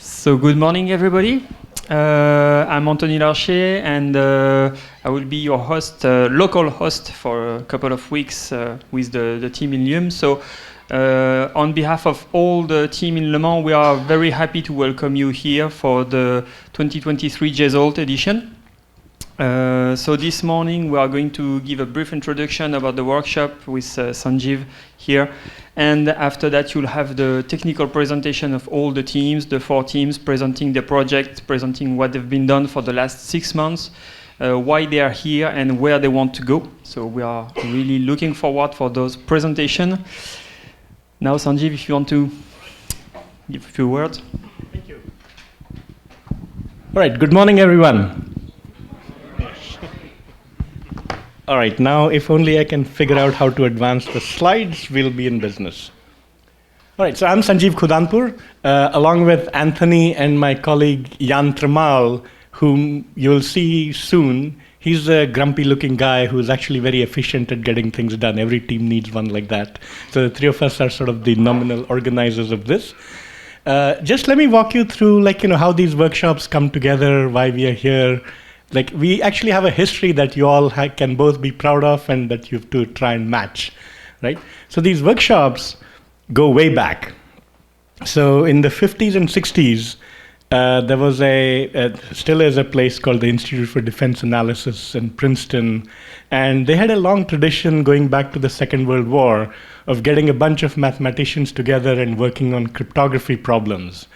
So good morning, everybody. I'm Anthony Larcher, and I will be your host, local host, for a couple of weeks with the team in Lyon. So on behalf of all the team in Le Mans, we are very happy to welcome you here for the 2023 JSALT edition. So this morning we are going to give a brief introduction about the workshop with Sanjeev here, and after that you'll have the technical presentation of all the teams, the 4 teams, presenting the project, presenting what they've been done for the last 6 months, why they are here and where they want to go. So we are really looking forward for those presentations. Now Sanjeev, if you want to give a few words. Thank you. All right, good morning everyone. All right, now if only I can figure out how to advance the slides, we'll be in business. All right, so I'm Sanjeev Khudanpur, along with Anthony and my colleague Jan Tremal, whom you'll see soon. He's a grumpy-looking guy who's actually very efficient at getting things done. Every team needs one like that. So the 3 of us are sort of the nominal organizers of this. Just let me walk you through, how these workshops come together, why we are here. We actually have a history that you all can both be proud of and that you have to try and match, right? So these workshops go way back. So in the 50s and 60s, there was still is a place called the Institute for Defense Analysis in Princeton, and they had a long tradition going back to the Second World War of getting a bunch of mathematicians together and working on cryptography problems.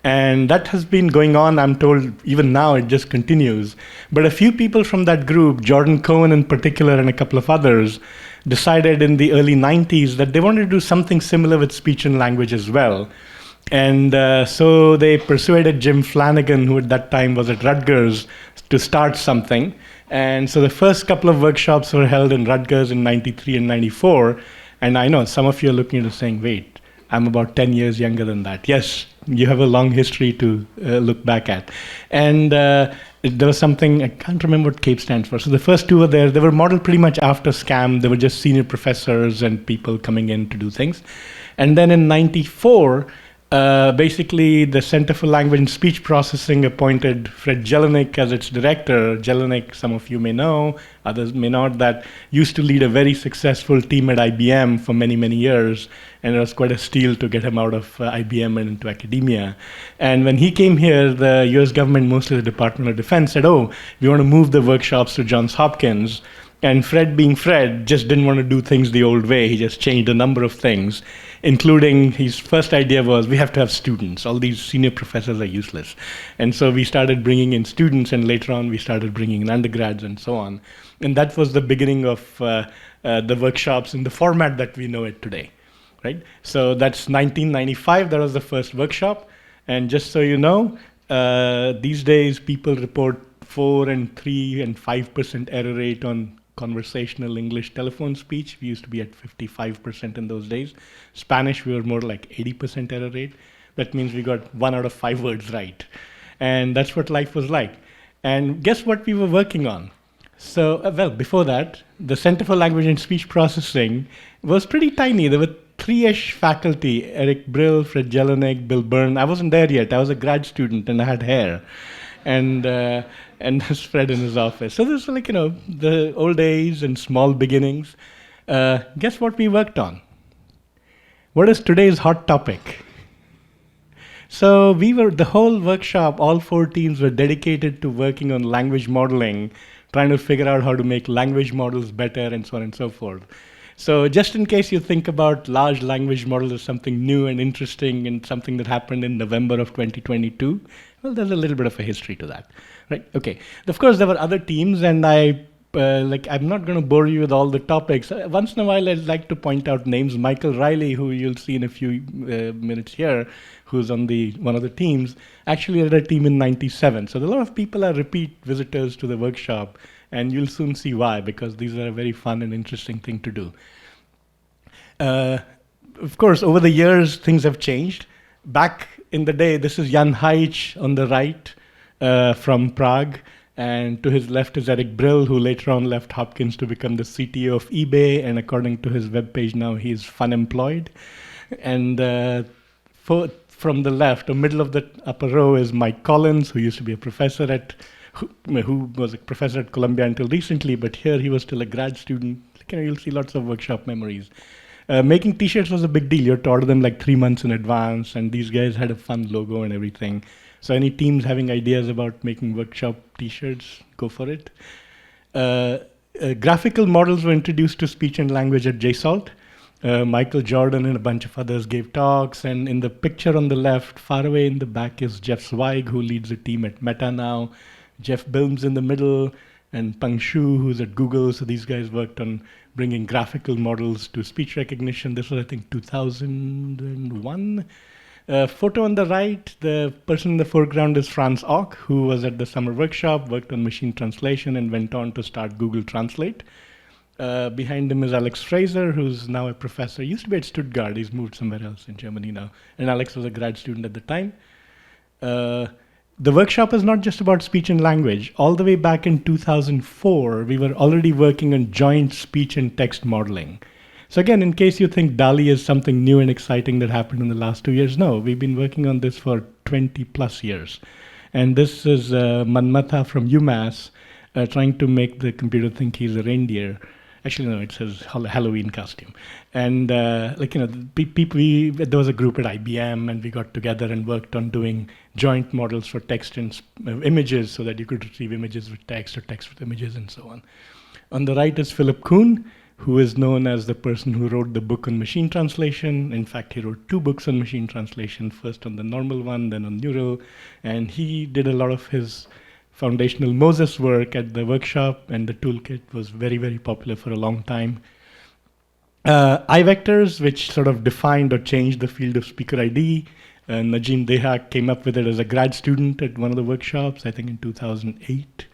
And that has been going on, I'm told, even now it just continues. But a few people from that group, Jordan Cohen in particular and a couple of others, decided in the early 90s that they wanted to do something similar with speech and language as well. And so they persuaded Jim Flanagan, who at that time was at Rutgers, to start something. And so the first couple of workshops were held in Rutgers in 93 and 94. And I know some of you are looking at it saying, wait, I'm about 10 years younger than that. Yes, you have a long history to look back at. And there was something, I can't remember what CAPE stands for. So the first 2 were there. They were modeled pretty much after SCAM. They were just senior professors and people coming in to do things. And then in 94, basically the Center for Language and Speech Processing appointed Fred Jelinek as its director. Jelinek, some of you may know, others may not, that used to lead a very successful team at IBM for many, many years. And it was quite a steal to get him out of IBM and into academia. And when he came here, the US government, mostly the Department of Defense, said, oh, we want to move the workshops to Johns Hopkins. And Fred, being Fred, just didn't want to do things the old way. He just changed a number of things, including his first idea was we have to have students. All these senior professors are useless. And so we started bringing in students, and later on we started bringing in undergrads and so on. And that was the beginning of the workshops in the format that we know it today. Right? So that's 1995, that was the first workshop. And just so you know, these days people report 4 and 3 and 5% error rate on conversational English telephone speech. We used to be at 55% in those days. Spanish, we were more like 80% error rate. That means we got 1 out of 5 words right. And that's what life was like. And guess what we were working on? So, well, before that, the Center for Language and Speech Processing was pretty tiny. There were 3-ish faculty, Eric Brill, Fred Jelinek, Bill Byrne. I wasn't there yet. I was a grad student and I had hair. And there's Fred in his office. So this was the old days and small beginnings. Guess what we worked on? What is today's hot topic? So the whole workshop, all 4 teams were dedicated to working on language modeling, trying to figure out how to make language models better and so on and so forth. So just in case you think about large language models as something new and interesting and something that happened in November of 2022, well, there's a little bit of a history to that, right? Okay. Of course, there were other teams, and I'm not going to bore you with all the topics. Once in a while, I'd like to point out names. Michael Riley, who you'll see in a few minutes here, who's on one of the teams, actually led a team in 97. So a lot of people are repeat visitors to the workshop. And you'll soon see why, because these are a very fun and interesting thing to do. Of course, over the years, things have changed. Back in the day, this is Jan Hajic on the right from Prague. And to his left is Eric Brill, who later on left Hopkins to become the CTO of eBay. And according to his webpage now, he's fun employed. And from the left, the middle of the upper row is Mike Collins, who used to be a professor who was a professor at Columbia until recently, but here he was still a grad student. You'll see lots of workshop memories. Making t-shirts was a big deal. You had to order them like 3 months in advance, and these guys had a fun logo and everything. So any teams having ideas about making workshop t-shirts, go for it. Graphical models were introduced to speech and language at JSALT. Michael Jordan and a bunch of others gave talks, and in the picture on the left, far away in the back, is Jeff Zweig, who leads a team at Meta now. Jeff Bilms in the middle, and Peng Shu, who's at Google. So these guys worked on bringing graphical models to speech recognition. This was, I think, 2001. Photo on the right, the person in the foreground is Franz Ock, who was at the summer workshop, worked on machine translation, and went on to start Google Translate. Behind him is Alex Fraser, who's now a professor. He used to be at Stuttgart. He's moved somewhere else in Germany now. And Alex was a grad student at the time. The workshop is not just about speech and language. All the way back in 2004, we were already working on joint speech and text modeling. So again, in case you think DALL-E is something new and exciting that happened in the last 2 years, no, we've been working on this for 20 plus years. And this is Manmatha from UMass trying to make the computer think he's a reindeer. Actually, no, it says Halloween costume. And there was a group at IBM, and we got together and worked on doing joint models for text and images so that you could retrieve images with text or text with images and so on. On the right is Philip Kuhn, who is known as the person who wrote the book on machine translation. In fact, he wrote 2 books on machine translation, first on the normal one, then on neural. And he did a lot of his foundational Moses work at the workshop, and the toolkit was very, very popular for a long time. iVectors, which sort of defined or changed the field of speaker ID. Najeem Dehak came up with it as a grad student at one of the workshops, I think in 2008,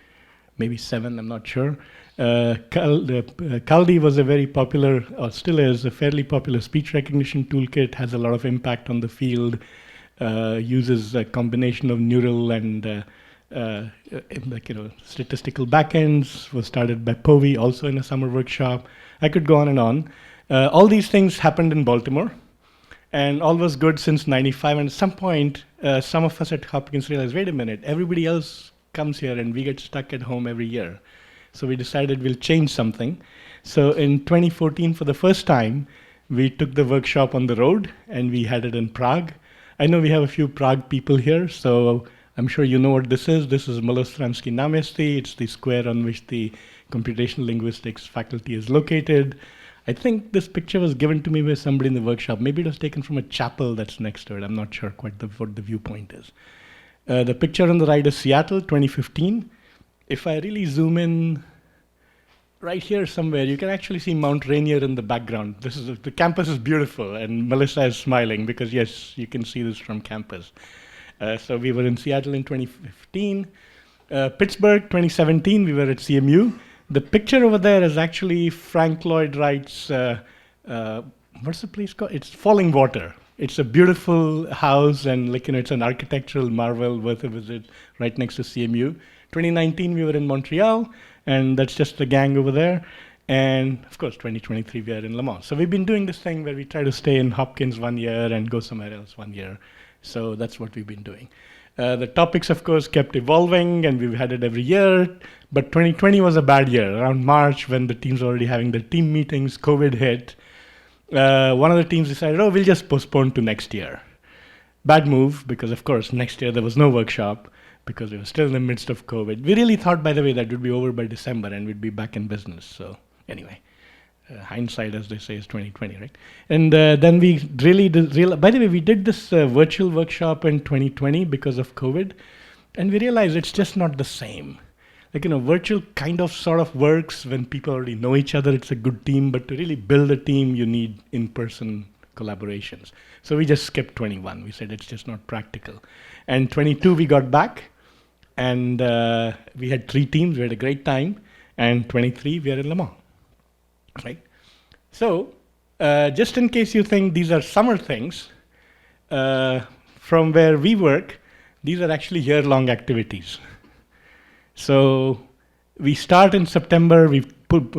maybe 7, I'm not sure. Kaldi was a very popular, or still is, a fairly popular speech recognition toolkit, has a lot of impact on the field, uses a combination of neural and statistical backends, was started by Povi, also in a summer workshop. I could go on and on. All these things happened in Baltimore, and all was good since 95. And at some point, some of us at Hopkins realized, wait a minute, everybody else comes here and we get stuck at home every year. So we decided we'll change something. So in 2014, for the first time, we took the workshop on the road, and we had it in Prague. I know we have a few Prague people here, so I'm sure you know what this is. This is Malostranski Náměstí. It's the square on which the computational linguistics faculty is located. I think this picture was given to me by somebody in the workshop. Maybe it was taken from a chapel that's next to it. I'm not sure quite what the viewpoint is. The picture on the right is Seattle, 2015. If I really zoom in right here somewhere, you can actually see Mount Rainier in the background. The campus is beautiful, and Melissa is smiling because, yes, you can see this from campus. So we were in Seattle in 2015. Pittsburgh, 2017, we were at CMU. The picture over there is actually Frank Lloyd Wright's, what's the place called? It's Falling Water. It's a beautiful house, and it's an architectural marvel worth a visit right next to CMU. 2019, we were in Montreal, and that's just the gang over there. And of course, 2023, we are in Le Mans. So we've been doing this thing where we try to stay in Hopkins 1 year and go somewhere else 1 year. So that's what we've been doing. The topics, of course, kept evolving, and we've had it every year. But 2020 was a bad year. Around March, when the teams were already having their team meetings, COVID hit. One of the teams decided, we'll just postpone to next year. Bad move, because, of course, next year there was no workshop, because we were still in the midst of COVID. We really thought, by the way, that would be over by December, and we'd be back in business. So anyway. Hindsight, as they say, is 2020, right? And then we really did. By the way, we did this virtual workshop in 2020 because of COVID, and we realized it's just not the same. Virtual kind of sort of works when people already know each other. It's a good team, but to really build a team, you need in-person collaborations. So we just skipped 21. We said it's just not practical. And 22, we got back, and we had 3 teams. We had a great time. And 23, we are in Le Mans. Right. So, just in case you think these are summer things, from where we work, these are actually year-long activities. So, we start in September. We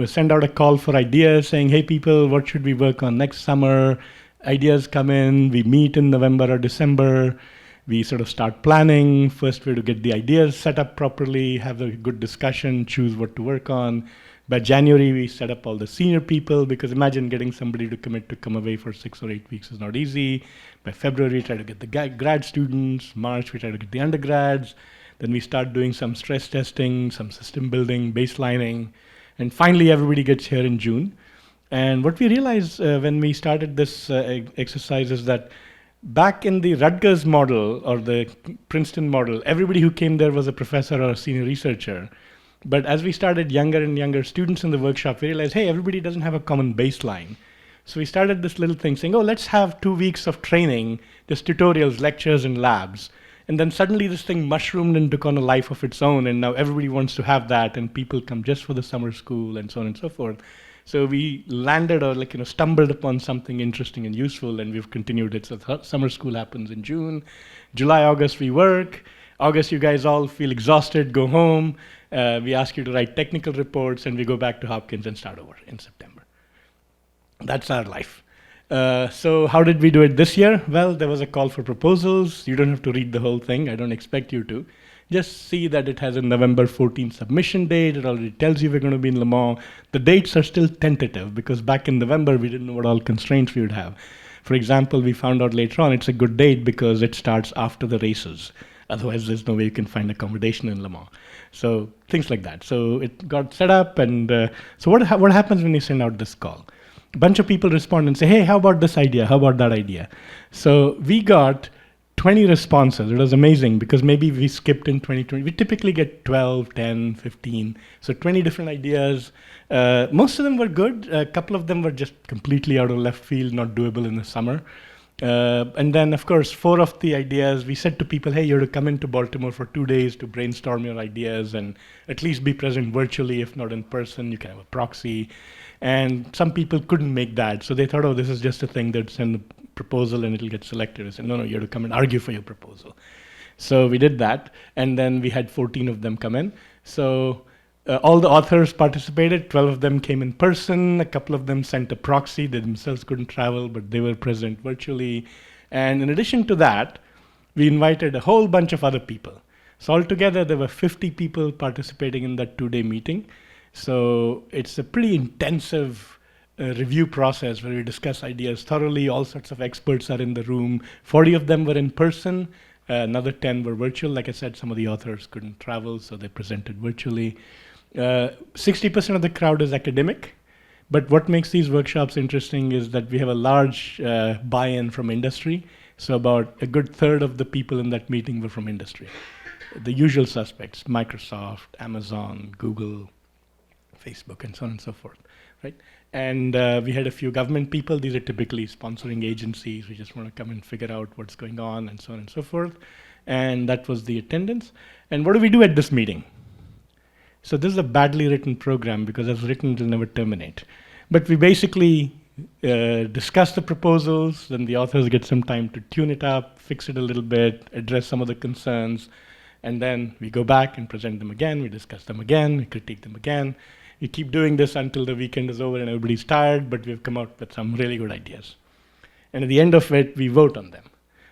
send out a call for ideas, saying, "Hey, people, what should we work on next summer?" ideas come in, we meet in November or December, we sort of start planning. First, we have to get the ideas set up properly, have a good discussion, choose what to work on. By January, we set up all the senior people, because imagine getting somebody to commit to come away for 6 or 8 weeks is not easy. By February, we try to get the grad students. March, we try to get the undergrads. Then we start doing some stress testing, some system building, baselining. And finally, everybody gets here in June. And what we realized when we started this exercise is that back in the Rutgers model or the Princeton model, everybody who came there was a professor or a senior researcher. But as we started younger and younger students in the workshop, we realized, hey, everybody doesn't have a common baseline. So we started this little thing saying, oh, let's have 2 weeks of training, just tutorials, lectures, and labs. And then suddenly this thing mushroomed and took on a life of its own, and now everybody wants to have that, and people come just for the summer school and so on and so forth. So we landed or stumbled upon something interesting and useful, and we've continued it. So summer school happens in June. July, August, we work. August, you guys all feel exhausted, go home. We ask you to write technical reports, and we go back to Hopkins and start over in September. That's our life. So how did we do it this year? Well, there was a call for proposals. You don't have to read the whole thing. I don't expect you to. Just see that it has a November 14th submission date. It already tells you we're going to be in Le Mans. The dates are still tentative, because back in November, we didn't know what all constraints we would have. For example, we found out later on it's a good date because it starts after the races. Otherwise, there's no way you can find accommodation in Le Mans. So things like that. So it got set up. And so what happens when you send out this call? A bunch of people respond and say, hey, how about this idea? How about that idea? So we got 20 responses. It was amazing, because maybe we skipped in 2020. We typically get 12, 10, 15. So 20 different ideas. Most of them were good. A couple of them were just completely out of left field, not doable in the summer. And then, of course, 4 of the ideas, we said to people, hey, you're to come into Baltimore for 2 days to brainstorm your ideas and at least be present virtually, if not in person. You can have a proxy. And some people couldn't make that. So they thought, oh, this is just a thing. They'd send a proposal and it'll get selected. I said, no, you have to come and argue for your proposal. So we did that. And then we had 14 of them come in. So all the authors participated. 12 of them came in person. A couple of them sent a proxy. They themselves couldn't travel, but they were present virtually. And in addition to that, we invited a whole bunch of other people. So altogether, there were 50 people participating in that 2-day meeting. So it's a pretty intensive review process where we discuss ideas thoroughly. All sorts of experts are in the room. 40 of them were in person. Another 10 were virtual. Like I said, some of the authors couldn't travel, so they presented virtually. 60% of the crowd is academic. But what makes these workshops interesting is that we have a large buy-in from industry. So about a good third of the people in that meeting were from industry. The usual suspects, Microsoft, Amazon, Google, Facebook, and so on and so forth, right? And we had a few government people. These are typically sponsoring agencies. We just want to come and figure out what's going on and so on and so forth. And that was the attendance. And what do we do at this meeting? So this is a badly written program, because as written, it will never terminate. But we basically discuss the proposals, then the authors get some time to tune it up, fix it a little bit, address some of the concerns, and then we go back and present them again, we discuss them again, we critique them again. We keep doing this until the weekend is over and everybody's tired, but we've come out with some really good ideas. And at the end of it, we vote on them.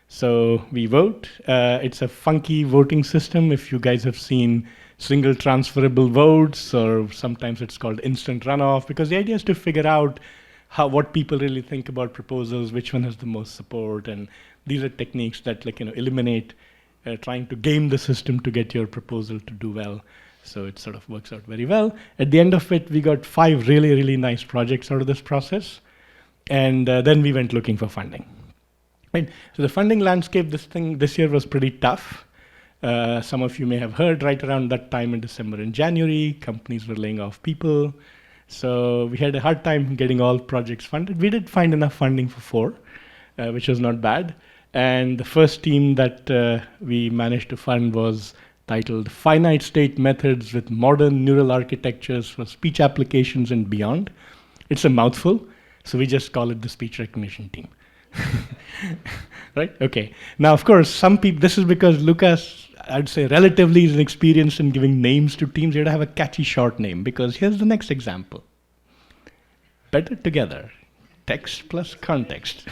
So we vote. It's a funky voting system. If you guys have seen single transferable votes, or sometimes it's called instant runoff, because the idea is to figure out what people really think about proposals, which one has the most support, and these are techniques that eliminate trying to game the system to get your proposal to do well. So it sort of works out very well. At the end of it, we got 5 really, really nice projects out of this process. And then we went looking for funding. Right? So the funding landscape this year was pretty tough. Some of you may have heard right around that time in December and January, companies were laying off people. So we had a hard time getting all projects funded. We did find enough funding for 4, which was not bad. And the first team that we managed to fund was titled Finite State Methods with Modern Neural Architectures for Speech Applications and Beyond. It's a mouthful, so we just call it the speech recognition team. Right? Okay. Now, of course, some people, this is because Lucas, I'd say relatively is experienced in giving names to teams. You have to have a catchy short name, because here's the next example. Better Together. Text plus context.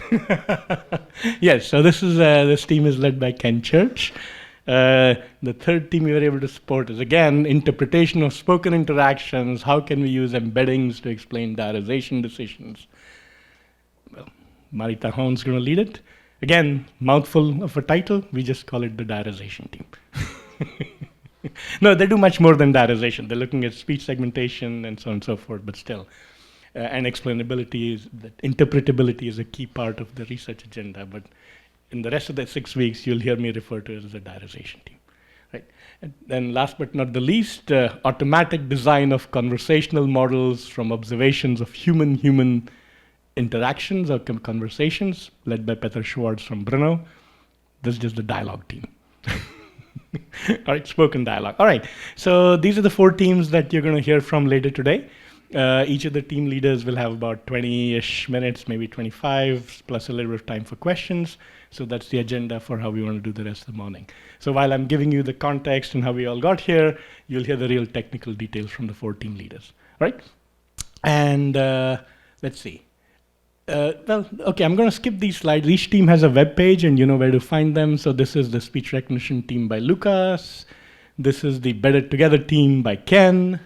Yes, so this team is led by Ken Church. The third team we were able to support is, again, interpretation of spoken interactions. How can we use embeddings to explain diarization decisions? Well, Marita Hohn's going to lead it. Again, mouthful of a title. We just call it the diarization team. No, they do much more than diarization. They're looking at speech segmentation and so on and so forth, but still. And explainability that interpretability is a key part of the research agenda. But in the rest of the 6 weeks, you'll hear me refer to it as the diarization team. Right? And then last but not the least, automatic design of conversational models from observations of human-human interactions or conversations, led by Peter Schwartz from Brno. This is just the dialogue team. All right, spoken dialogue. All right, so these are the 4 teams that you're going to hear from later today. Each of the team leaders will have about 20-ish minutes, maybe 25, plus a little bit of time for questions. So that's the agenda for how we want to do the rest of the morning. So while I'm giving you the context and how we all got here, you'll hear the real technical details from the 4 team leaders, right? And let's see. Well, okay, I'm going to skip these slides. Each team has a web page, and you know where to find them. So this is the speech recognition team by Lucas. This is the Better Together team by Ken.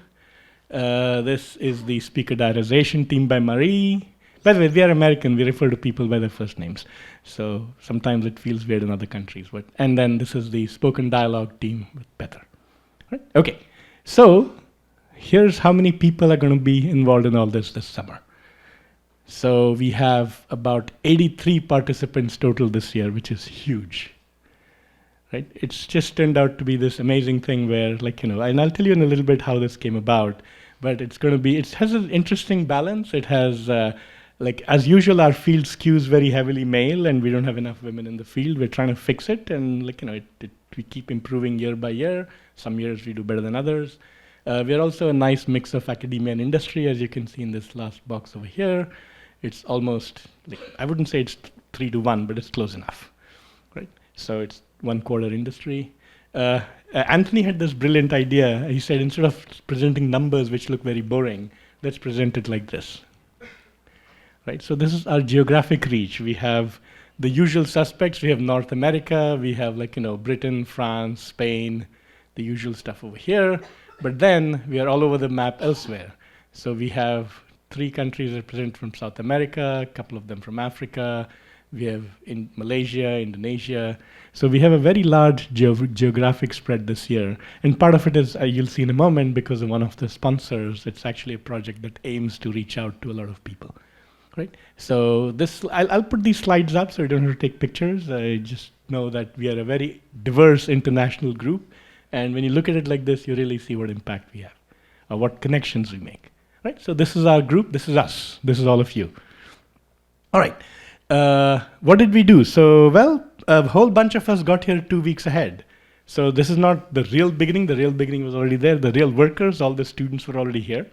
This is the speaker diarization team by Marie. By the way, we are American. We refer to people by their first names. So sometimes it feels weird in other countries. And then this is the spoken dialogue team with Peter. Right? Okay, so here's how many people are going to be involved in all this summer. So we have about 83 participants total this year, which is huge. Right? It's just turned out to be this amazing thing where, like, you know, and I'll tell you in a little bit how this came about, but it's going to be, it has an interesting balance. It has, like, as usual, our field skews very heavily male, and we don't have enough women in the field. We're trying to fix it, and, like, you know, we keep improving year by year. Some years we do better than others. We're also a nice mix of academia and industry, as you can see in this last box over here. It's almost, like, I wouldn't say it's 3 to 1, but it's close enough, right? So it's 1/4 industry. Anthony had this brilliant idea. He said, instead of presenting numbers which look very boring, let's present it like this, right? So this is our geographic reach. We have the usual suspects. We have North America. We have, like, you know, Britain, France, Spain, the usual stuff over here. But then we are all over the map elsewhere. So we have 3 countries represented from South America, a couple of them from Africa. We have in Malaysia, Indonesia. So we have a very large geographic spread this year. And part of it is, you'll see in a moment, because of one of the sponsors, it's actually a project that aims to reach out to a lot of people, right? So this, I'll put these slides up so you don't have to take pictures. I just know that we are a very diverse international group. And when you look at it like this, you really see what impact we have, or what connections we make. Right? So this is our group, this is us, this is all of you. All right, what did we do? So, well, a whole bunch of us got here 2 weeks ahead. So this is not the real beginning was already there. The real workers, all the students were already here.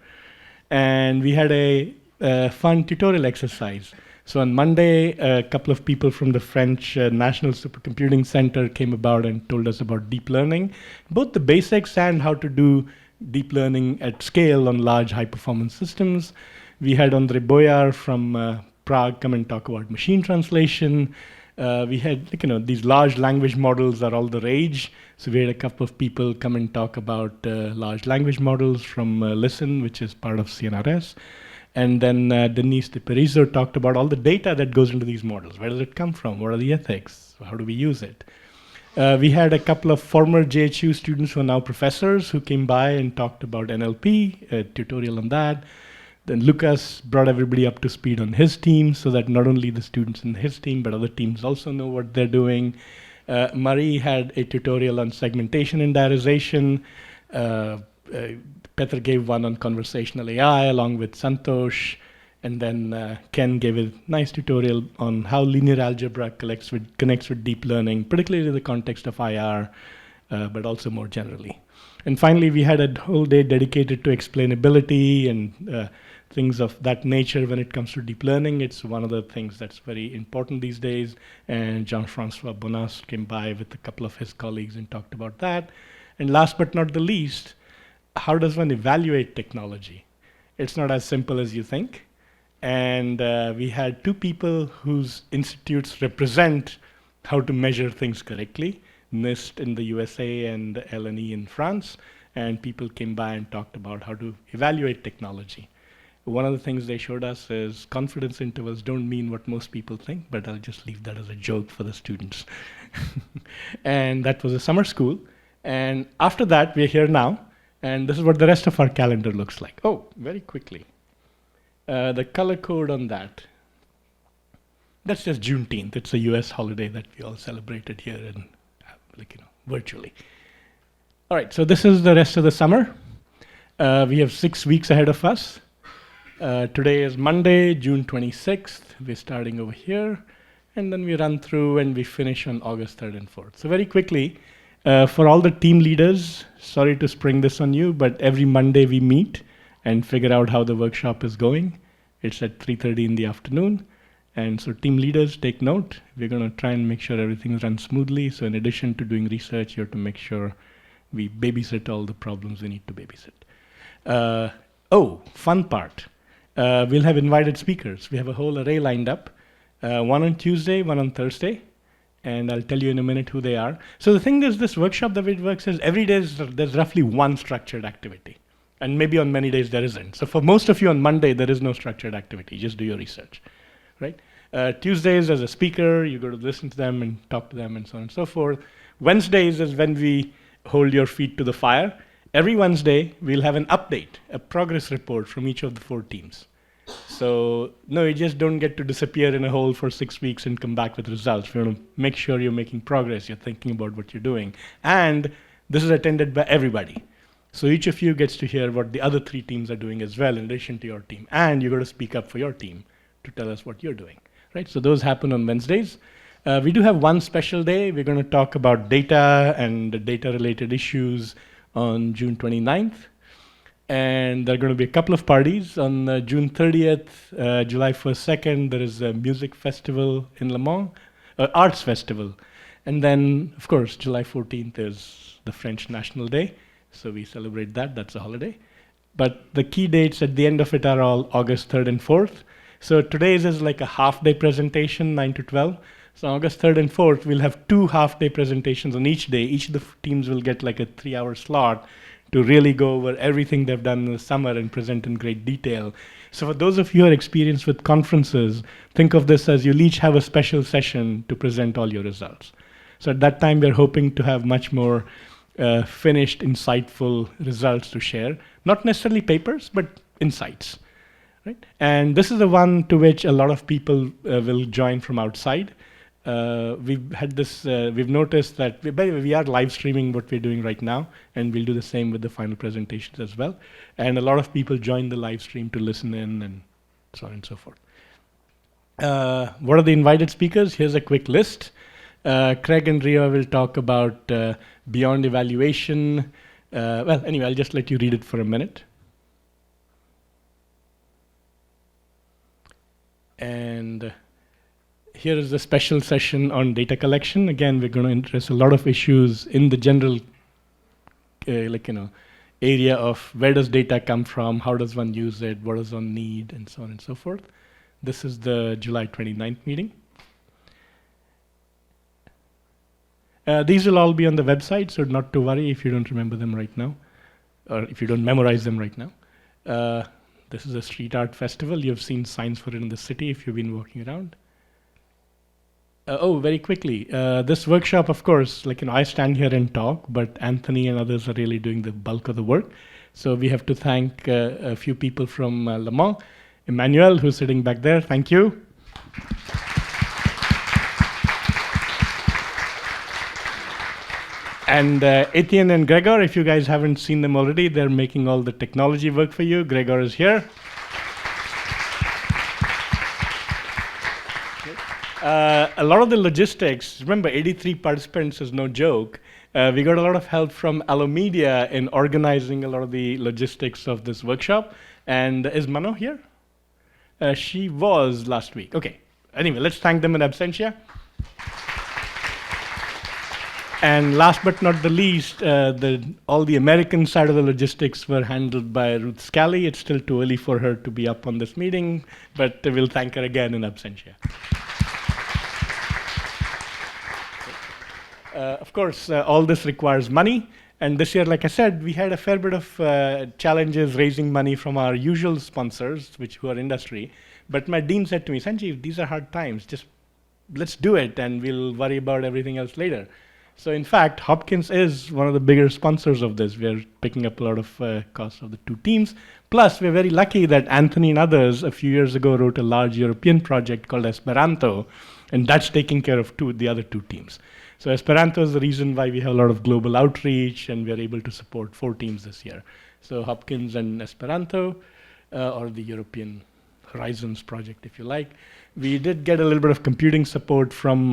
And we had a fun tutorial exercise. So on Monday, a couple of people from the French National Supercomputing Center came about and told us about deep learning, both the basics and how to do deep learning at scale on large high-performance systems. We had Andre Boyar from Prague come and talk about machine translation. We had, like, you know, these large language models are all the rage. So we had a couple of people come and talk about large language models from Listen, which is part of CNRS. And then Denise de Perizo talked about all the data that goes into these models. Where does it come from? What are the ethics? How do we use it? We had a couple of former JHU students who are now professors who came by and talked about NLP, a tutorial on that. Then Lucas brought everybody up to speed on his team so that not only the students in his team, but other teams also know what they're doing. Marie had a tutorial on segmentation and diarization. Peter gave one on conversational AI along with Santosh. And then Ken gave a nice tutorial on how linear algebra connects with deep learning, particularly in the context of IR, but also more generally. And finally, we had a whole day dedicated to explainability and things of that nature when it comes to deep learning. It's one of the things that's very important these days. And Jean-Francois Bonas came by with a couple of his colleagues and talked about that. And last but not the least, how does one evaluate technology? It's not as simple as you think. And we had two people whose institutes represent how to measure things correctly, NIST in the USA and LNE in France. And people came by and talked about how to evaluate technology. One of the things they showed us is confidence intervals don't mean what most people think, but I'll just leave that as a joke for the students. And that was a summer school. And after that, we're here now. And this is what the rest of our calendar looks like. Oh, very quickly. The color code on that. That's just Juneteenth. It's a US holiday that we all celebrated here and virtually. All right, so this is the rest of the summer. We have 6 weeks ahead of us. Today is Monday, June 26th. We're starting over here. And then we run through and we finish on August 3rd and 4th. So very quickly, for all the team leaders, sorry to spring this on you, but every Monday we meet and figure out how the workshop is going. It's at 3:30 in the afternoon. And so team leaders, take note. We're going to try and make sure everything runs smoothly. So in addition to doing research, you have to make sure we babysit all the problems we need to babysit. Fun part. We'll have invited speakers. We have a whole array lined up. One on Tuesday, one on Thursday. And I'll tell you in a minute who they are. So the thing is, this workshop, the way it works is every day there's roughly one structured activity. And maybe on many days there isn't. So for most of you on Monday, there is no structured activity. Just do your research, right? Tuesdays as a speaker, you go to listen to them and talk to them and so on and so forth. Wednesdays is when we hold your feet to the fire. Every Wednesday, we'll have an update, a progress report from each of the 4 teams. So, no, you just don't get to disappear in a hole for 6 weeks and come back with results. We want to make sure you're making progress, you're thinking about what you're doing. And this is attended by everybody. So each of you gets to hear what the other 3 teams are doing as well, in addition to your team. And you've got to speak up for your team to tell us what you're doing, right? So those happen on Wednesdays. We do have one special day. We're going to talk about data and data-related issues on June 29th. And there are going to be a couple of parties. On June 30th, July 1st, 2nd, there is a music festival in Le Mans, arts festival. And then, of course, July 14th is the French National Day. So we celebrate that. That's a holiday. But the key dates at the end of it are all August 3rd and 4th. So today's is like a half-day presentation, 9 to 12. So August 3rd and 4th, we'll have 2 half-day presentations on each day. Each of the teams will get like a 3-hour slot to really go over everything they've done in the summer and present in great detail. So for those of you who are experienced with conferences, think of this as you'll each have a special session to present all your results. So at that time, we're hoping to have much more finished, insightful results to share. Not necessarily papers, but insights. Right? And this is the one to which a lot of people will join from outside. We've noticed that we are live streaming what we're doing right now, and we'll do the same with the final presentations as well. And a lot of people join the live stream to listen in and so on and so forth. What are the invited speakers? Here's a quick list. Craig and Ria will talk about beyond evaluation. Anyway, I'll just let you read it for a minute. And here is the special session on data collection. Again, we're going to address a lot of issues in the general, area of where does data come from, how does one use it, what does one need, and so on and so forth. This is the July 29th meeting. These will all be on the website, so not to worry if you don't remember them right now, or if you don't memorize them right now. This is a street art festival. You've seen signs for it in the city if you've been walking around. Very quickly, this workshop, of course, I stand here and talk, but Anthony and others are really doing the bulk of the work. So we have to thank a few people from Le Mans. Emmanuel, who's sitting back there, thank you. And Etienne and Gregor, if you guys haven't seen them already, they're making all the technology work for you. Gregor is here. A lot of the logistics, remember 83 participants is no joke. We got a lot of help from Allomedia in organizing a lot of the logistics of this workshop. And is Mano here? She was last week. Okay. Anyway, let's thank them in absentia. And last but not the least, all the American side of the logistics were handled by Ruth Scally. It's still too early for her to be up on this meeting, but we'll thank her again in absentia. Of course, all this requires money. And this year, like I said, we had a fair bit of challenges raising money from our usual sponsors, who are industry. But my dean said to me, Sanjeev, these are hard times. Just let's do it, and we'll worry about everything else later. So in fact, Hopkins is one of the bigger sponsors of this. We're picking up a lot of costs of the two teams. Plus, we're very lucky that Anthony and others a few years ago wrote a large European project called Esperanto, and that's taking care of the other two teams. So Esperanto is the reason why we have a lot of global outreach, and we're able to support 4 teams this year. So Hopkins and Esperanto, or the European Horizons project, if you like. We did get a little bit of computing support from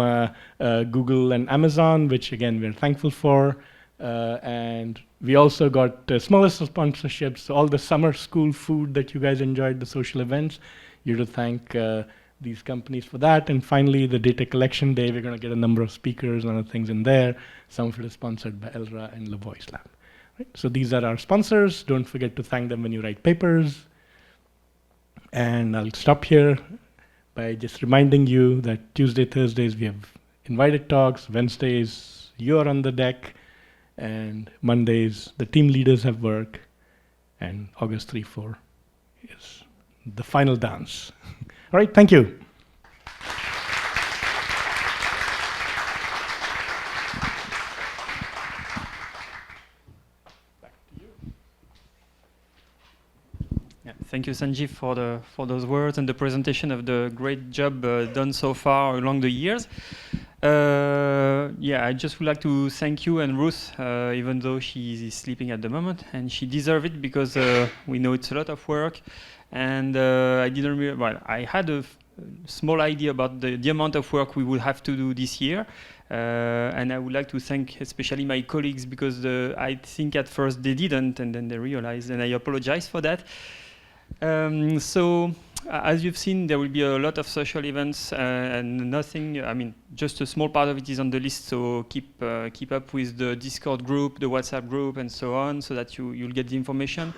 Google and Amazon, which again, we're thankful for. And we also got smaller sponsorships. So all the summer school food that you guys enjoyed, the social events, you're to thank these companies for that. And finally, the data collection day, we're going to get a number of speakers and other things in there. Some of it is sponsored by Elra and Le Voice Lab. Right? So these are our sponsors. Don't forget to thank them when you write papers. And I'll stop here by just reminding you that Tuesday, Thursdays, we have invited talks. Wednesdays, you're on the deck. And Mondays, the team leaders have work. And August 3-4 is the final dance. All right, thank you. Thank you, Sanjeev, for those words and the presentation of the great job done so far along the years. I just would like to thank you and Ruth, even though she is sleeping at the moment, and she deserves it because we know it's a lot of work. And I had a small idea about the amount of work we would have to do this year. And I would like to thank especially my colleagues because I think at first they didn't, and then they realized, and I apologize for that. As you've seen, there will be a lot of social events and just a small part of it is on the list, so keep up with the Discord group, the WhatsApp group, and so on, so that you'll get the information.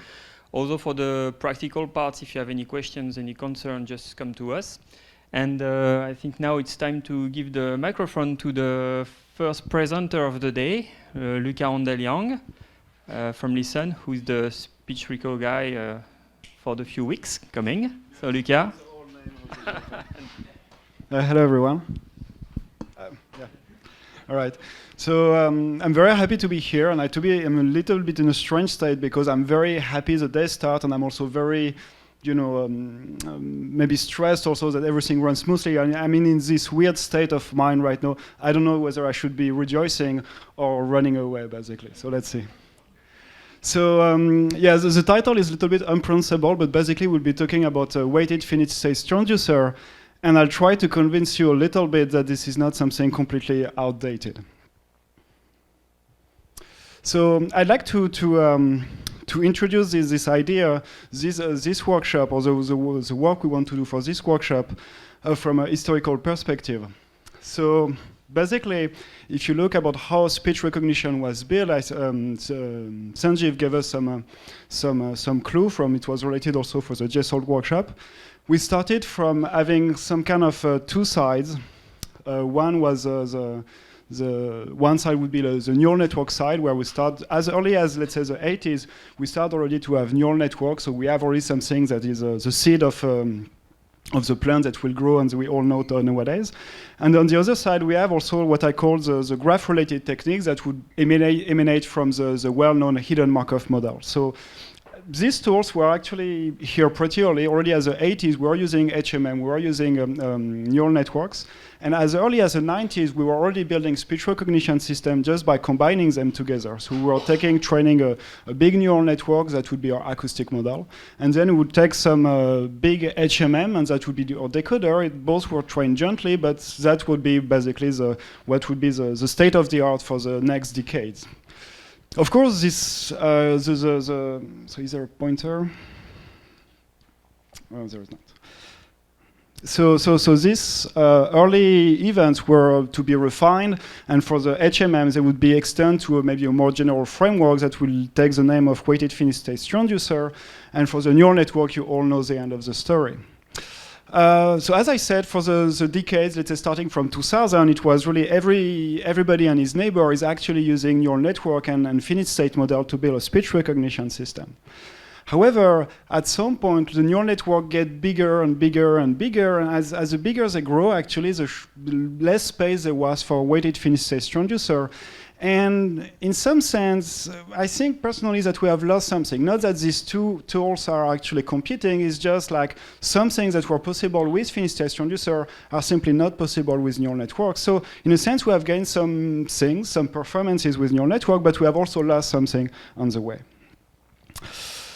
Also for the practical parts, if you have any questions, any concern, just come to us. And I think now it's time to give the microphone to the first presenter of the day, Luca Ondeliang from Listen, who is the speech reco guy for the few weeks coming. So, Luca. Hello, everyone. All right. So I'm very happy to be here, and I'm a little bit in a strange state because I'm very happy the day starts, and I'm also very, maybe stressed also that everything runs smoothly. I'm in this weird state of mind right now. I don't know whether I should be rejoicing or running away, basically. So let's see. So the title is a little bit unpronounceable, but basically we'll be talking about weighted finite state transducer, and I'll try to convince you a little bit that this is not something completely outdated. So I'd like to introduce this idea, this workshop, or the work we want to do for this workshop from a historical perspective. So basically, if you look about how speech recognition was built, Sanjeev gave us some clue from it was related also for the JSALT workshop. We started from having some kind of 2 sides. One was the one side would be the neural network side, where we start as early as, let's say, the 80s. We start already to have neural networks, so we have already something that is the seed of the plant that will grow, and we all know nowadays. And on the other side, we have also what I call the graph-related techniques that would emanate from the well-known hidden Markov model. So these tools were actually here pretty early. Already as the 80s, we were using HMM, we were using neural networks. And as early as the 90s, we were already building speech recognition systems just by combining them together. So we were training a big neural network that would be our acoustic model. And then we would take some big HMM, and that would be our decoder. Both were trained jointly, but that would be basically what would be the state of the art for the next decades. Of course, this so is there a pointer? Oh, there is not. So these early events were to be refined, and for the HMM, they would be extended to maybe a more general framework that will take the name of weighted finite state transducer. And for the neural network, you all know the end of the story. So as I said, for the decades, let's say starting from 2000, it was really everybody and his neighbor is actually using neural network and finite state model to build a speech recognition system. However, at some point, the neural network get bigger and bigger and bigger, and as the bigger they grow, actually, the less space there was for weighted finite state transducer. And in some sense, I think personally that we have lost something. Not that these two tools are actually competing, it's just like some things that were possible with finite state transducer are simply not possible with neural networks. So in a sense, we have gained some things, some performances with neural network, but we have also lost something on the way.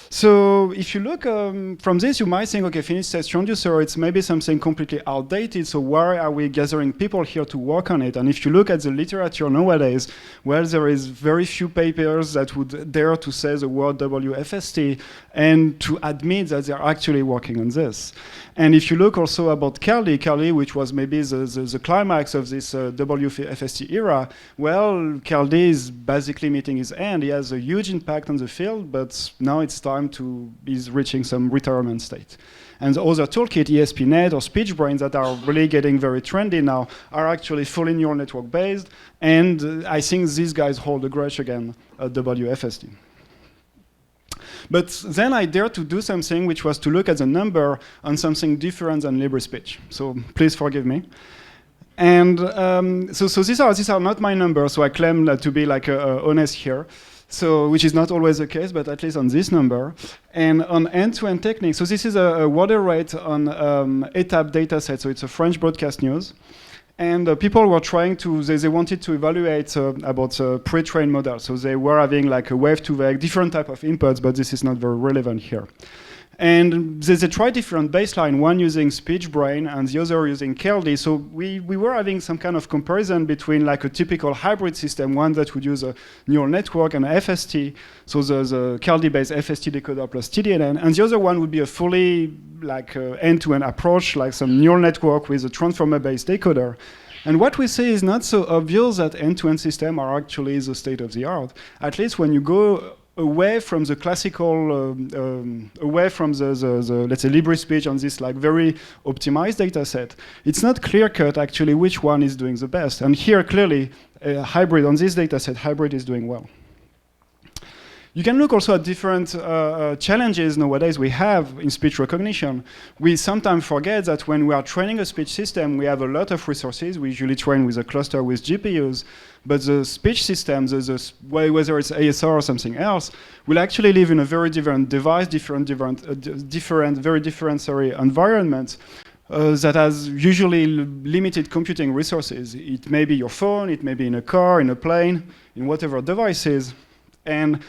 So if you look from this, you might think, okay, finite state transducer, it's maybe something completely outdated, so why are we gathering people here to work on it? And if you look at the literature nowadays, well, there is very few papers that would dare to say the word WFST and to admit that they're actually working on this. And if you look also about Caldi, which was maybe the climax of this WFST era, well, Caldi is basically meeting his end. He has a huge impact on the field, but now it's time he's reaching some retirement state. And the other toolkit, ESP.NET or SpeechBrain, that are really getting very trendy now, are actually fully neural network based. And I think these guys hold a grudge again at WFST. But then I dared to do something which was to look at the number on something different than LibreSpeech. So please forgive me. And so these are not my numbers, so I claim to be like honest here. So, which is not always the case, but at least on this number. And on end-to-end techniques, so this is a water rate on ETAP dataset, so it's a French broadcast news. And people were trying to, they wanted to evaluate about pre-trained models. So they were having like a wave-to-wave, different type of inputs, but this is not very relevant here. And they tried different baseline, one using SpeechBrain and the other using Caldi. So we were having some kind of comparison between like a typical hybrid system, one that would use a neural network and a FST, so the Caldi-based FST decoder plus TDNN, and the other one would be a fully like end-to-end approach, like some neural network with a transformer-based decoder. And what we see is not so obvious that end-to-end systems are actually the state of the art. At least when you go away from the classical, away from the let's say LibreSpeech on this like very optimized data set, it's not clear-cut actually which one is doing the best. And here clearly, hybrid on this data set, hybrid is doing well. You can look also at different challenges nowadays we have in speech recognition. We sometimes forget that when we are training a speech system, we have a lot of resources. We usually train with a cluster with GPUs, but the speech systems, whether it's ASR or something else, will actually live in a very different device, very different environment. That has usually limited computing resources. It may be your phone, it may be in a car, in a plane, in whatever device is. And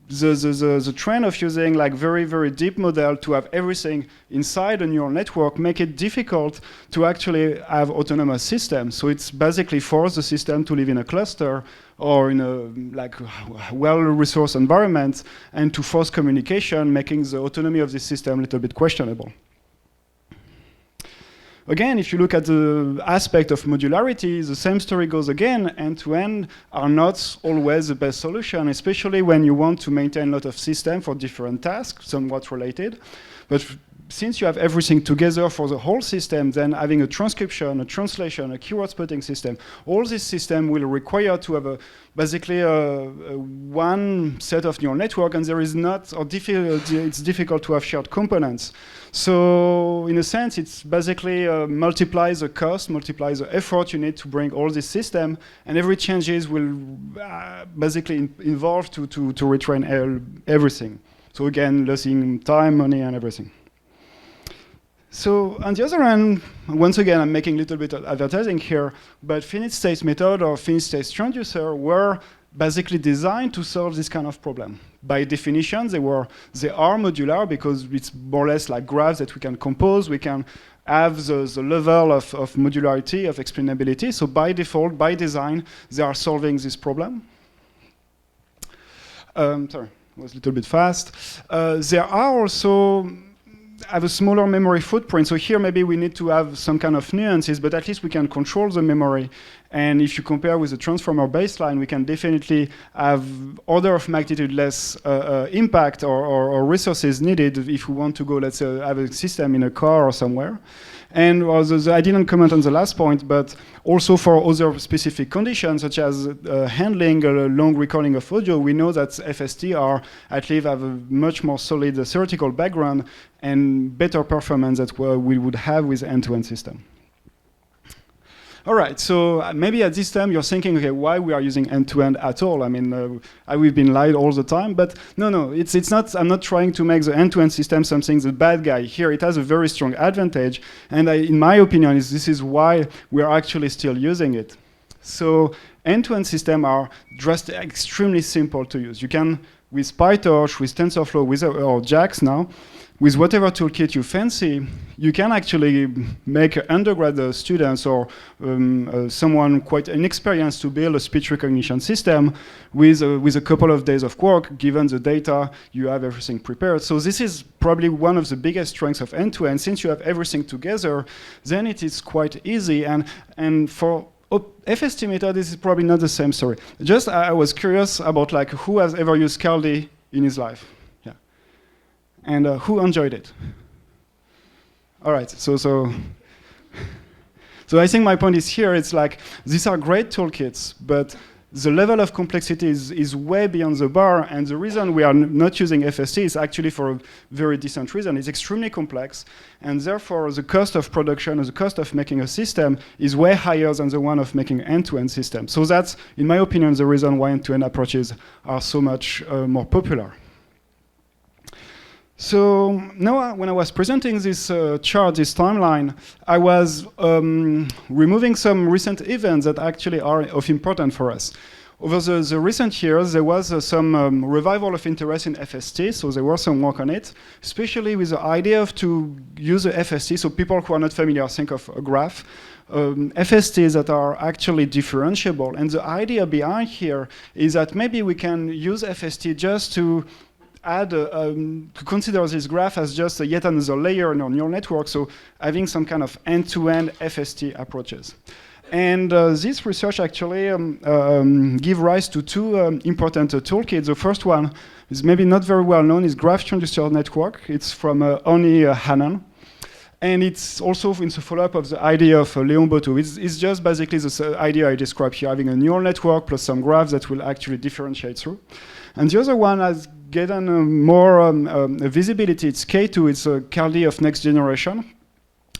the trend of using like very, very deep model to have everything inside a neural network make it difficult to actually have autonomous systems. So it's basically force the system to live in a cluster or in a like well-resourced environment and to force communication, making the autonomy of the system a little bit questionable. Again, if you look at the aspect of modularity, the same story goes again. End-to-end are not always the best solution, especially when you want to maintain a lot of systems for different tasks, somewhat related. But since you have everything together for the whole system, then having a transcription, a translation, a keyword spotting system, all this system will require to have basically one set of neural network, and there is not, or it's difficult to have shared components. So in a sense, it's basically multiplies the cost, multiplies the effort you need to bring all this system, and every changes will basically involve to retrain everything. So again, losing time, money, and everything. So on the other hand, once again, I'm making a little bit of advertising here, but finite state method or finite state transducer were basically designed to solve this kind of problem. By definition, they are modular because it's more or less like graphs that we can compose. We can have the level of modularity, of explainability. So by default, by design, they are solving this problem. Sorry, I was a little bit fast. There are also have a smaller memory footprint. So here maybe we need to have some kind of nuances, but at least we can control the memory. And if you compare with the transformer baseline, we can definitely have order of magnitude less impact or resources needed if we want to go, let's say, have a system in a car or somewhere. And I didn't comment on the last point, but also for other specific conditions, such as handling a long recording of audio, we know that FST are at least have a much more solid theoretical background and better performance that we would have with end-to-end system. All right, so maybe at this time you're thinking, okay, why we are using end-to-end at all? I mean, we've been lied all the time, but no, it's not. I'm not trying to make the end-to-end system something the bad guy. Here, it has a very strong advantage, and in my opinion, this is why we are actually still using it. So end-to-end systems are just extremely simple to use. You can, with PyTorch, with TensorFlow, or JAX now, with whatever toolkit you fancy, you can actually make undergrad students or someone quite inexperienced to build a speech recognition system with a couple of days of work. Given the data, you have everything prepared. So this is probably one of the biggest strengths of end-to-end. Since you have everything together, then it is quite easy. And for FST method, this is probably not the same story. Just I was curious about like who has ever used Caldi in his life. And who enjoyed it? All right, so I think my point is here, it's like, these are great toolkits, but the level of complexity is way beyond the bar, and the reason we are not using FST is actually for a very decent reason. It's extremely complex, and therefore the cost of production or the cost of making a system is way higher than the one of making end-to-end system. So that's, in my opinion, the reason why end-to-end approaches are so much more popular. So now, when I was presenting this chart, this timeline, I was removing some recent events that actually are of importance for us. Over the recent years, there was some revival of interest in FST, so there was some work on it, especially with the idea of to use the FST, so people who are not familiar think of a graph, FSTs that are actually differentiable. And the idea behind here is that maybe we can use FST just to add to consider this graph as just yet another layer in our neural network, so having some kind of end-to-end FST approaches. And this research actually give rise to two important toolkits. The first one is maybe not very well known, is Graph Transducer Network. It's from Oni Hannan. And it's also in the follow-up of the idea of Léon Boteau. It's just basically the idea I described here, having a neural network plus some graphs that will actually differentiate through. And the other one has gotten more visibility. It's K2, it's a Caldi of next generation.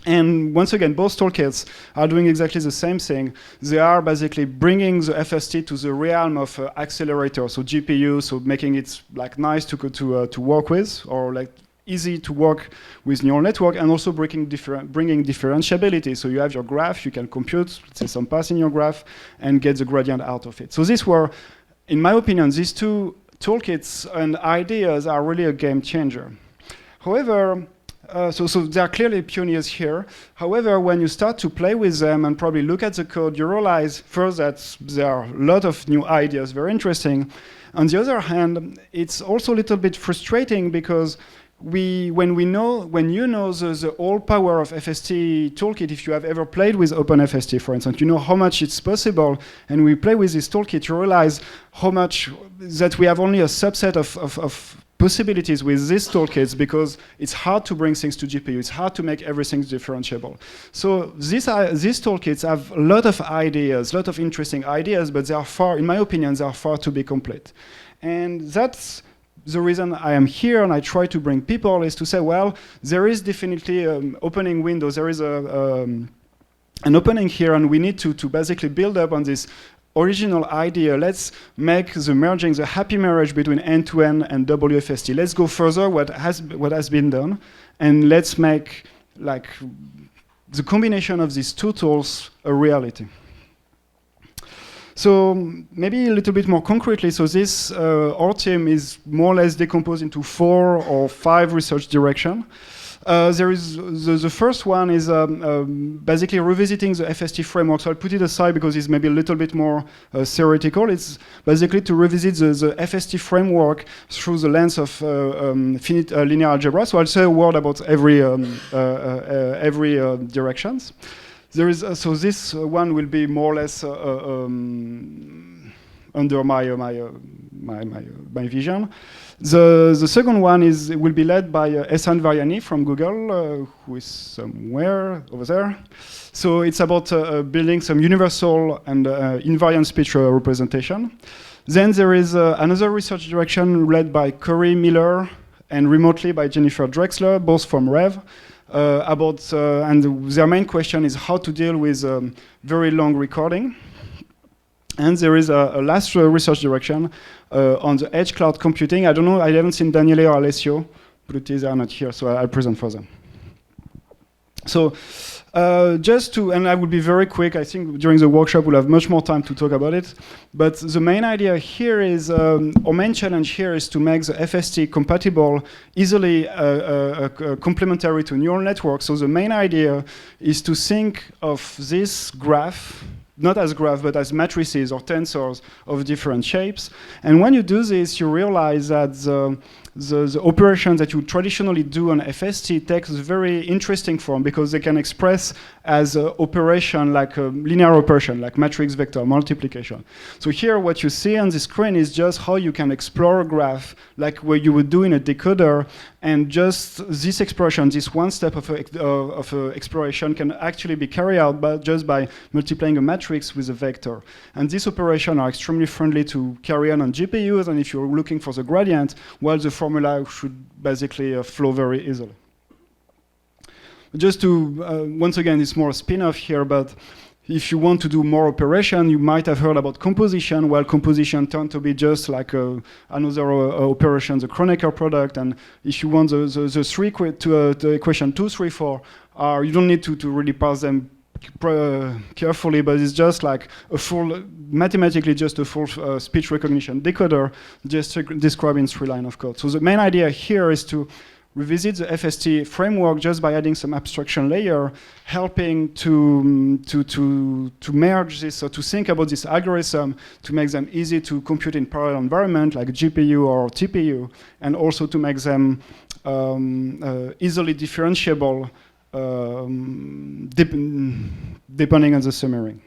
And once again, both toolkits are doing exactly the same thing. They are basically bringing the FST to the realm of accelerator, so GPU, so making it like nice to work with, or like easy to work with neural network, and also bringing differentiability. So you have your graph, you can compute, let's say, some path in your graph, and get the gradient out of it. So these were, in my opinion, these two toolkits and ideas are really a game changer. However, so they are clearly pioneers here. However, when you start to play with them and probably look at the code, you realize first that there are a lot of new ideas, very interesting. On the other hand, it's also a little bit frustrating because when you know the all power of FST toolkit, if you have ever played with OpenFST, for instance, you know how much it's possible, and we play with this toolkit, you realize how much that we have only a subset of possibilities with these toolkits, because it's hard to bring things to GPU, it's hard to make everything differentiable. So these toolkits have a lot of ideas, a lot of interesting ideas, but they are far, in my opinion, they are far to be complete. And that's the reason I am here and I try to bring people is to say, well, there is definitely an opening window, there is an opening here, and we need to basically build up on this original idea. Let's make the happy marriage between end-to-end and WFST. Let's go further what has been done, and let's make like the combination of these two tools a reality. So maybe a little bit more concretely, so this, our team is more or less decomposed into 4 or 5 research directions. There is the first one is basically revisiting the FST framework. So I'll put it aside because it's maybe a little bit more theoretical. It's basically to revisit the FST framework through the lens of finite linear algebra. So I'll say a word about every directions. There is so this one will be more or less under my vision. The second one will be led by Ehsan Varyani from Google, who is somewhere over there. So it's about building some universal and invariant speech representation. Then there is another research direction led by Corey Miller and remotely by Jennifer Drexler, both from Rev. And their main question is how to deal with very long recording. And there is a last research direction on the edge cloud computing. I don't know, I haven't seen Daniele or Alessio, but they are not here, so I'll present for them. So and I will be very quick, I think during the workshop we'll have much more time to talk about it, but the main idea here is, our main challenge here is to make the FST compatible, easily complementary to neural networks. So the main idea is to think of this graph, not as graph, but as matrices or tensors of different shapes. And when you do this, you realize that the operations that you traditionally do on FST takes a very interesting form because they can express as an operation like a linear operation, like matrix vector multiplication. So here what you see on the screen is just how you can explore a graph like what you would do in a decoder, and just this exploration, this one step of exploration can actually be carried out just by multiplying a matrix with a vector. And these operations are extremely friendly to carry on GPUs, and if you're looking for the gradient, well, the formula should basically flow very easily. Just to, once again, it's more a spin-off here, but if you want to do more operation, you might have heard about composition. Well, composition turned to be just like another operation, the Kronecker product. And if you want the equation 2, 3, 4, you don't need to really parse them carefully, but it's just like a full, mathematically just a full speech recognition decoder, just described in 3 lines of code. So the main idea here is to revisit the FST framework just by adding some abstraction layer, helping to merge this, or to think about this algorithm, to make them easy to compute in parallel environment like GPU or TPU, and also to make them easily differentiable depending on the summary.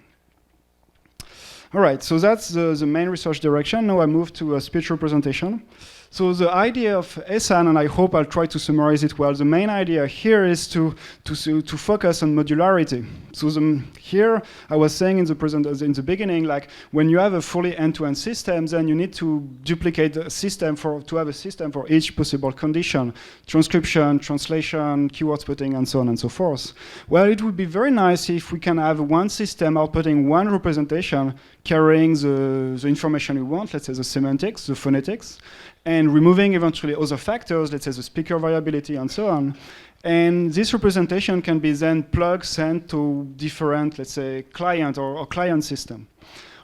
All right, so that's the main research direction. Now I move to speech representation. So the idea of Ehsan, and I hope I'll try to summarize it well, the main idea here is to focus on modularity. So here I was saying in the beginning, like when you have a fully end-to-end system, then you need to duplicate the system to have a system for each possible condition: transcription, translation, keyword spotting, and so on and so forth. Well, it would be very nice if we can have one system outputting one representation carrying the information we want, let's say the semantics, the phonetics, and removing eventually other factors, let's say the speaker variability and so on. And this representation can be then sent to different, let's say, client or client system.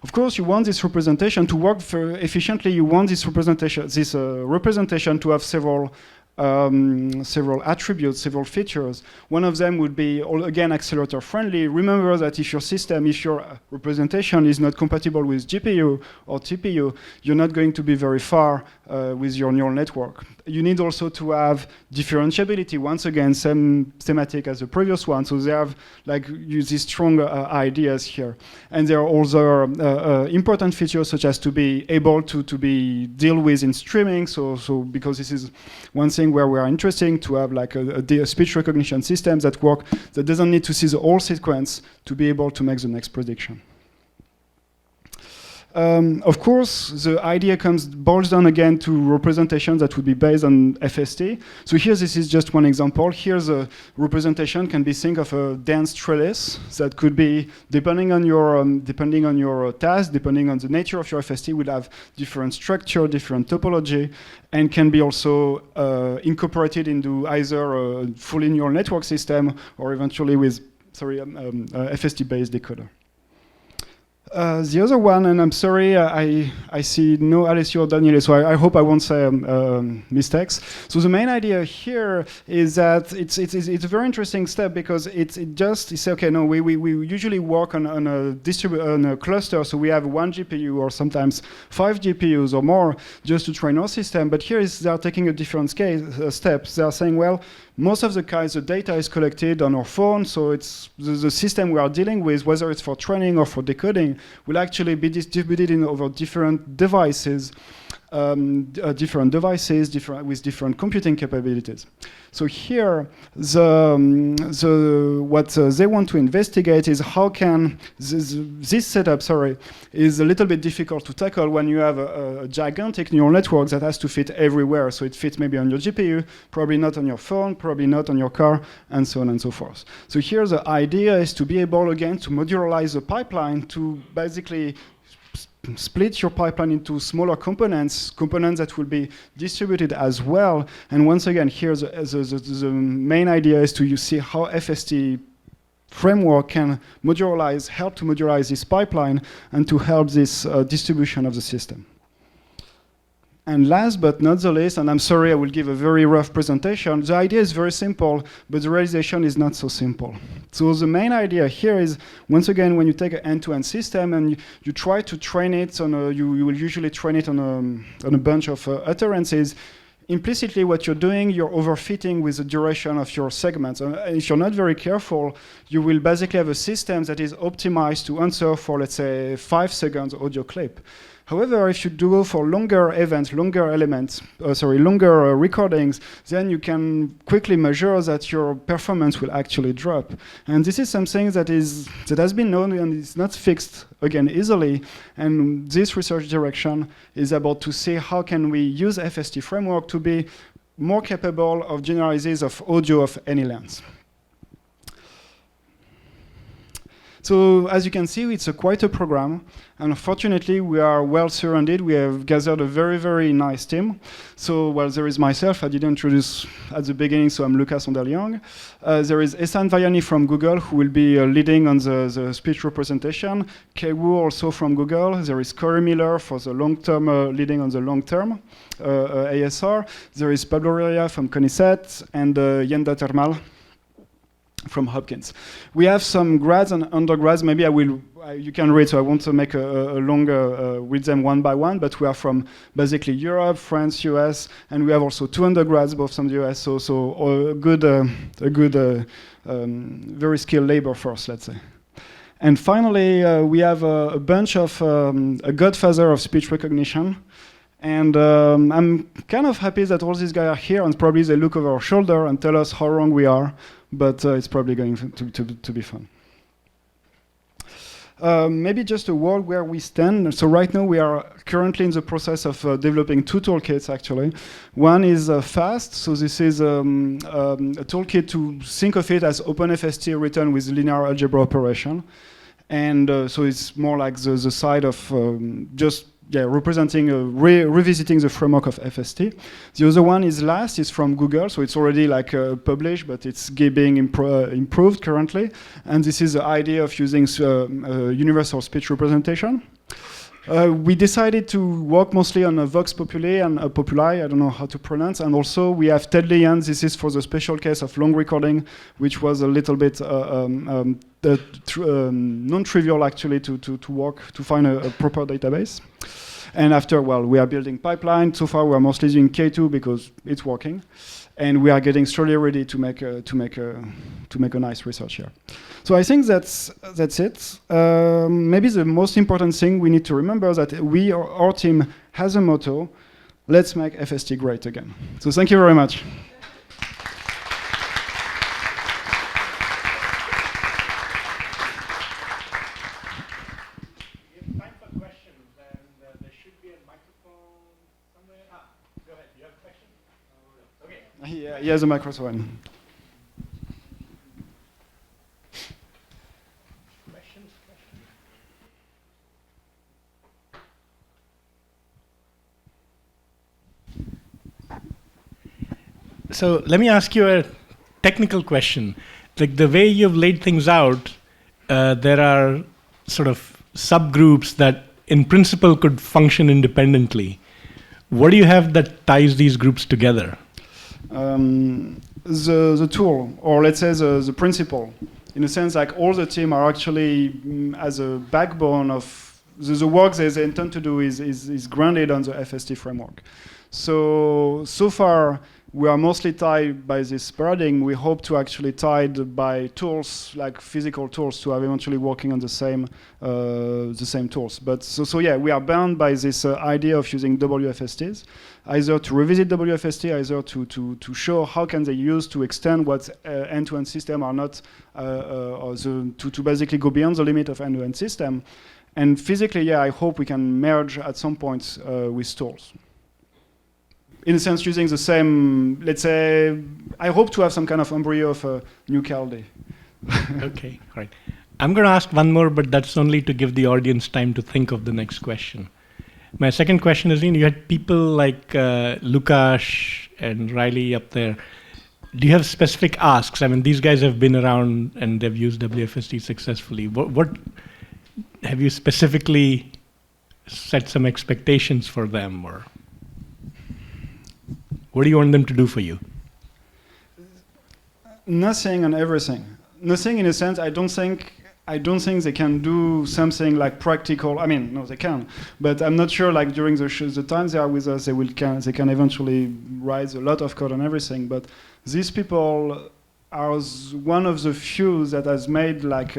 Of course, you want this representation to work efficiently. You want this representation to have several attributes, several features. One of them would be, again, accelerator friendly. Remember that if your representation is not compatible with GPU or TPU, you're not going to be very far with your neural network. You need also to have differentiability. Once again, same thematic as the previous one. So they have these strong ideas here. And there are also important features such as to be able to be deal with in streaming. So because this is one thing where we are interested to have like a speech recognition system that doesn't need to see the whole sequence to be able to make the next prediction. Of course, the idea boils down again to representation that would be based on FST. So here, this is just one example. Here's a representation can be think of a dense trellis that could be, depending on your task, depending on the nature of your FST, will have different structure, different topology, and can be also incorporated into either a fully neural network system or eventually with FST-based decoder. The other one, and I'm sorry, I see no Alessio or Daniele, so I hope I won't say mistakes. So the main idea here is that it's a very interesting step because it just say, okay, no, we usually work on a cluster, so we have one GPU or sometimes 5 GPUs or more just to train our system. But here they are taking a different step. They are saying, well, most of the kinds of data is collected on our phone, so it's the system we are dealing with, whether it's for training or for decoding, will actually be distributed over different devices, with different computing capabilities. So here, what they want to investigate is how can this setup, is a little bit difficult to tackle when you have a gigantic neural network that has to fit everywhere. So it fits maybe on your GPU, probably not on your phone, probably not on your car, and so on and so forth. So here the idea is to be able again to modularize the pipeline to basically split your pipeline into smaller components that will be distributed as well. And once again, here the main idea is to see how FST framework can help to modularize this pipeline and to help this distribution of the system. And last but not the least, and I'm sorry I will give a very rough presentation, the idea is very simple, but the realization is not so simple. So the main idea here is, once again, when you take an end-to-end system and you try to train it on you will usually train it on a bunch of utterances, implicitly what you're doing, you're overfitting with the duration of your segments. And if you're not very careful, you will basically have a system that is optimized to answer for, let's say, 5 seconds audio clip. However, if you do go for longer events, longer recordings, then you can quickly measure that your performance will actually drop. And this is something that has been known and is not fixed again easily. And this research direction is about to see how can we use FST framework to be more capable of generalizes of audio of any length. So as you can see, it's quite a program. And fortunately, we are well surrounded. We have gathered a very, very nice team. So, well, there is myself. I didn't introduce at the beginning, so I'm Lucas Onderliang. There is Ehsan Vayani from Google, who will be leading on the speech representation. Kei Wu also from Google. There is Corey Miller for the long-term, leading on the long-term ASR. There is Pablo Raya from Conicet and Yenda Termal from Hopkins. We have some grads and undergrads. Maybe you can read, so I won't make a longer read them one by one, but we are from basically Europe, France, US, and we have also 2 undergrads, both from the US, so a good, very skilled labor force, let's say. And finally, we have a bunch of a godfather of speech recognition. And I'm kind of happy that all these guys are here, and probably they look over our shoulder and tell us how wrong we are, but it's probably going to be fun. Maybe just a word where we stand. So right now we are currently in the process of developing 2 toolkits, actually. One is FAST, so this is a toolkit to think of it as OpenFST written with linear algebra operation. And so it's more like the side of just representing, revisiting the framework of FST. The other one is LAST, is from Google, so it's already like published, but it's being improved currently. And this is the idea of using universal speech representation. We decided to work mostly on Vox Populi and Populi, I don't know how to pronounce, and also we have Ted Lian. This is for the special case of long recording, which was a little bit non-trivial actually to work, to find a proper database. And after, well, we are building pipeline. So far, we are mostly using K2 because it's working, and we are getting slowly ready to make a nice research here. So I think that's it. Maybe the most important thing we need to remember is that our team has a motto: let's make FST great again. So thank you very much. Yeah, he has a microphone. Questions? So let me ask you a technical question. Like the way you've laid things out, there are sort of subgroups that in principle could function independently. What do you have that ties these groups together? The tool, or let's say the principle. In a sense, like all the team are actually as a backbone of the work they intend to do is grounded on the FST framework. So far, we are mostly tied by this paradigm. We hope to actually tied by tools, like physical tools, to have eventually working on the same tools. But so yeah, we are bound by this idea of using WFSTs, either to revisit WFST, either to show how can they use to extend what end-to-end system are not, or to basically go beyond the limit of end-to-end system. And physically, yeah, I hope we can merge at some point with tools. In a sense, using the same, let's say, I hope to have some kind of embryo of a new CalD. Okay, all right. I'm going to ask one more, but that's only to give the audience time to think of the next question. My second question is, you had people like Lukasz and Riley up there. Do you have specific asks? I mean, these guys have been around and they've used WFST successfully. What have you specifically set some expectations for them, or what do you want them to do for you? Nothing and everything. Nothing in a sense. I don't think they can do something like practical. I mean, no, they can, but I'm not sure. Like during the time they are with us, they can eventually write a lot of code and everything. But these people are one of the few that has made like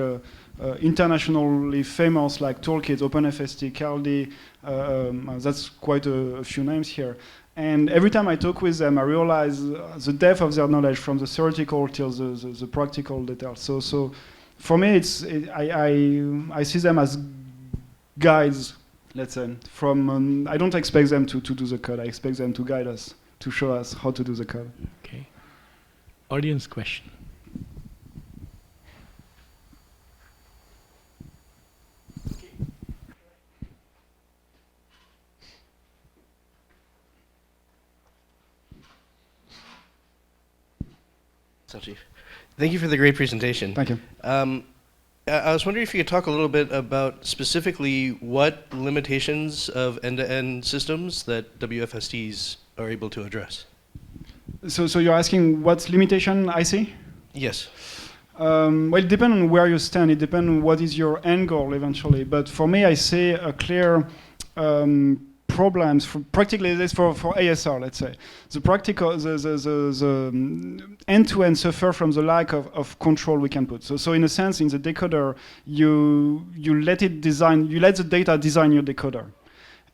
internationally famous like toolkits, OpenFST, CalD. That's quite a few names here. And every time I talk with them, I realize the depth of their knowledge from the theoretical till the practical details. So for me, I see them as guides, let's say. I don't expect them to do the code. I expect them to guide us, to show us how to do the code. Okay. Audience question. Sanjeev, thank you for the great presentation. Thank you. I was wondering if you could talk a little bit about specifically what limitations of end-to-end systems that WFSTs are able to address. So you're asking what limitation I see? Yes. Well, it depends on where you stand. It depends on what is your end goal eventually. But for me, I see a clear problems practically this for ASR, let's say. The practical, the end-to-end suffer from the lack of control we can put. So in a sense, in the decoder, you let the data design your decoder.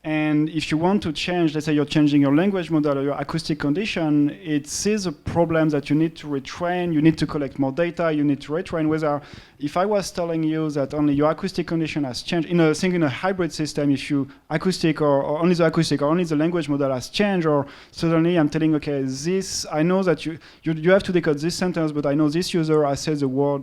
And if you want to change, let's say you're changing your language model or your acoustic condition, it sees a problem that you need to retrain, you need to collect more data, you need to retrain. Whether, if I was telling you that only your acoustic condition has changed, in a hybrid system, if you acoustic or only the acoustic or only the language model has changed, or suddenly I'm telling, okay, this, I know that you have to decode this sentence, but I know this user has said the word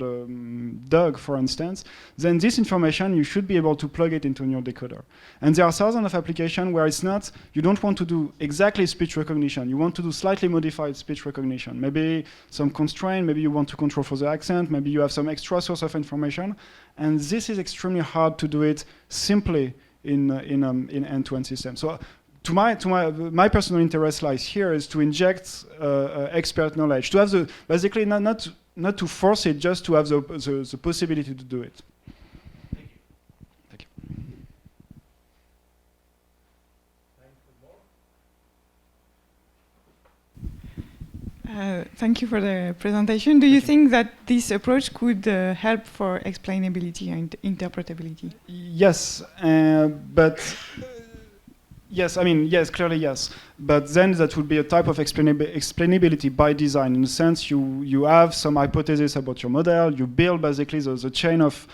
dog, for instance, then this information, you should be able to plug it into your decoder. And there are thousands of applications where it's not, you don't want to do exactly speech recognition. You want to do slightly modified speech recognition. Maybe some constraint, maybe you want to control for the accent, maybe you have some extra source of information. And this is extremely hard to do it simply in end-to-end system. So to my personal interest lies here is to inject expert knowledge, to have basically not to force it, just to have the possibility to do it. Thank you for the presentation. Do you think that this approach could help for explainability and interpretability? Yes, but yes, I mean, yes, clearly yes. But then that would be a type of explainability by design. In a sense, you have some hypothesis about your model. You build basically the chain of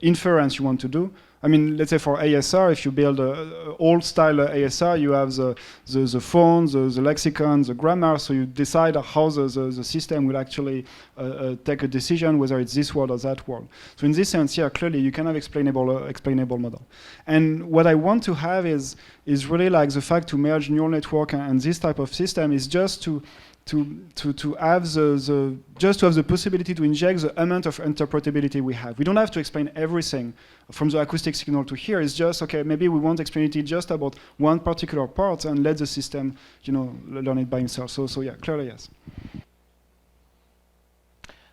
inference you want to do. I mean, let's say for ASR, if you build an old-style ASR, you have the phone, the lexicon, the grammar, so you decide how the system will actually take a decision, whether it's this word or that word. So in this sense, yeah, clearly you can have explainable model. And what I want to have is really like the fact to merge neural network and this type of system is just to to have just to have the possibility to inject the amount of interpretability we have. We don't have to explain everything from the acoustic signal to here. It's just, okay, maybe we want explainability just about one particular part and let the system, learn it by himself. So yeah, clearly yes.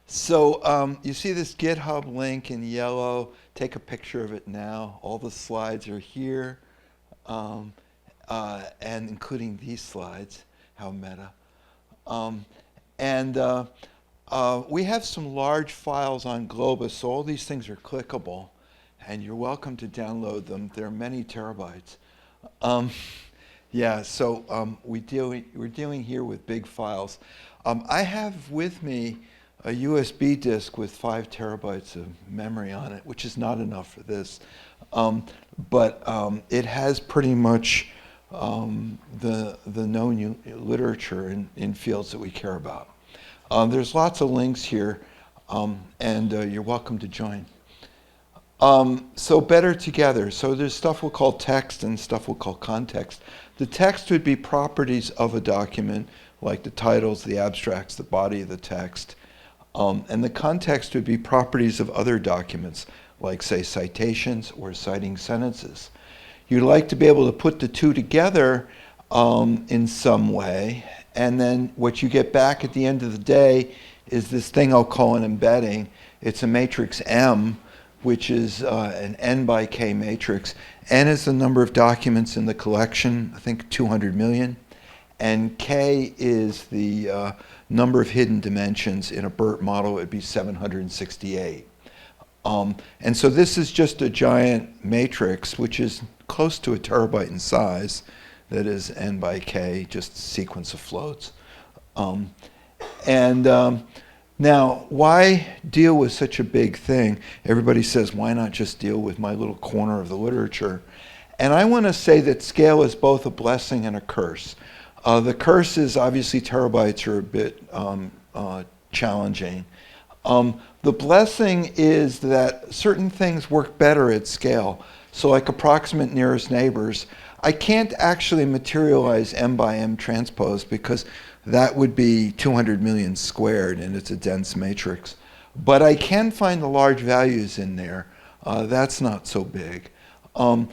So you see this GitHub link in yellow. Take a picture of it now. All the slides are here, and including these slides. How meta. We have some large files on Globus, so all these things are clickable, and you're welcome to download them. There are many terabytes. We're dealing here with big files. I have with me a USB disk with 5 terabytes of memory on it, which is not enough for this. But it has pretty much the known literature in fields that we care about. There's lots of links here, and you're welcome to join. So better together. So there's stuff we'll call text and stuff we'll call context. The text would be properties of a document, like the titles, the abstracts, the body of the text. And the context would be properties of other documents, like, say, citations or citing sentences. You'd like to be able to put the two together in some way, and then what you get back at the end of the day is this thing I'll call an embedding. It's a matrix M, which is an N by K matrix. N is the number of documents in the collection, I think 200 million. And K is the number of hidden dimensions. In a BERT model, it would be 768. And so this is just a giant matrix, which is close to a terabyte in size. That is N by K, just a sequence of floats. Now, why deal with such a big thing? Everybody says, why not just deal with my little corner of the literature? And I want to say that scale is both a blessing and a curse. The curse is obviously terabytes are a bit challenging. The blessing is that certain things work better at scale. So like approximate nearest neighbors, I can't actually materialize M by M transpose because that would be 200 million squared and it's a dense matrix. But I can find the large values in there. That's not so big. And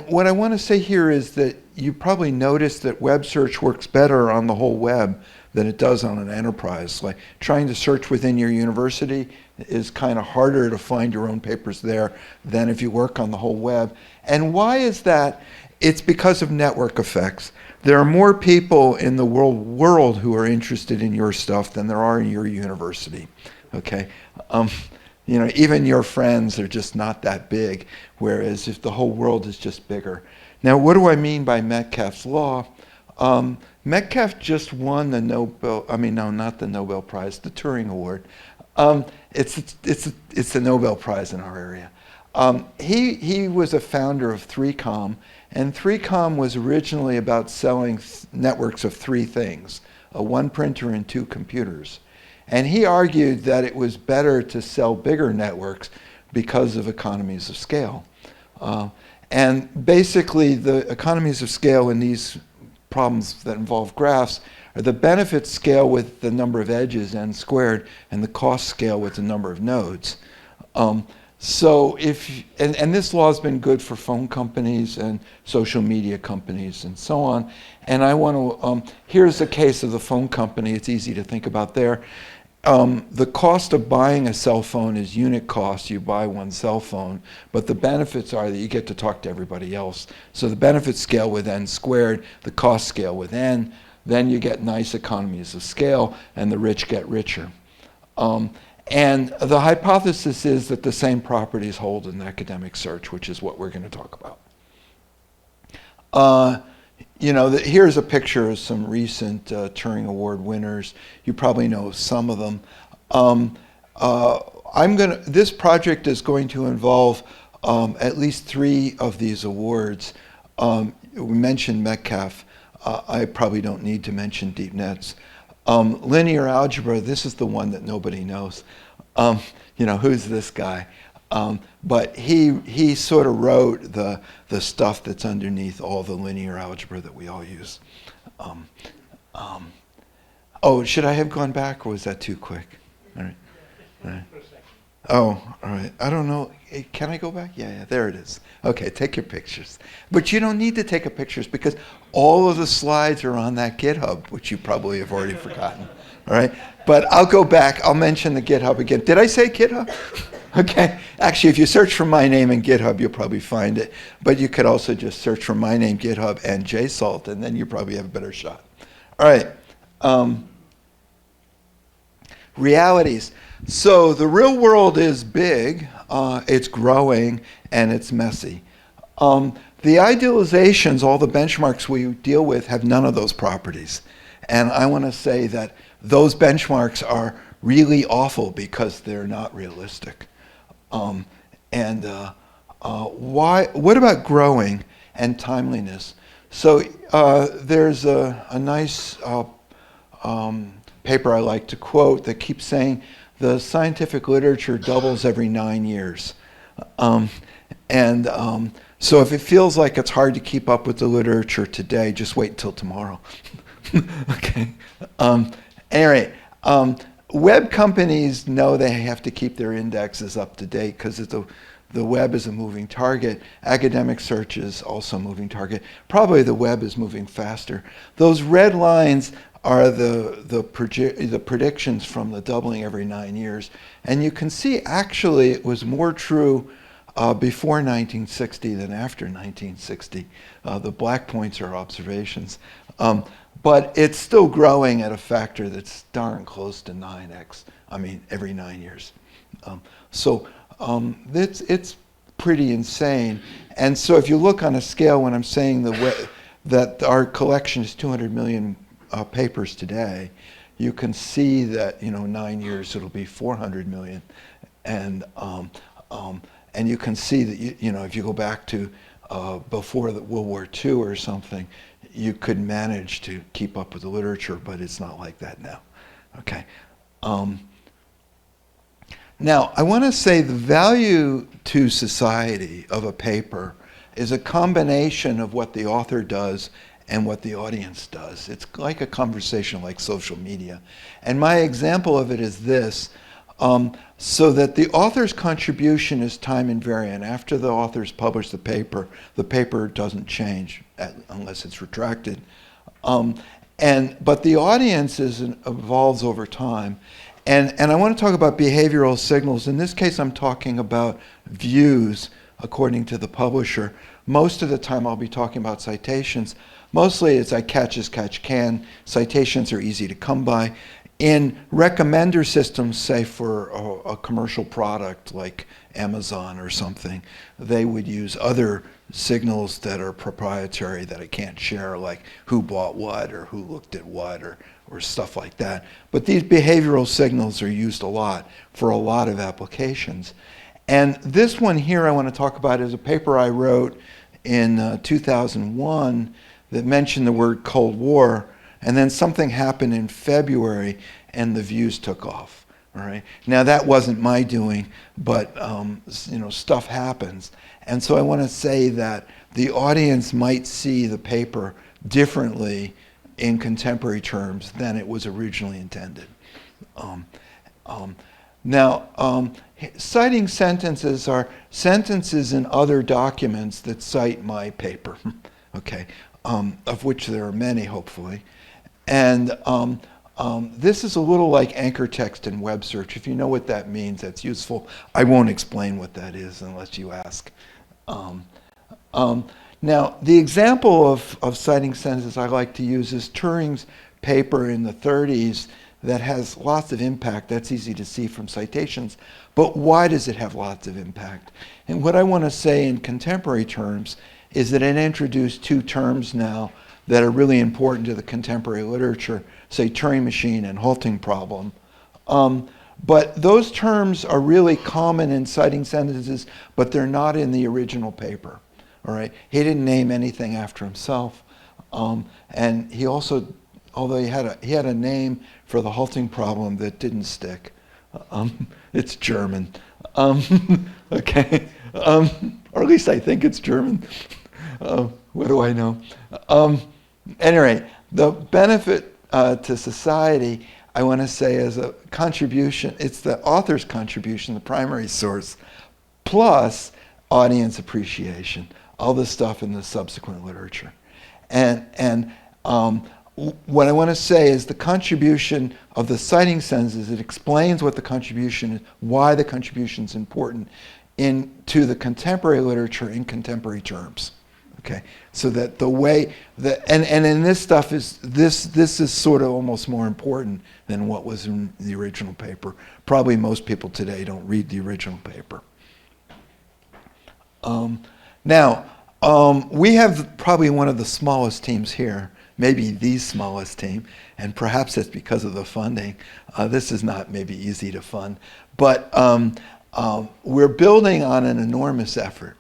what I want to say here is that you probably noticed that web search works better on the whole web than it does on an enterprise. Like trying to search within your university is kind of harder to find your own papers there than if you work on the whole web. And why is that? It's because of network effects. There are more people in the world who are interested in your stuff than there are in your university. Okay, even your friends are just not that big. Whereas if the whole world is just bigger. Now, what do I mean by Metcalfe's law? Metcalfe just won the not the Nobel Prize, the Turing Award. It's the Nobel Prize in our area. He was a founder of 3Com, and 3Com was originally about selling networks of 3 things, one printer and 2 computers. And he argued that it was better to sell bigger networks because of economies of scale. And basically the economies of scale in these problems that involve graphs are the benefits scale with the number of edges n squared and the cost scale with the number of nodes. So and this law has been good for phone companies and social media companies and so on. And I want to, here's a case of the phone company. It's easy to think about there. The cost of buying a cell phone is unit cost. You buy one cell phone, but the benefits are that you get to talk to everybody else. So the benefits scale with n squared, the cost scale with n, then you get nice economies of scale and the rich get richer. And the hypothesis is that the same properties hold in academic search, which is what we're going to talk about. Here's a picture of some recent Turing Award winners. You probably know some of them. This project is going to involve at least 3 of these awards. We mentioned Metcalfe. I probably don't need to mention deep nets. Linear algebra, this is the one that nobody knows. Who's this guy? But he sort of wrote the stuff that's underneath all the linear algebra that we all use. Oh, should I have gone back, or was that too quick? All right. All right. Oh, all right. I don't know. Can I go back? Yeah, there it is. Okay, take your pictures. But you don't need to take pictures because all of the slides are on that GitHub, which you probably have already forgotten. All right? But I'll go back. I'll mention the GitHub again. Did I say GitHub? Okay. Actually, if you search for my name in GitHub, you'll probably find it. But you could also just search for my name, GitHub, and JSALT, and then you probably have a better shot. All right. Realities. So the real world is big, it's growing, and it's messy. The idealizations, all the benchmarks we deal with, have none of those properties. And I want to say that those benchmarks are really awful because they're not realistic. What about growing and timeliness? So there's a nice paper I like to quote that keeps saying the scientific literature doubles every 9 years. So if it feels like it's hard to keep up with the literature today, just wait until tomorrow. Okay. Anyway, web companies know they have to keep their indexes up to date because the web is a moving target. Academic search is also a moving target. Probably the web is moving faster. Those red lines are the predictions from the doubling every 9 years. And you can see actually it was more true before 1960 than after 1960. The black points are observations. But it's still growing at a factor that's darn close to 9x, I mean, every 9 years. It's pretty insane. And so if you look on a scale when I'm saying that our collection is 200 million papers today, you can see that 9 years it'll be 400 million, and you can see that if you go back to before the World War II or something, you could manage to keep up with the literature, but it's not like that now. Okay. Now I want to say the value to society of a paper is a combination of what the author does and what the audience does. It's like a conversation like social media. And my example of it is this, so that the author's contribution is time invariant. After the author's published the paper doesn't change unless it's retracted. But the audience evolves over time. And I want to talk about behavioral signals. In this case, I'm talking about views according to the publisher. Most of the time I'll be talking about citations. Mostly it's I catch as catch can. Citations are easy to come by. In recommender systems, say for a commercial product like Amazon or something, they would use other signals that are proprietary that I can't share, like who bought what or who looked at what or stuff like that. But these behavioral signals are used a lot for a lot of applications. And this one here I want to talk about is a paper I wrote in 2001 that mentioned the word Cold War, and then something happened in February and the views took off. All right. Now that wasn't my doing, but stuff happens. And so I want to say that the audience might see the paper differently in contemporary terms than it was originally intended. Citing sentences are sentences in other documents that cite my paper, okay, of which there are many, hopefully. And this is a little like anchor text in web search. If you know what that means, that's useful. I won't explain what that is unless you ask. Now, the example of citing sentences I like to use is Turing's paper in the 30s that has lots of impact. That's easy to see from citations. But why does it have lots of impact? And what I want to say in contemporary terms is that it introduced two terms now that are really important to the contemporary literature, say Turing machine and halting problem. But those terms are really common in citing sentences, but they're not in the original paper. All right, he didn't name anything after himself, and he also, although he had a name for the halting problem that didn't stick. It's German, okay, or at least I think it's German. What do I know? Anyway, the benefit to society, I want to say as a contribution, it's the author's contribution, the primary source, plus audience appreciation, all the stuff in the subsequent literature. And what I want to say is the contribution of the citing census, it explains what the contribution is, why the contribution is important to the contemporary literature in contemporary terms. Okay, so that the way that and in this stuff is this is sort of almost more important than what was in the original paper. Probably most people today don't read the original paper. Now we have probably one of the smallest teams here, maybe the smallest team, and perhaps it's because of the funding. This is not maybe easy to fund, but we're building on an enormous effort.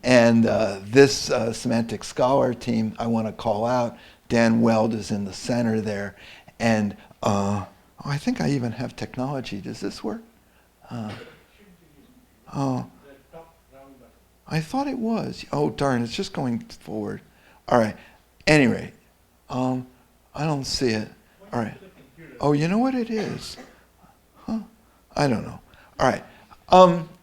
And this semantic scholar team, I want to call out. Dan Weld is in the center there. And I think I even have technology. Does this work? Oh, I thought it was. Oh, darn, it's just going forward. All right. Anyway, I don't see it. All right. Oh, you know what it is? Huh? I don't know. All right.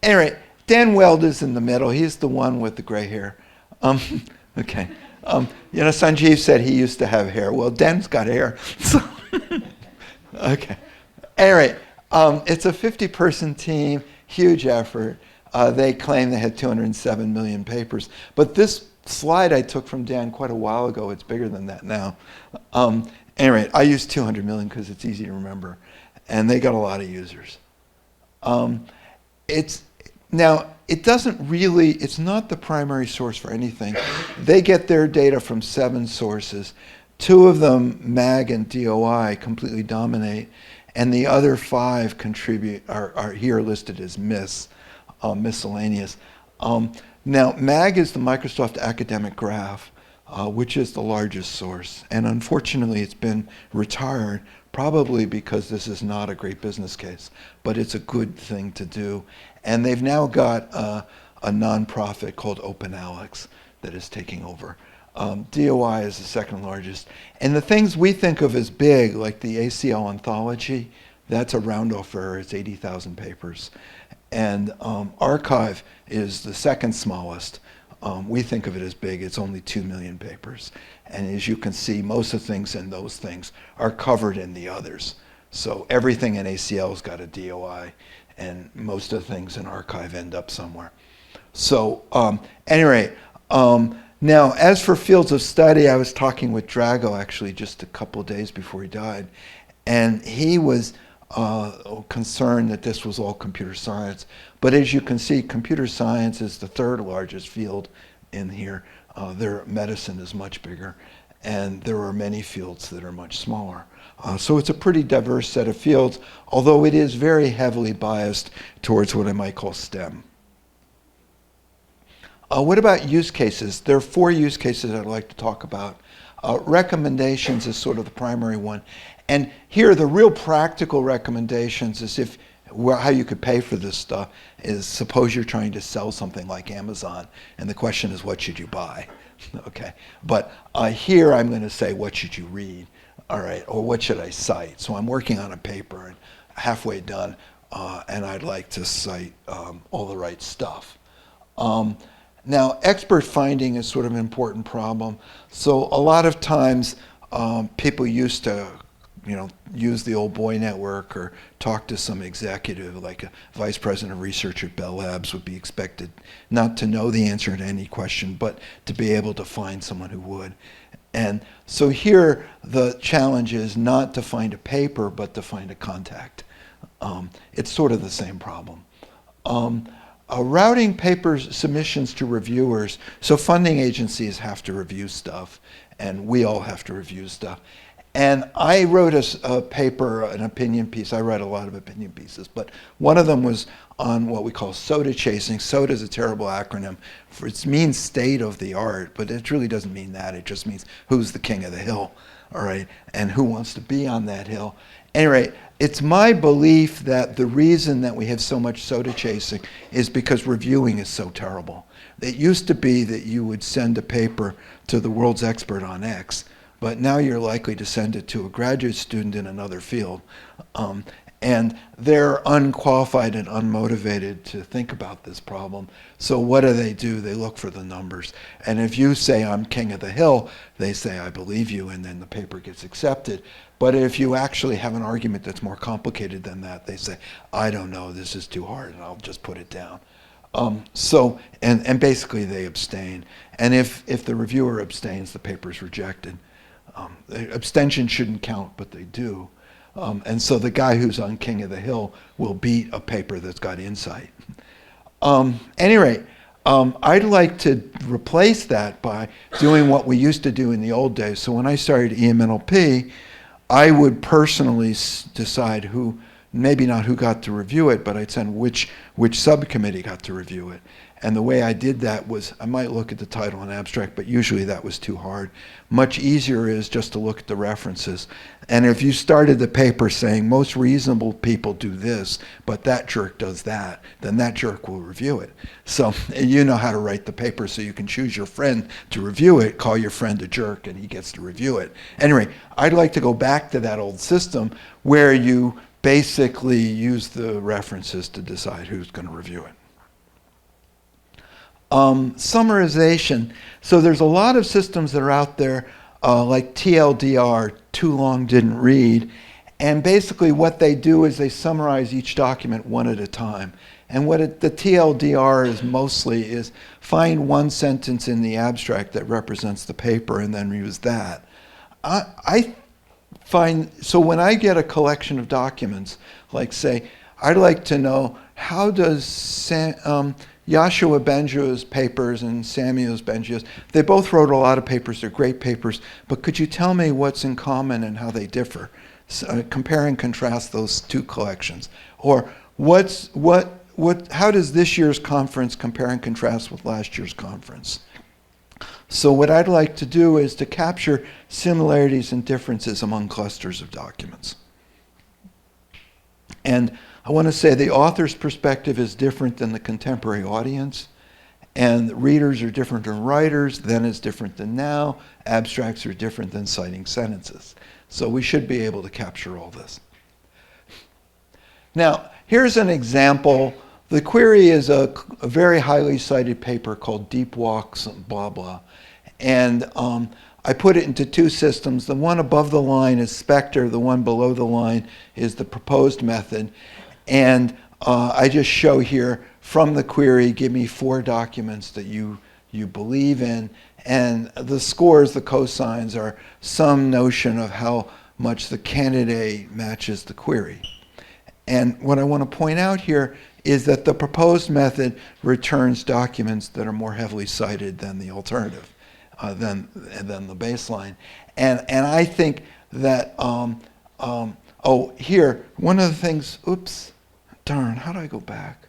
Anyway, Dan Weld is in the middle. He's the one with the gray hair. Okay. You know, Sanjeev said he used to have hair. Well, Dan's got hair. So okay. Anyway, it's a 50-person team, huge effort. They claim they had 207 million papers. But this slide I took from Dan quite a while ago. It's bigger than that now. Anyway, I use 200 million because it's easy to remember. And they got a lot of users. Now, it doesn't really, it's not the primary source for anything. They get their data from 7 sources. 2 of them, MAG and DOI, completely dominate, and the other 5 contribute, are here listed as miscellaneous. Now, MAG is the Microsoft Academic Graph, which is the largest source, and unfortunately it's been retired, probably because this is not a great business case, but it's a good thing to do. And they've now got a nonprofit called OpenAlex that is taking over. DOI is the second largest. And the things we think of as big, like the ACL anthology, that's a round-off error. It's 80,000 papers. And Archive is the second smallest. We think of it as big. It's only 2 million papers. And as you can see, most of the things in those things are covered in the others. So everything in ACL's got a DOI, and most of the things in Archive end up somewhere. So anyway, now as for fields of study, I was talking with Drago actually just a couple of days before he died, and he was concerned that this was all computer science. But as you can see, computer science is the 3rd largest field in here. Their medicine is much bigger, and there are many fields that are much smaller. So it's a pretty diverse set of fields, although it is very heavily biased towards what I might call STEM. What about use cases? There are 4 use cases I'd like to talk about. Recommendations is sort of the primary one. And here, the real practical recommendations is how you could pay for this stuff is, suppose you're trying to sell something like Amazon, and the question is, what should you buy? Okay, but here I'm going to say, what should you read? All right, or what should I cite? So I'm working on a paper and halfway done, and I'd like to cite all the right stuff. Now, expert finding is sort of an important problem. So a lot of times people used to use the old boy network or talk to some executive, like a vice president of research at Bell Labs would be expected not to know the answer to any question, but to be able to find someone who would. And so here, the challenge is not to find a paper, but to find a contact. It's sort of the same problem. Routing papers submissions to reviewers, so funding agencies have to review stuff, and we all have to review stuff. And I wrote a paper, an opinion piece. I write a lot of opinion pieces, but one of them was on what we call soda chasing. Soda is a terrible acronym. It means state of the art, but it really doesn't mean that. It just means who's the king of the hill, all right, and who wants to be on that hill. Anyway, it's my belief that the reason that we have so much soda chasing is because reviewing is so terrible. It used to be that you would send a paper to the world's expert on X, but now you're likely to send it to a graduate student in another field. And they're unqualified and unmotivated to think about this problem. So what do? They look for the numbers. And if you say, I'm king of the hill, they say, I believe you, and then the paper gets accepted. But if you actually have an argument that's more complicated than that, they say, I don't know, this is too hard, and I'll just put it down. And basically they abstain. And if the reviewer abstains, the paper's rejected. Abstention shouldn't count, but they do. And so the guy who's on King of the Hill will beat a paper that's got insight. Any rate, I'd like to replace that by doing what we used to do in the old days. So when I started EMNLP, I would personally decide who, maybe not who got to review it, but I'd send which subcommittee got to review it. And the way I did that was, I might look at the title and abstract, but usually that was too hard. Much easier is just to look at the references. And if you started the paper saying, most reasonable people do this, but that jerk does that, then that jerk will review it. So you know how to write the paper, so you can choose your friend to review it, call your friend a jerk, and he gets to review it. Anyway, I'd like to go back to that old system where you basically use the references to decide who's going to review it. Summarization. So there's a lot of systems that are out there, like TLDR, too long didn't read. And basically what they do is they summarize each document one at a time. And what the TLDR is mostly is find one sentence in the abstract that represents the paper and then use that. I find, so when I get a collection of documents, like say, I'd like to know how does Yashua Benjua's papers and Samuel's Benjua's, they both wrote a lot of papers, they're great papers, but could you tell me what's in common and how they differ? So, compare and contrast those two collections. Or how does this year's conference compare and contrast with last year's conference? So what I'd like to do is to capture similarities and differences among clusters of documents. And I want to say the author's perspective is different than the contemporary audience, and readers are different than writers, then is different than now, abstracts are different than citing sentences. So we should be able to capture all this. Now, here's an example. The query is a very highly cited paper called Deep Walks, blah, blah. And I put it into two systems. The one above the line is Spectre. The one below the line is the proposed method. And I just show here from the query, give me 4 documents that you believe in. And the scores, the cosines, are some notion of how much the candidate matches the query. And what I want to point out here is that the proposed method returns documents that are more heavily cited than the alternative, than the baseline. And I think that, here, one of the things, oops, darn, how do I go back?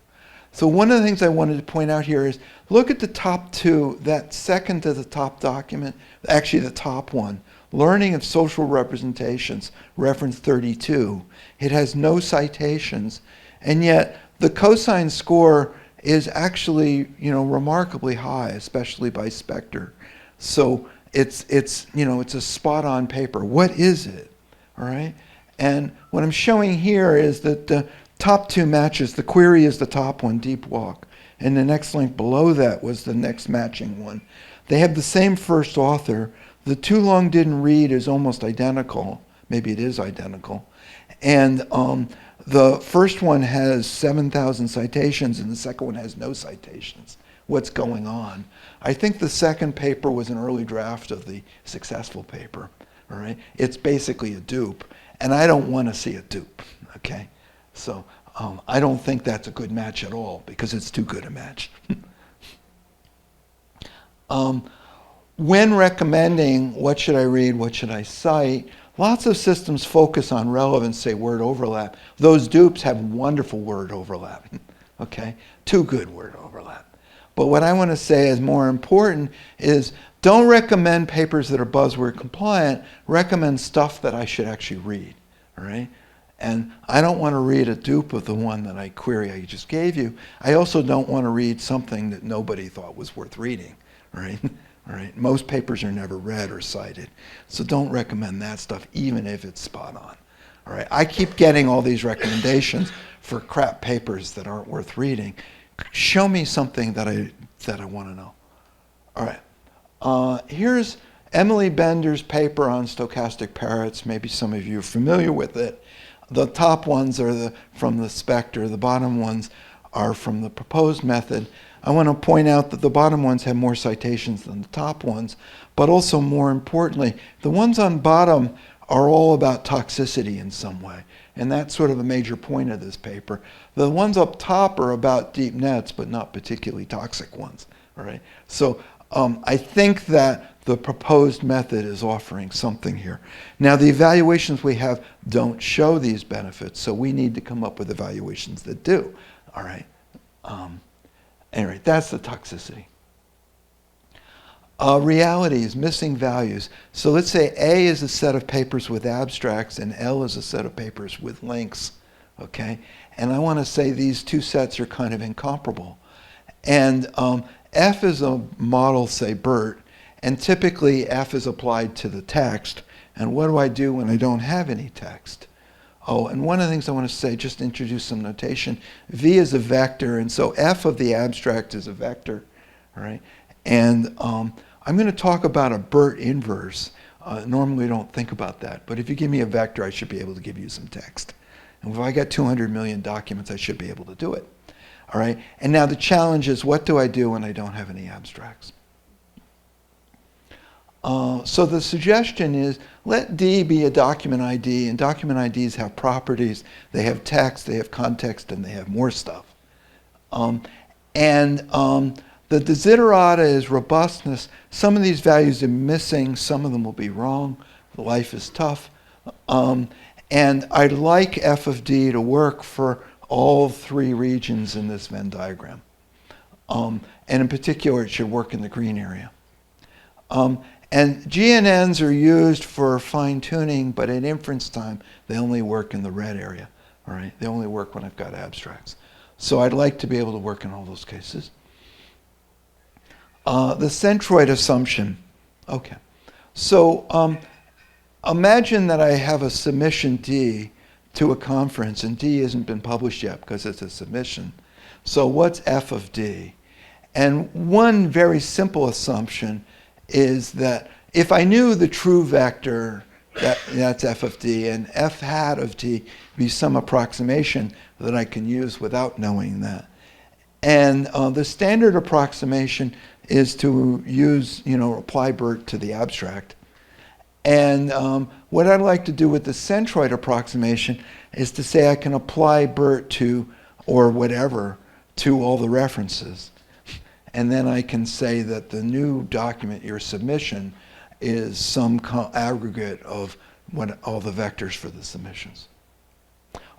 So one of the things I wanted to point out here is, look at the top 2, that second to the top document, actually the top one, Learning of Social Representations, reference 32. It has no citations, and yet the cosine score is actually, remarkably high, especially by Spectre. So it's a spot-on paper. What is it? All right? And what I'm showing here is that the top 2 matches. The query is the top one, Deep Walk, and the next link below that was the next matching one. They have the same first author. The Too Long Didn't Read is almost identical. Maybe it is identical. And the first one has 7,000 citations, and the second one has no citations. What's going on? I think the second paper was an early draft of the successful paper. All right? It's basically a dupe, and I don't want to see a dupe. Okay? So I don't think that's a good match at all, because it's too good a match. When recommending what should I read, what should I cite, lots of systems focus on relevance, say word overlap. Those dupes have wonderful word overlap, okay? Too good word overlap. But what I want to say is more important is don't recommend papers that are buzzword compliant, recommend stuff that I should actually read, all right? And I don't want to read a dupe of the one that I just gave you. I also don't want to read something that nobody thought was worth reading, right? All right, most papers are never read or cited, so don't recommend that stuff, even if it's spot on. All right, I keep getting all these recommendations for crap papers that aren't worth reading. Show me something that I want to know. All right, here's Emily Bender's paper on stochastic parrots. Maybe some of you are familiar with it. The top ones are from the Spectre. The bottom ones are from the proposed method. I want to point out that the bottom ones have more citations than the top ones, but also more importantly, the ones on bottom are all about toxicity in some way. And that's sort of a major point of this paper. The ones up top are about deep nets, but not particularly toxic ones. All right. So I think that the proposed method is offering something here. Now, the evaluations we have don't show these benefits, so we need to come up with evaluations that do. All right. Anyway, that's the toxicity. Reality is missing values. So let's say A is a set of papers with abstracts and L is a set of papers with links, okay? And I want to say these two sets are kind of incomparable. And F is a model, say BERT, and typically F is applied to the text. And what do I do when I don't have any text? Oh, and one of the things I want to say, just introduce some notation. V is a vector, and so F of the abstract is a vector, all right? And I'm going to talk about a BERT inverse. Normally we don't think about that, but if you give me a vector, I should be able to give you some text. And if I got 200 million documents, I should be able to do it, all right? And now the challenge is, what do I do when I don't have any abstracts? So the suggestion is, let D be a document ID, and document IDs have properties. They have text, they have context, and they have more stuff. The desiderata is robustness. Some of these values are missing, some of them will be wrong. Life is tough. And I'd like F of D to work for all three regions in this Venn diagram. And in particular, it should work in the green area. And GNNs are used for fine-tuning, but at inference time, they only work in the red area. All right? They only work when I've got abstracts. So I'd like to be able to work in all those cases. The centroid assumption. Okay. So imagine that I have a submission D to a conference, and D hasn't been published yet because it's a submission. So what's F of D? And one very simple assumption is that if I knew the true vector, that's F of D, and F hat of D be some approximation that I can use without knowing that. And the standard approximation is to use, apply BERT to the abstract. And what I'd like to do with the centroid approximation is to say I can apply BERT to, or whatever, to all the references. And then I can say that the new document, your submission, is some aggregate of all the vectors for the submissions.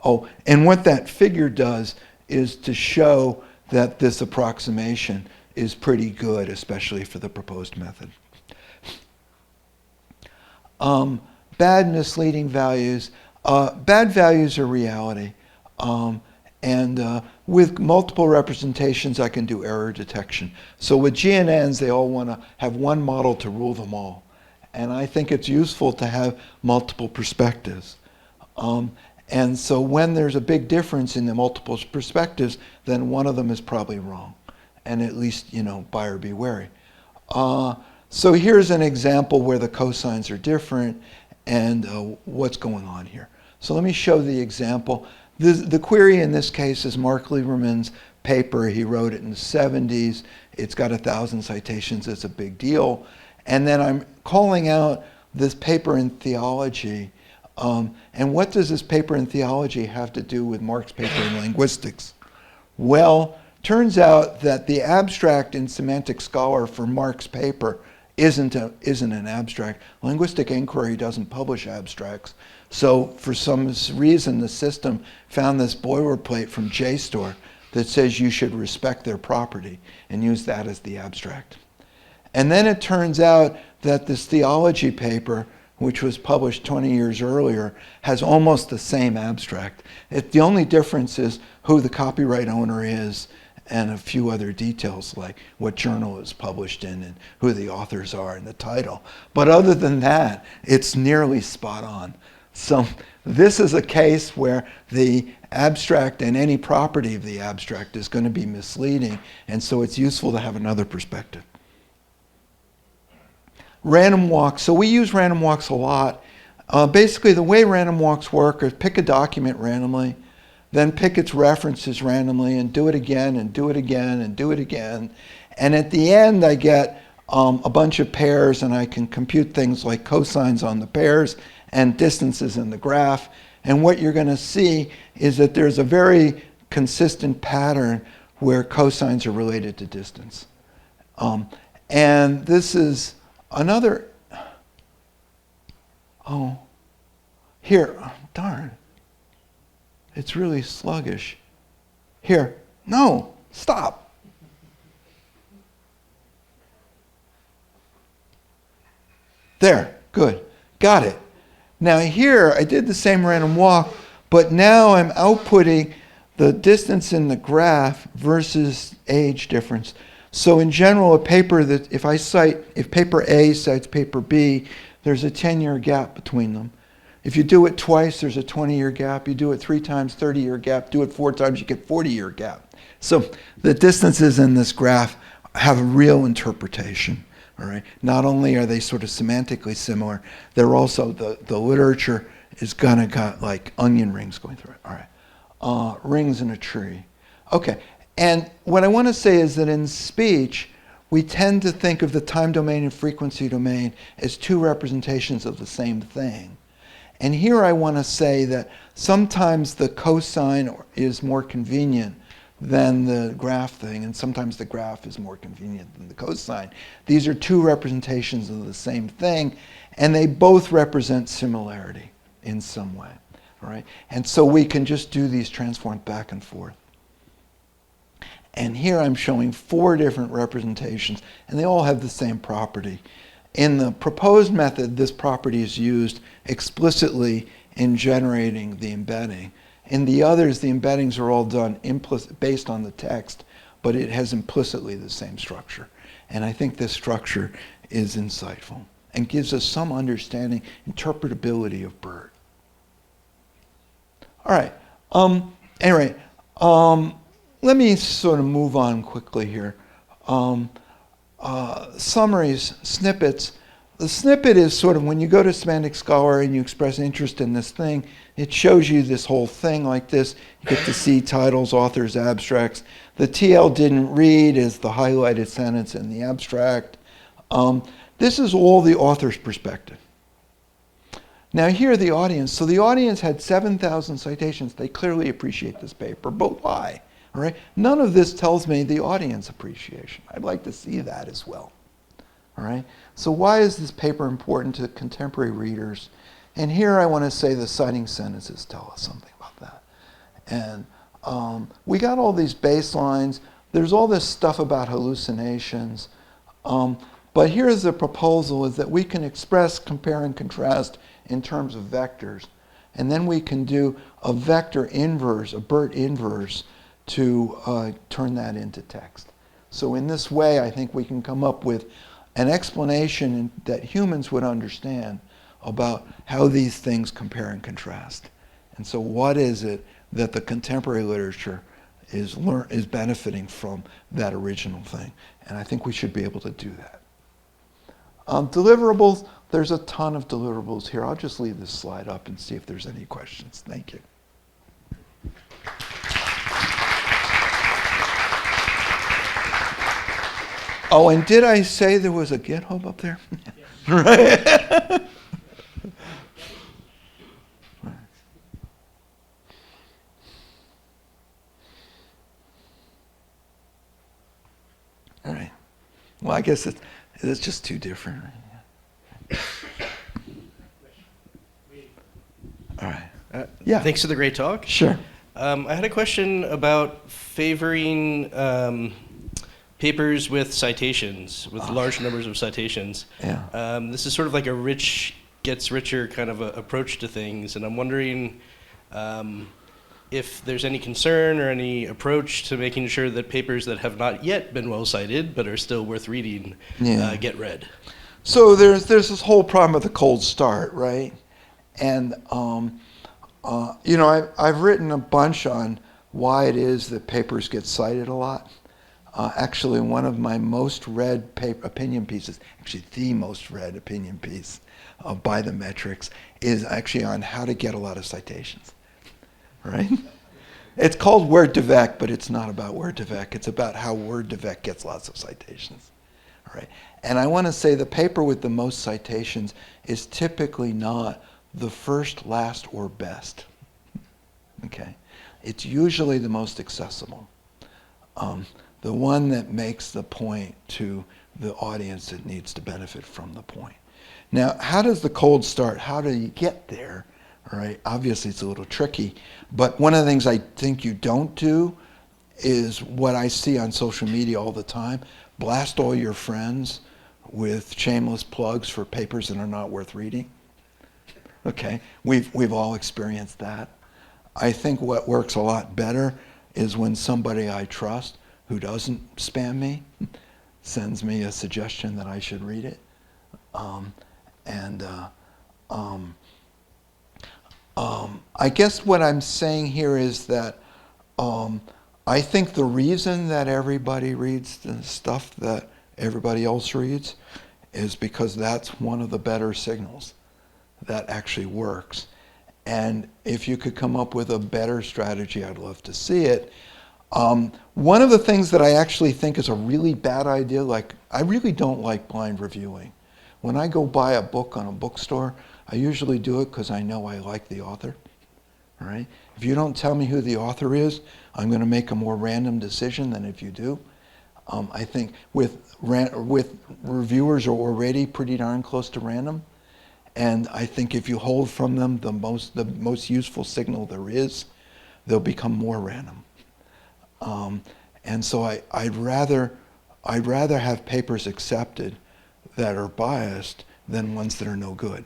Oh, and what that figure does is to show that this approximation is pretty good, especially for the proposed method. Bad misleading values. Bad values are reality. With multiple representations, I can do error detection. So with GNNs, they all want to have one model to rule them all. And I think it's useful to have multiple perspectives. And so when there's a big difference in the multiple perspectives, then one of them is probably wrong. And at least, buyer be wary. So here's an example where the cosines are different and what's going on here. So let me show the example. The query in this case is Mark Lieberman's paper. He wrote it in the 70s. It's got 1,000 citations. It's a big deal. And then I'm calling out this paper in theology. And what does this paper in theology have to do with Mark's paper in linguistics? Well, turns out that the abstract in Semantic Scholar for Mark's paper isn't an abstract. Linguistic Inquiry doesn't publish abstracts. So for some reason, the system found this boilerplate from JSTOR that says you should respect their property and use that as the abstract. And then it turns out that this theology paper, which was published 20 years earlier, has almost the same abstract. The only difference is who the copyright owner is and a few other details like what journal it's published in and who the authors are and the title. But other than that, it's nearly spot on. So this is a case where the abstract and any property of the abstract is going to be misleading, and so it's useful to have another perspective. Random walks. So we use random walks a lot. Basically, the way random walks work is pick a document randomly, then pick its references randomly, and do it again, and do it again, and do it again. And at the end, I get a bunch of pairs, and I can compute things like cosines on the pairs and distances in the graph. And what you're going to see is that there's a very consistent pattern where cosines are related to distance. And this is another, here, darn. It's really sluggish. Here, no, stop. There, good, got it. Now here, I did the same random walk, but now I'm outputting the distance in the graph versus age difference. So in general, a paper that, if paper A cites paper B, there's a 10-year gap between them. If you do it twice, there's a 20-year gap. You do it 3 times, 30-year gap. Do it 4 times, you get 40-year gap. So the distances in this graph have a real interpretation. All right. Not only are they sort of semantically similar, they're also, the literature is gonna got like onion rings going through it. All right. Rings in a tree. Okay. And what I want to say is that in speech, we tend to think of the time domain and frequency domain as 2 representations of the same thing. And here I want to say that sometimes the cosine is more convenient than the graph thing, and sometimes the graph is more convenient than the cosine. These are 2 representations of the same thing, and they both represent similarity in some way. All right? And so we can just do these transforms back and forth. And here I'm showing 4 different representations, and they all have the same property. In the proposed method, this property is used explicitly in generating the embedding. In the others, the embeddings are all done based on the text, but it has implicitly the same structure. And I think this structure is insightful and gives us some understanding, interpretability of BERT. All right. Anyway, let me sort of move on quickly here. Summaries, snippets. The snippet is sort of when you go to Semantic Scholar and you express interest in this thing, it shows you this whole thing like this. You get to see titles, authors, abstracts. The TL didn't read is the highlighted sentence in the abstract. This is all the author's perspective. Now here the audience. So the audience had 7,000 citations. They clearly appreciate this paper, but why? All right? None of this tells me the audience appreciation. I'd like to see that as well. All right? So why is this paper important to contemporary readers? And here I want to say the citing sentences tell us something about that. And we got all these baselines. There's all this stuff about hallucinations. But here's the proposal is that we can express, compare, and contrast in terms of vectors. And then we can do a vector inverse, a BERT inverse, to turn that into text. So in this way, I think we can come up with an explanation that humans would understand about how these things compare and contrast. And so what is it that the contemporary literature is benefiting from that original thing? And I think we should be able to do that. Deliverables, there's a ton of deliverables here. I'll just leave this slide up and see if there's any questions. Thank you. Oh, and did I say there was a GitHub up there? Right. All right. Well, I guess it's just too different. All right. Yeah. Thanks for the great talk. Sure. I had a question about favoring papers with citations, with large numbers of citations. Yeah. This is sort of like a rich gets richer kind of a approach to things, and I'm wondering if there's any concern or any approach to making sure that papers that have not yet been well cited but are still worth reading get read. So there's this whole problem of the cold start, right? And you know, I've written a bunch on why it is that papers get cited a lot. Actually, one of my most read opinion pieces, actually the most read opinion piece by the metrics, is actually on how to get a lot of citations, right? It's called Word2Vec, but it's not about Word2Vec. It's about how Word2Vec gets lots of citations, right? And I want to say the paper with the most citations is typically not the first, last, or best, okay? It's usually the most accessible. The one that makes the point to the audience that needs to benefit from the point. Now, how does the cold start? How do you get there? All right, obviously it's a little tricky, but one of the things I think you don't do is what I see on social media all the time: blast all your friends with shameless plugs for papers that are not worth reading. Okay, we've all experienced that. I think what works a lot better is when somebody I trust who doesn't spam me sends me a suggestion that I should read it. I guess what I'm saying here is that I think the reason that everybody reads the stuff that everybody else reads is because that's one of the better signals that actually works. And if you could come up with a better strategy, I'd love to see it. One of the things that I actually think is a really bad idea, like I really don't like blind reviewing. When I go buy a book on a bookstore, I usually do it because I know I like the author, all right? If you don't tell me who the author is, I'm going to make a more random decision than if you do. I think with reviewers are already pretty darn close to random, and I think if you hold from them the most useful signal there is, they'll become more random. And so I'd rather have papers accepted that are biased than ones that are no good.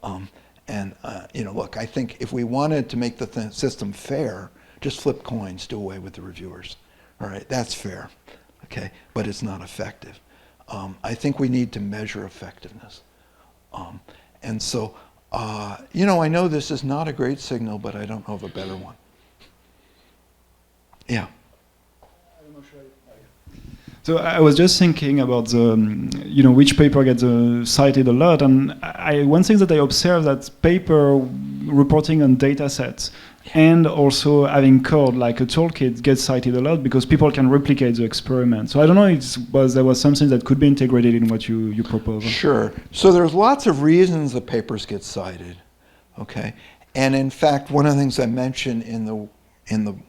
You know, look, I think if we wanted to make the system fair, just flip coins, do away with the reviewers. All right, that's fair, okay? But it's not effective. I think we need to measure effectiveness. And so, you know, I know this is not a great signal, but I don't know of a better one. Yeah. So I was just thinking about the, you know, which paper gets cited a lot, and one thing that I observed that paper reporting on data sets and also having code like a toolkit gets cited a lot because people can replicate the experiment. So I don't know if there was something that could be integrated in what you propose. Sure. So there's lots of reasons that papers get cited, okay? And in fact, one of the things I mentioned in the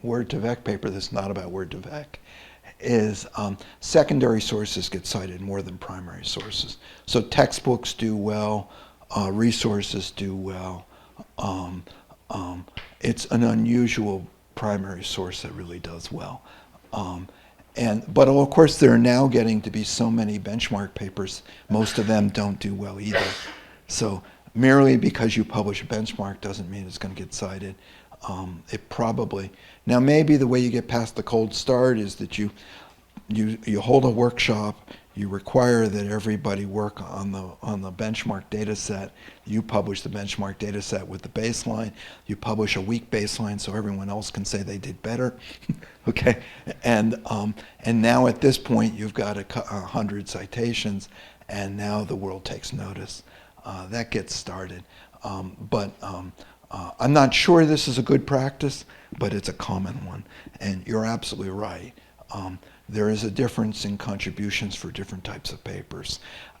Word2Vec paper that's not about Word2Vec is secondary sources get cited more than primary sources. So textbooks do well, resources do well. It's an unusual primary source that really does well. But of course there are now getting to be so many benchmark papers, most of them don't do well either. So merely because you publish a benchmark doesn't mean it's going to get cited. It probably, now maybe the way you get past the cold start is that you hold a workshop, you require that everybody work on the benchmark data set, you publish the benchmark data set with the baseline, you publish a weak baseline so everyone else can say they did better, okay? And now at this point you've got 100 citations and now the world takes notice. That gets started. I'm not sure this is a good practice, but it's a common one. And you're absolutely right. There is a difference in contributions for different types of papers.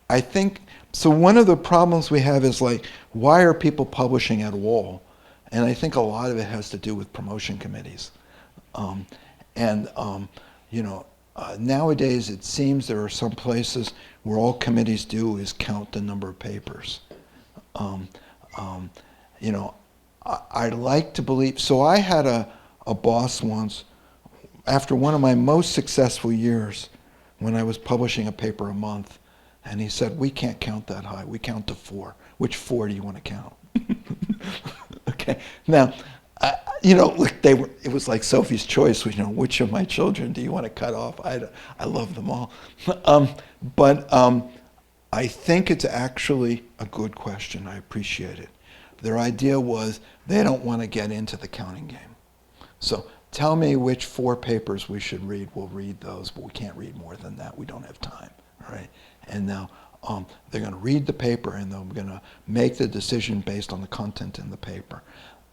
I think, so one of the problems we have is like, why are people publishing at all? And I think a lot of it has to do with promotion committees. You know, nowadays it seems there are some places where all committees do is count the number of papers. You know, I'd like to believe, so I had a boss once, after one of my most successful years, when I was publishing a paper a month, and he said, we can't count that high, we count to 4. Which 4 do you want to count? Okay, now, you know, look, it was like Sophie's Choice, you know, which of my children do you want to cut off? I love them all. I think it's actually a good question. I appreciate it. Their idea was they don't want to get into the counting game. So tell me which 4 papers we should read. We'll read those, but we can't read more than that. We don't have time, all right? And now they're going to read the paper, and they're going to make the decision based on the content in the paper.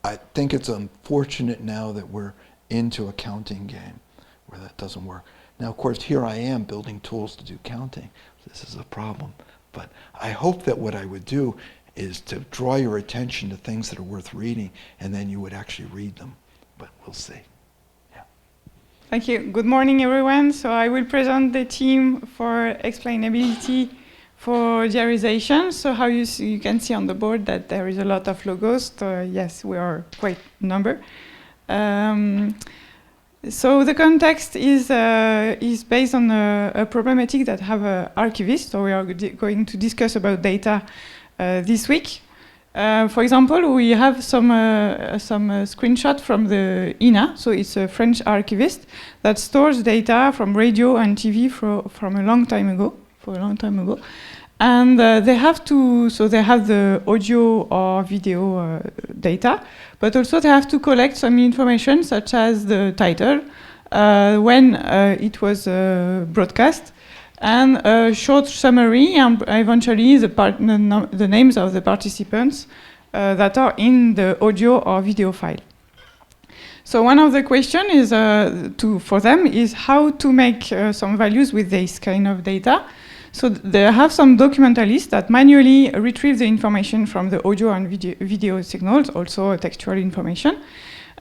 I think it's unfortunate now that we're into a counting game where that doesn't work. Now, of course, here I am building tools to do counting. This is a problem. But I hope that what I would do is to draw your attention to things that are worth reading, and then you would actually read them. But we'll see. Yeah. Thank you. Good morning, everyone. So I will present the team for explainability for diarization. So how you can see on the board that there is a lot of logos. So yes, we are quite a number. So the context is based on a problematic that have an archivist. So we are going to discuss about data this week. For example, we have some screenshot from the INA. So it's a French archivist that stores data from radio and TV from a long time ago. And they have the audio or video data, but also they have to collect some information such as the title, when it was broadcast, and a short summary, and eventually the names of the participants that are in the audio or video file. So one of the questions is for them is how to make some values with this kind of data. So they have some documentalists that manually retrieve the information from the audio and video signals, also textual information.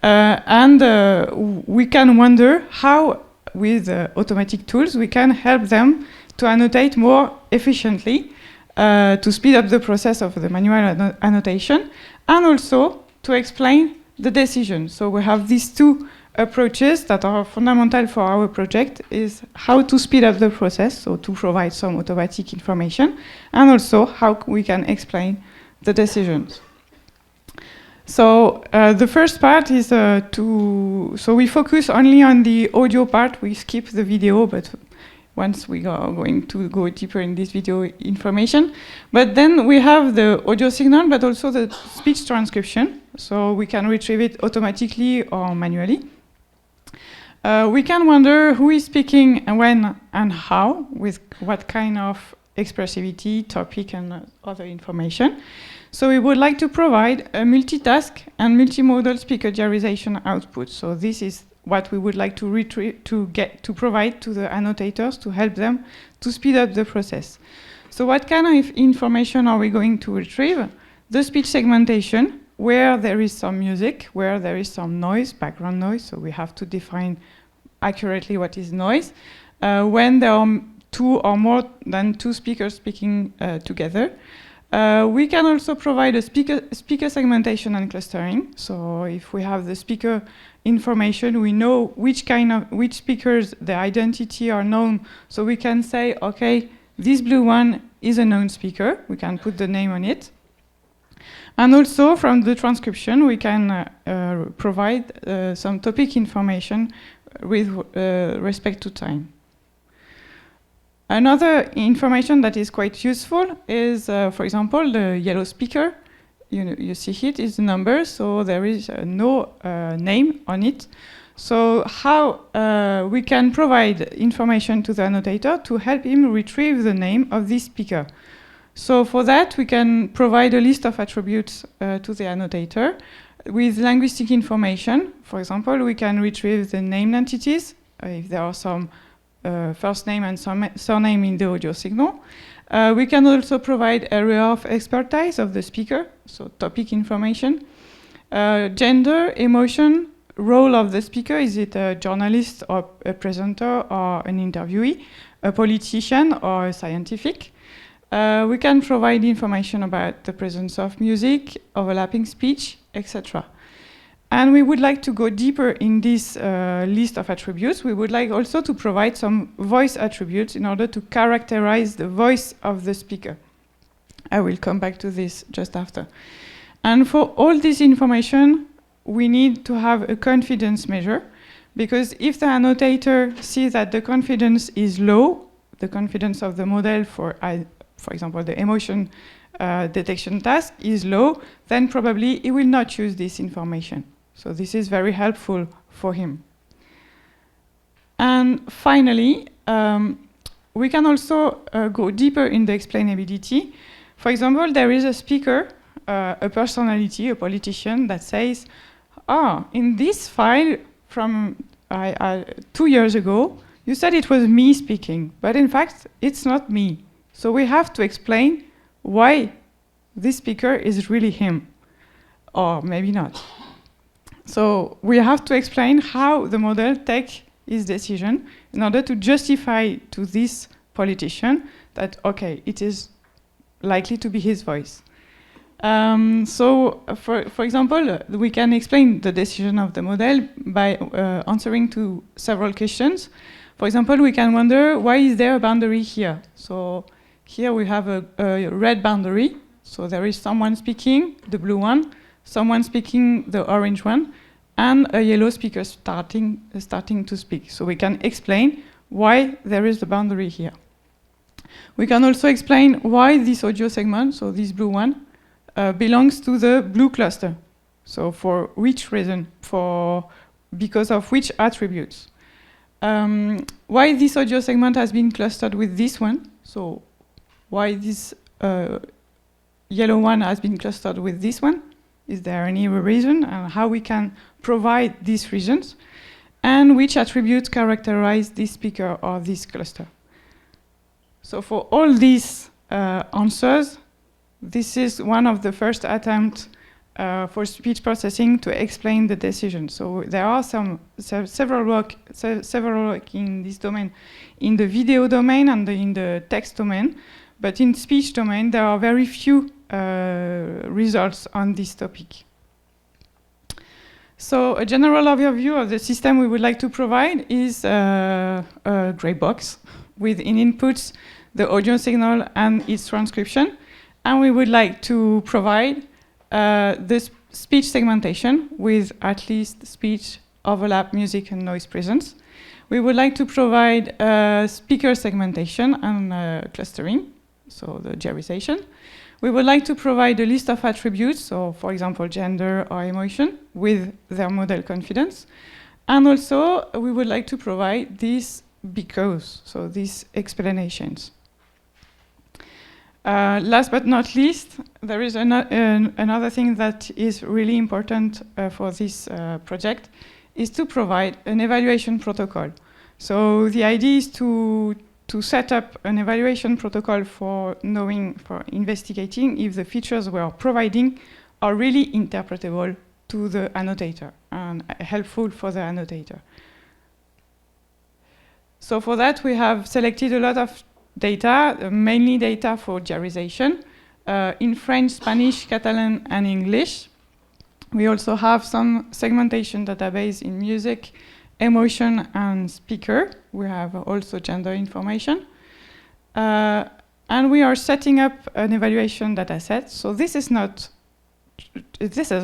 We can wonder how, with automatic tools, we can help them to annotate more efficiently, to speed up the process of the manual annotation, and also to explain the decision. So we have these 2 approaches that are fundamental for our project, is how to speed up the process, so to provide some automatic information, and also how we can explain the decisions. So the first part is so we focus only on the audio part, we skip the video, but once we are going to go deeper in this video information. But then we have the audio signal, but also the speech transcription, so we can retrieve it automatically or manually. We can wonder who is speaking and when and how, with what kind of expressivity, topic, and other information. So we would like to provide a multitask and multimodal speaker diarization output. So this is what we would like to provide to the annotators to help them to speed up the process. So what kind of information are we going to retrieve? The speech segmentation, where there is some music, where there is some noise, background noise, so we have to define accurately what is noise. When there are 2 or more than 2 speakers speaking together. We can also provide a speaker segmentation and clustering. So if we have the speaker information, we know which speakers, their identity are known. So we can say, okay, this blue one is a known speaker. We can put the name on it. And also from the transcription, we can provide some topic information with respect to time. Another information that is quite useful is, for example, the yellow speaker. You see it is the number, so there is no name on it. So how we can provide information to the annotator to help him retrieve the name of this speaker. So for that, we can provide a list of attributes to the annotator with linguistic information. For example, we can retrieve the named entities, if there are some first name and surname in the audio signal. We can also provide area of expertise of the speaker, so topic information. Gender, emotion, role of the speaker, is it a journalist or a presenter or an interviewee, a politician or a scientific. We can provide information about the presence of music, overlapping speech, etc. And we would like to go deeper in this list of attributes. We would like also to provide some voice attributes in order to characterize the voice of the speaker. I will come back to this just after. And for all this information, we need to have a confidence measure, because if the annotator sees that the confidence is low, the confidence of the model for example, the emotion detection task is low, then probably he will not use this information. So this is very helpful for him. And finally, we can also go deeper in the explainability. For example, there is a speaker, a personality, a politician that says, in this file from 2 years ago, you said it was me speaking, but in fact, it's not me. So we have to explain why this speaker is really him, or maybe not. So we have to explain how the model takes his decision in order to justify to this politician that, okay, it is likely to be his voice. For example, we can explain the decision of the model by answering to several questions. For example, we can wonder, why is there a boundary here? So here we have a red boundary. So there is someone speaking, the blue one, someone speaking, the orange one, and a yellow speaker starting to speak. So we can explain why there is the boundary here. We can also explain why this audio segment, so this blue one, belongs to the blue cluster. So for which reason? Because of which attributes? Why this audio segment has been clustered with this one? So why this yellow one has been clustered with this one? Is there any reason? And how we can provide these reasons? And which attributes characterize this speaker or this cluster? So for all these answers, this is one of the first attempts for speech processing to explain the decision. So there are several work in this domain, in the video domain and in the text domain, but in speech domain there are very few results on this topic. So a general overview of the system we would like to provide is a gray box with in inputs the audio signal and its transcription. And we would like to provide the speech segmentation with at least speech, overlap, music, and noise presence. We would like to provide speaker segmentation and clustering, so the JSALT. We would like to provide a list of attributes, so for example, gender or emotion, with their model confidence. And also, we would like to provide these because, so these explanations. Last but not least, there is another thing that is really important for this project, is to provide an evaluation protocol. So the idea is to set up an evaluation protocol for investigating if the features we're providing are really interpretable to the annotator and helpful for the annotator. So for that, we have selected a lot of data, mainly data for JSALT, in French, Spanish, Catalan, and English. We also have some segmentation database in music, emotion, and speaker. We have also gender information. And we are setting up an evaluation data set. So this is a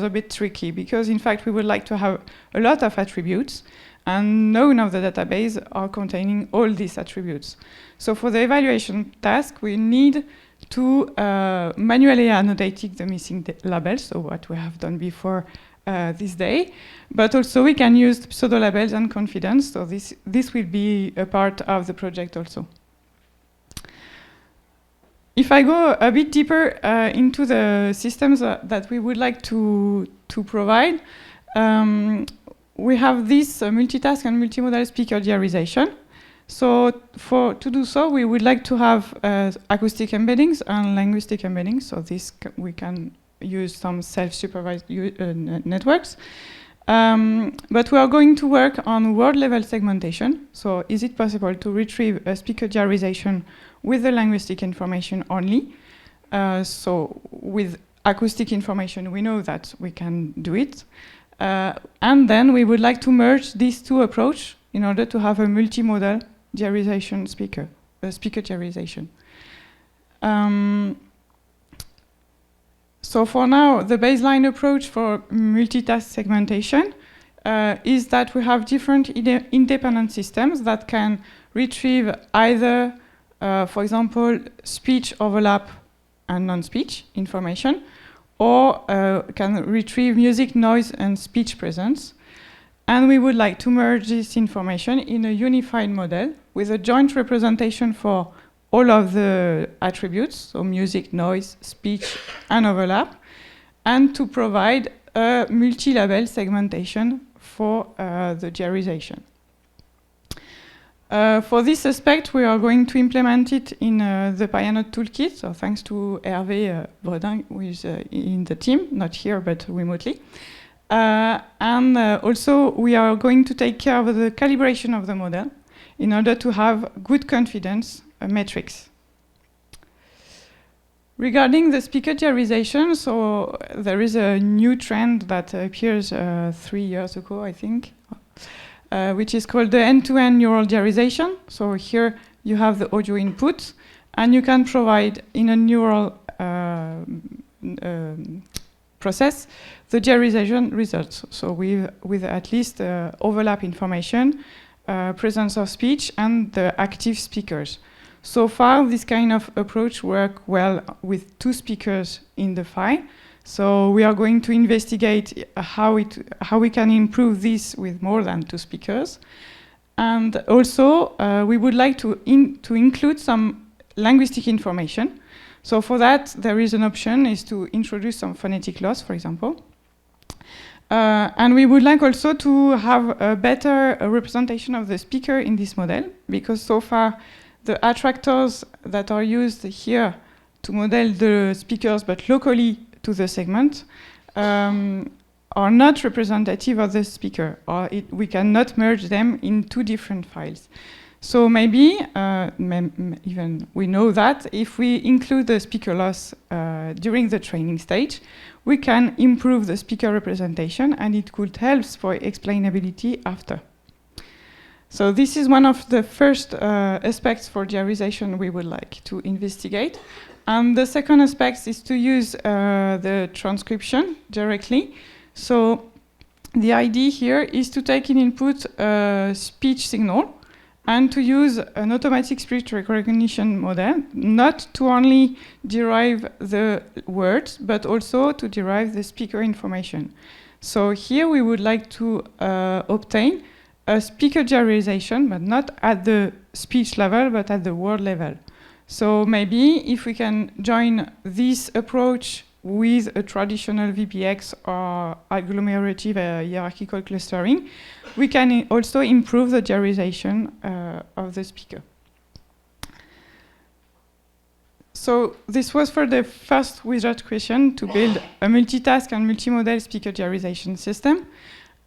bit tricky because in fact we would like to have a lot of attributes and none of the database are containing all these attributes. So for the evaluation task, we need to manually annotate the missing labels, so what we have done before this day, but also we can use pseudo labels and confidence, so this will be a part of the project also. If I go a bit deeper into the systems that we would like to provide, we have this multitask and multimodal speaker diarization. So to do so, we would like to have acoustic embeddings and linguistic embeddings. So we can use some self-supervised networks. But we are going to work on word-level segmentation. So is it possible to retrieve a speaker diarization with the linguistic information only? So with acoustic information, we know that we can do it. And then we would like to merge these two approaches in order to have a multimodal diarization speaker So for now, the baseline approach for multitask segmentation is that we have different independent systems that can retrieve either, for example, speech overlap and non-speech information, or can retrieve music, noise, and speech presence. And we would like to merge this information in a unified model with a joint representation for all of the attributes, so music, noise, speech, and overlap, and to provide a multi-level segmentation for the diarization. For this aspect, we are going to implement it in the Pianode toolkit, so thanks to Hervé Bredin, who is in the team, not here, but remotely. And also, we are going to take care of the calibration of the model in order to have good confidence metrics. Regarding the speaker diarization, so there is a new trend that appears 3 years ago, I think, which is called the end-to-end neural diarization. So here you have the audio input, and you can provide in a neural process the diarization results. So with at least overlap information, presence of speech, and the active speakers. So far, this kind of approach works well with 2 speakers in the file. So we are going to investigate how we can improve this with more than 2 speakers. And also, we would like to include some linguistic information. So for that, there is an option is to introduce some phonetic loss, for example. And we would like also to have a better representation of the speaker in this model, because so far the attractors that are used here to model the speakers but locally to the segment are not representative of the speaker, or we cannot merge them in 2 different files. So maybe, even we know that if we include the speaker loss during the training stage, we can improve the speaker representation, and it could help for explainability after. So this is one of the first aspects for diarization we would like to investigate. And the second aspect is to use the transcription directly. So the idea here is to take in input a speech signal and to use an automatic speech recognition model, not to only derive the words, but also to derive the speaker information. So here we would like to obtain a speaker diarization, but not at the speech level, but at the word level. So maybe if we can join this approach with a traditional VPX or agglomerative hierarchical clustering, we can also improve the diarization of the speaker. So this was for the first wizard question, to build a multitask and multimodal speaker diarization system.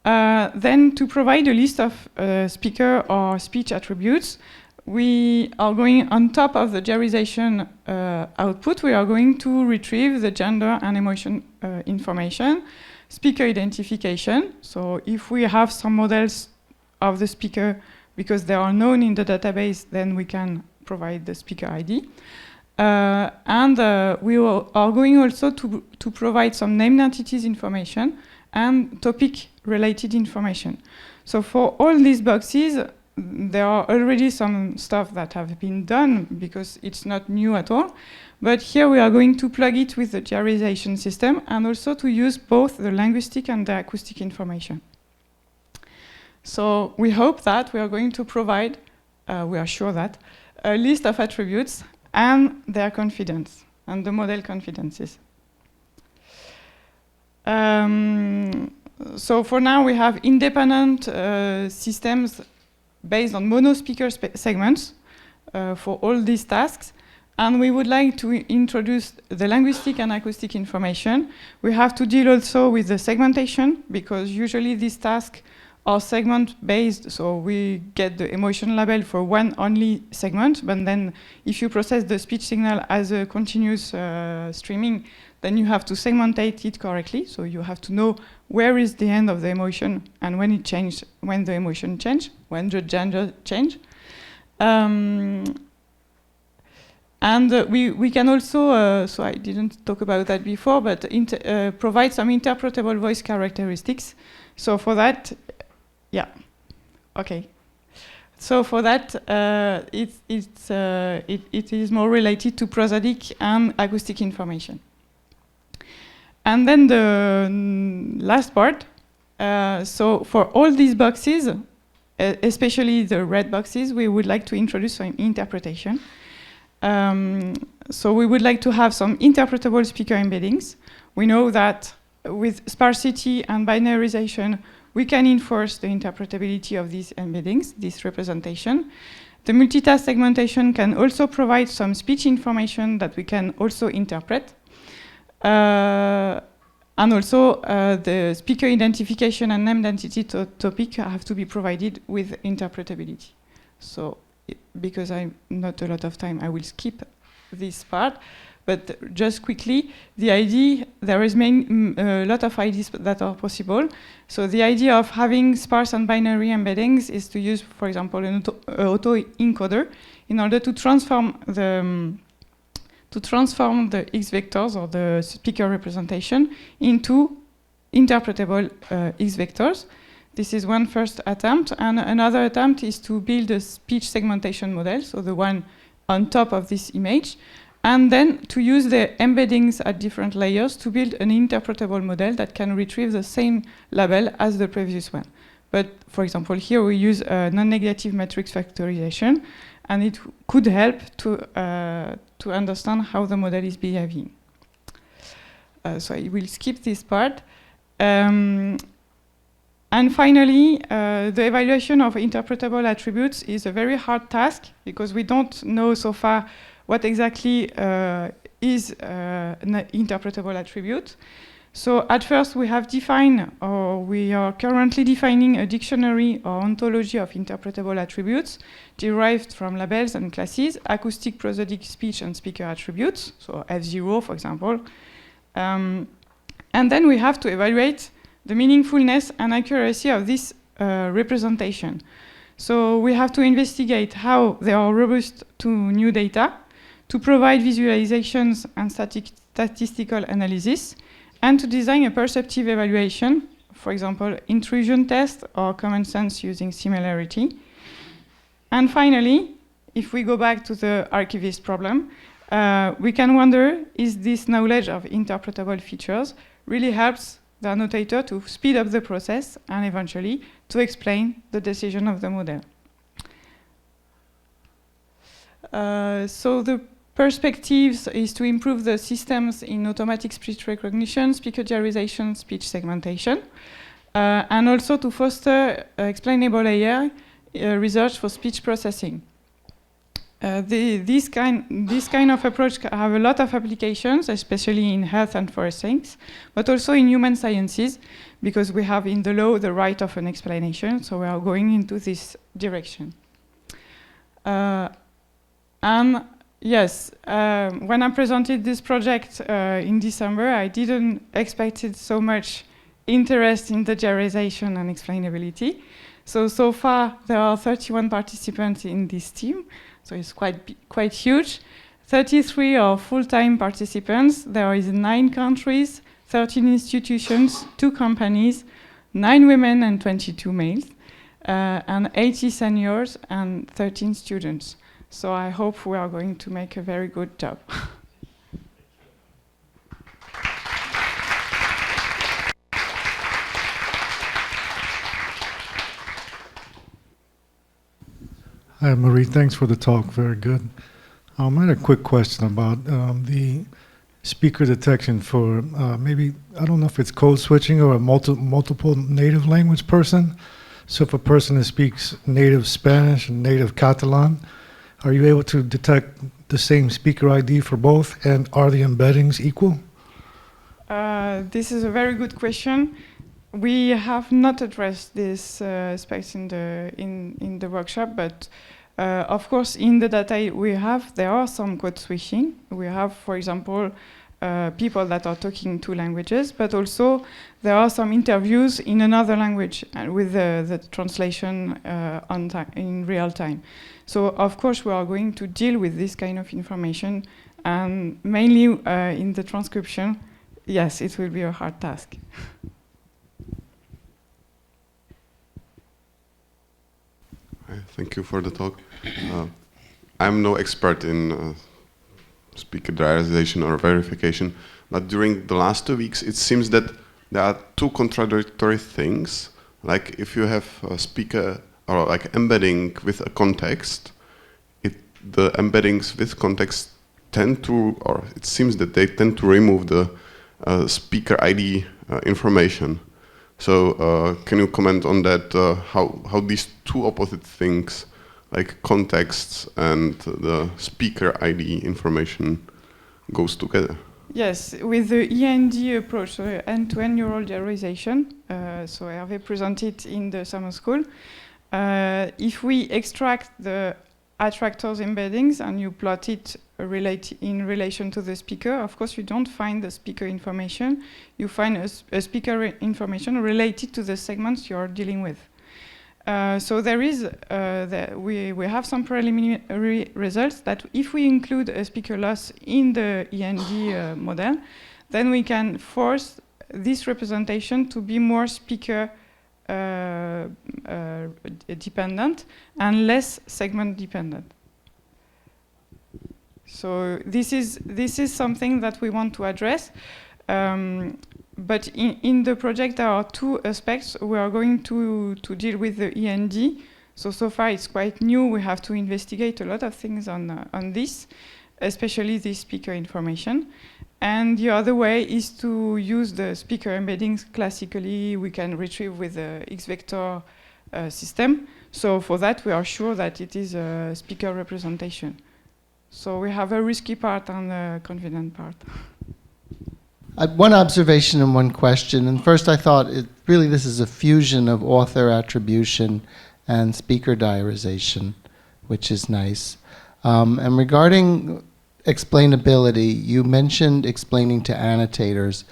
Then to provide a list of speaker or speech attributes, we are going on top of the diarization output, we are going to retrieve the gender and emotion information, speaker identification. So if we have some models of the speaker because they are known in the database, then we can provide the speaker ID. And we are going also to provide some named entities information and topic related information. So for all these boxes, there are already some stuff that have been done because it's not new at all. But here we are going to plug it with the diarization system and also to use both the linguistic and the acoustic information. So we hope that we are going to provide, we are sure that, a list of attributes and their confidence, and the model confidences. So for now we have independent systems based on mono-speaker segments for all these tasks. And we would like to introduce the linguistic and acoustic information. We have to deal also with the segmentation, because usually these tasks are segment-based, so we get the emotion label for one only segment, but then if you process the speech signal as a continuous streaming, then you have to segmentate it correctly, so you have to know where is the end of the emotion and when it changed, when the emotion changed, when the gender changed. And And we can also, so I didn't talk about that before, but provide some interpretable voice characteristics. So for that, yeah, okay. So for that, it is more related to prosodic and acoustic information. And then the last part, so for all these boxes, especially the red boxes, we would like to introduce some interpretation. So we would like to have some interpretable speaker embeddings. We know that with sparsity and binarization, we can enforce the interpretability of these embeddings, this representation. The multitask segmentation can also provide some speech information that we can also interpret. And also, the speaker identification and named entity topic have to be provided with interpretability. So, because I'm not a lot of time, I will skip this part. But just quickly, the idea, there is a lot of ideas that are possible. So the idea of having sparse and binary embeddings is to use, for example, an auto-encoder in order to transform the X vectors or the speaker representation into interpretable X vectors. This is one first attempt, and another attempt is to build a speech segmentation model, so the one on top of this image, and then to use the embeddings at different layers to build an interpretable model that can retrieve the same label as the previous one. But for example, here we use non-negative matrix factorization, and it could help to understand how the model is behaving. So I will skip this part. And finally, the evaluation of interpretable attributes is a very hard task because we don't know so far what exactly is an interpretable attribute. So at first we have defined, or we are currently defining a dictionary or ontology of interpretable attributes derived from labels and classes, acoustic, prosodic, speech, and speaker attributes, so F0, for example. And then we have to evaluate the meaningfulness and accuracy of this representation. So we have to investigate how they are robust to new data, to provide visualizations and statistical analysis, and to design a perceptive evaluation, for example, intrusion test or common sense using similarity. And finally, if we go back to the archivist problem, we can wonder, is this knowledge of interpretable features really helps the annotator to speed up the process and eventually to explain the decision of the model. So the perspectives is to improve the systems in automatic speech recognition, speaker diarization, speech segmentation, and also to foster explainable AI research for speech processing. This kind of approach have a lot of applications, especially in health and forensics, but also in human sciences, because we have in the law the right of an explanation, so we are going into this direction. And yes, when I presented this project in December, I didn't expect so much interest in the diarization and explainability. So far, there are 31 participants in this team, so it's quite huge. 33 are full-time participants. There is 9 countries, 13 institutions, 2 companies, 9 women and 22 males, and 80 seniors and 13 students. So I hope we are going to make a very good job. Hi, Marie. Thanks for the talk. Very good. I had a quick question about the speaker detection for maybe, I don't know if it's code switching or a multiple native language person. So if a person that speaks native Spanish and native Catalan, are you able to detect the same speaker ID for both, and are the embeddings equal? This is a very good question. We have not addressed this aspect in the workshop, but of course, in the data we have, there are some code switching. We have, for example, people that are talking two languages, but also there are some interviews in another language with the translation in real time. So of course we are going to deal with this kind of information, and mainly in the transcription. Yes, it will be a hard task. Thank you for the talk. I'm no expert in speaker diarization or verification, but during the last 2 weeks, it seems that there are two contradictory things. Like if you have a speaker or like embedding with a context, the embeddings with context tend to, or it seems that they tend to remove the speaker ID information. So can you comment on that, how these two opposite things, like contexts and the speaker ID information, goes together? Yes, with the END approach, so end-to-end neural diarization, so Hervé presented in the summer school, if we extract the attractors embeddings and you plot it in relation to the speaker, of course you don't find the speaker information, you find a speaker information related to the segments you're dealing with. So there is, we have some preliminary results that if we include a speaker loss in the END model, then we can force this representation to be more speaker dependent and less segment dependent. So this is something that we want to address. But in the project, there are two aspects. We are going to deal with the END. So far, it's quite new. We have to investigate a lot of things on this, especially the speaker information. And the other way is to use the speaker embeddings classically. We can retrieve with the X-vector system. So for that, we are sure that it is a speaker representation. So we have a risky part and a confident part. One observation and one question. And first I thought, really this is a fusion of author attribution and speaker diarization, which is nice. And regarding explainability, you mentioned explaining to annotators.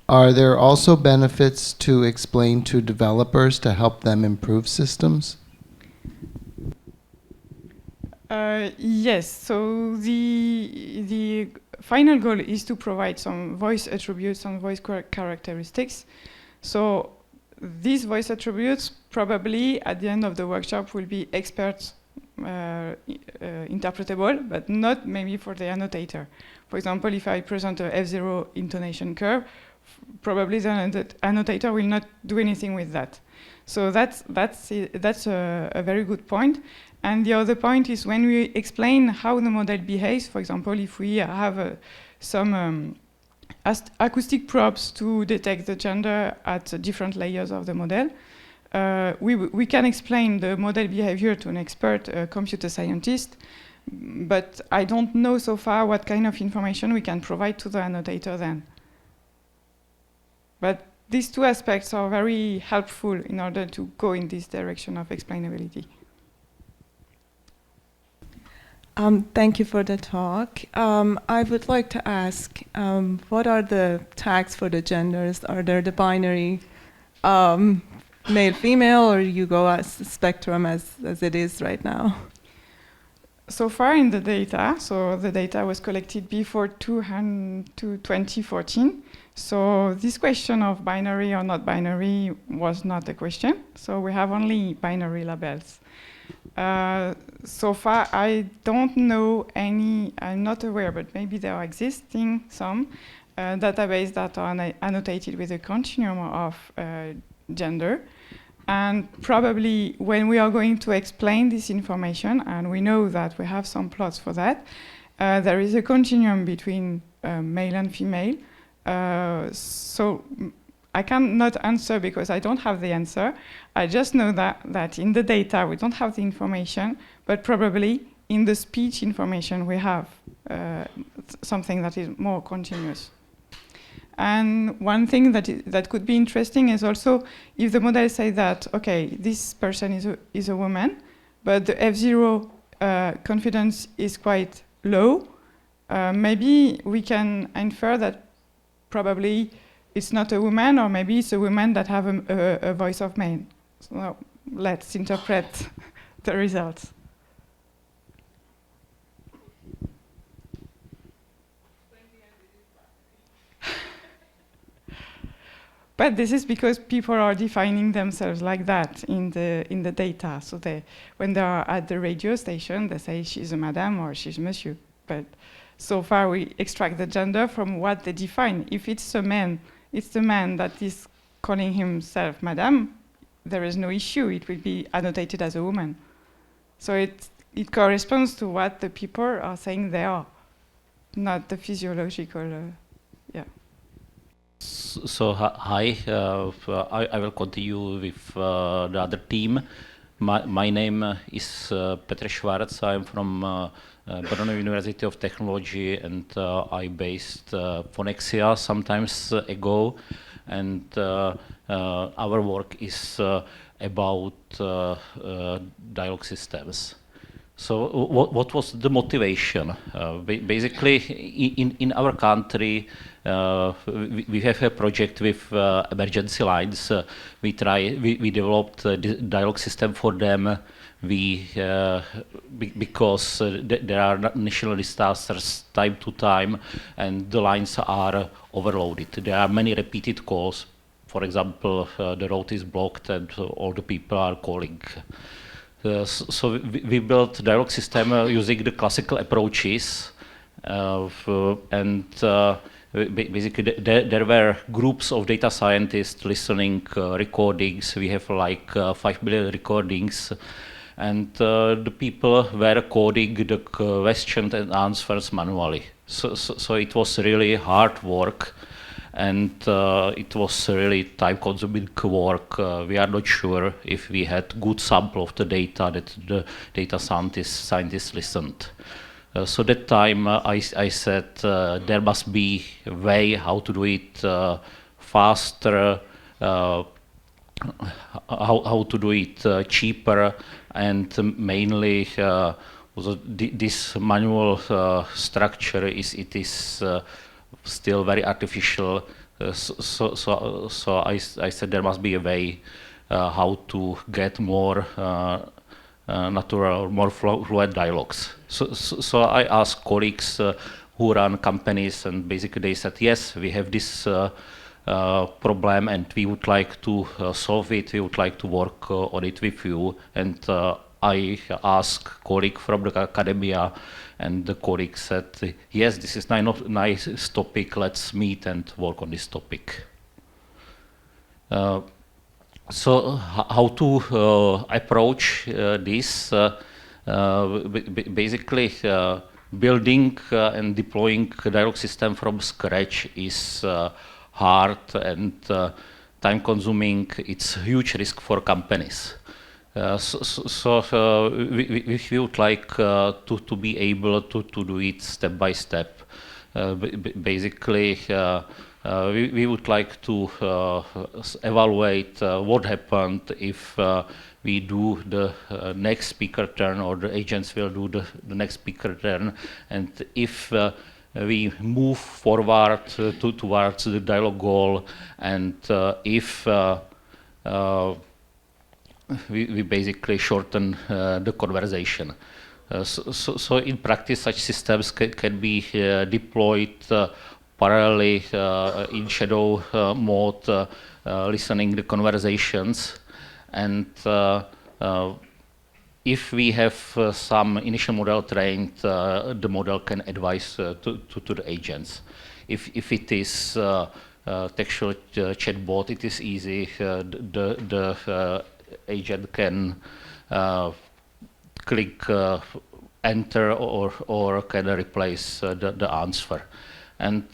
Are there also benefits to explain to developers to help them improve systems? Yes, so the final goal is to provide some voice attributes and voice characteristics. So these voice attributes probably at the end of the workshop will be expert interpretable, but not maybe for the annotator. For example, if I present a F0 intonation curve, probably the annotator will not do anything with that. So that's a very good point. And the other point is when we explain how the model behaves, for example, if we have some acoustic probes to detect the gender at different layers of the model, we can explain the model behavior to an expert computer scientist, but I don't know so far what kind of information we can provide to the annotator then. But these two aspects are very helpful in order to go in this direction of explainability. Thank you for the talk. I would like to ask, what are the tags for the genders? Are there the binary male, female, or you go as the spectrum as it is right now? So far in the data, so the data was collected before 2014. So this question of binary or not binary was not a question. So we have only binary labels. So far, I don't know any, I'm not aware, but maybe there are existing some databases that are annotated with a continuum of gender. And probably when we are going to explain this information, and we know that we have some plots for that, there is a continuum between male and female. So I cannot answer because I don't have the answer. I just know that in the data we don't have the information, but probably in the speech information we have something that is more continuous. And one thing that could be interesting is also if the model says that, okay, this person is a woman, but the F0 confidence is quite low, maybe we can infer that probably it's not a woman, or maybe it's a woman that have a voice of man. So let's interpret the results. But this is because people are defining themselves like that in the data. So when they are at the radio station, they say she's a madame or she's monsieur. But so far we extract the gender from what they define. If it's a man, it's the man that is calling himself madame, there is no issue. It will be annotated as a woman. So it corresponds to what the people are saying they are, not the physiological, yeah. So hi, I will continue with the other team. My name is Petr Schwarz. I'm from Brno University of Technology, and I based Phonexia some times ago. And our work is about dialogue systems. So what was the motivation? Basically, in our country, we have a project with emergency lines. We developed a dialogue system for them. Because there are national disasters time to time, and the lines are overloaded. There are many repeated calls. For example, the road is blocked and all the people are calling. So we built a dialogue system using the classical approaches, and basically there were groups of data scientists listening recordings. We have like 5 million recordings, and the people were coding the questions and answers manually. So it was really hard work. And it was really time-consuming work. We are not sure if we had good sample of the data that the data scientists listened. So that time I said there must be a way how to do it faster, how to do it cheaper, and mainly this manual structure is still very artificial, so I said there must be a way how to get more natural, more fluent dialogues. So I asked colleagues who run companies, and basically they said, yes, we have this problem and we would like to solve it, we would like to work on it with you. And I asked colleague from the academia, and the colleague said, yes, this is a nice topic, let's meet and work on this topic. So how to approach this? Basically, building and deploying a dialogue system from scratch is hard and time-consuming. It's a huge risk for companies. So we would like to be able to do it step by step. Basically, we would like to evaluate what happened if we do the next speaker turn, or the agents will do the next speaker turn, and if we move forward towards the dialogue goal, and if we basically shorten the conversation. So in practice, such systems can be deployed parallelly in shadow mode, listening the conversations. And if we have some initial model trained, the model can advise to the agents. If it is textual chatbot, it is easy. The agent can click enter or can replace the answer. And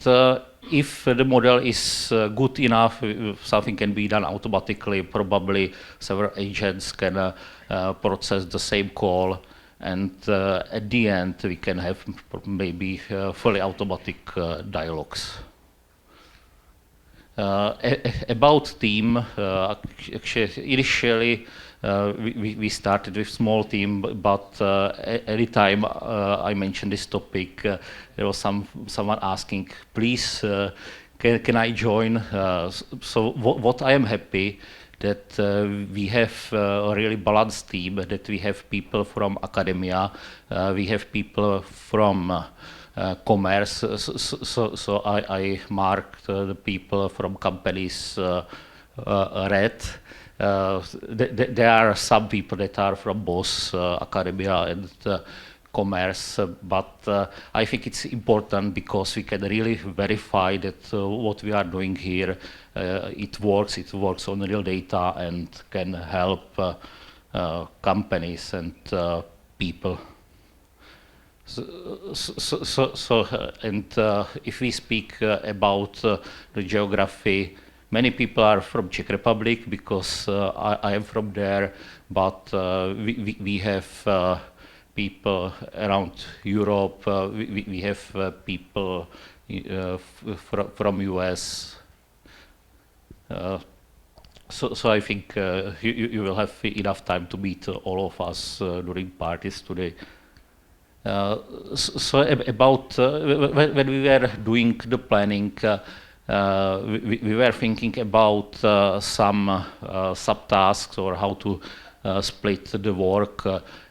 if the model is good enough, something can be done automatically. Probably several agents can process the same call, and at the end we can have maybe fully automatic dialogues. About team, actually, initially we started with small team, but any time I mentioned this topic, there was someone asking, please, can I join? So what I am happy that we have a really balanced team, that we have people from academia, we have people from commerce, so I marked the people from companies red. There are some people that are from both academia and commerce, but I think it's important because we can really verify that what we are doing here, it works on real data and can help companies and people. If we speak about the geography, many people are from Czech Republic because I am from there, but we have people around Europe, we have people from US. So I think you will have enough time to meet all of us during parties today. So about when we were doing the planning, we were thinking about some subtasks or how to split the work,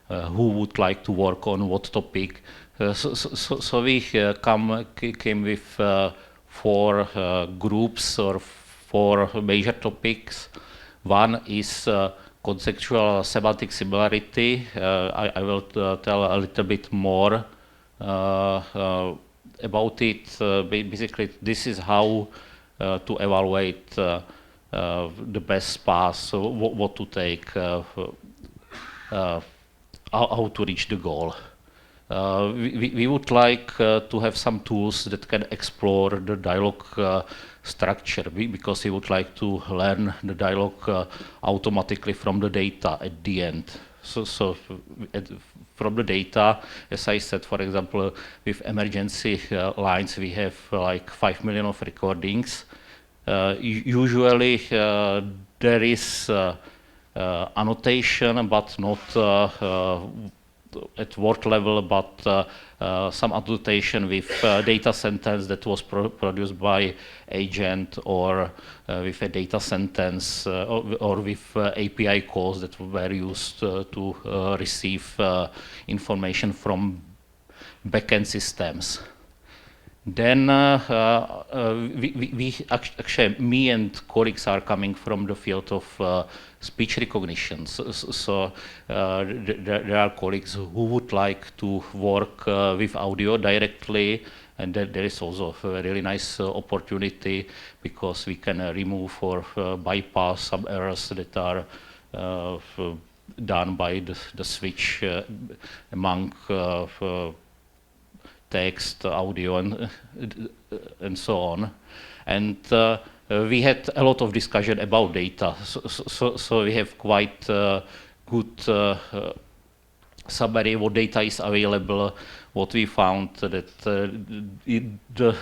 who would like to work on what topic. So we came with 4 groups or 4 major topics. One is conceptual semantic similarity. I will tell a little bit more about it. Basically, this is how to evaluate the best path, so what to take, how to reach the goal. We would like to have some tools that can explore the dialogue structure, because we would like to learn the dialogue automatically from the data at the end. So from the data, as I said, for example, with emergency lines, we have like 5 million of recordings. Usually there is annotation, but not at word level, but some annotation with data sentence that was produced by agent, or with a data sentence, or with API calls that were used to receive information from backend systems. Then actually, me and colleagues are coming from the field of speech recognition. So there are colleagues who would like to work with audio directly, and there is also a really nice opportunity, because we can remove or bypass some errors that are done by the switch among text, audio, and so on. And we had a lot of discussion about data, so we have quite good summary what data is available. What we found that the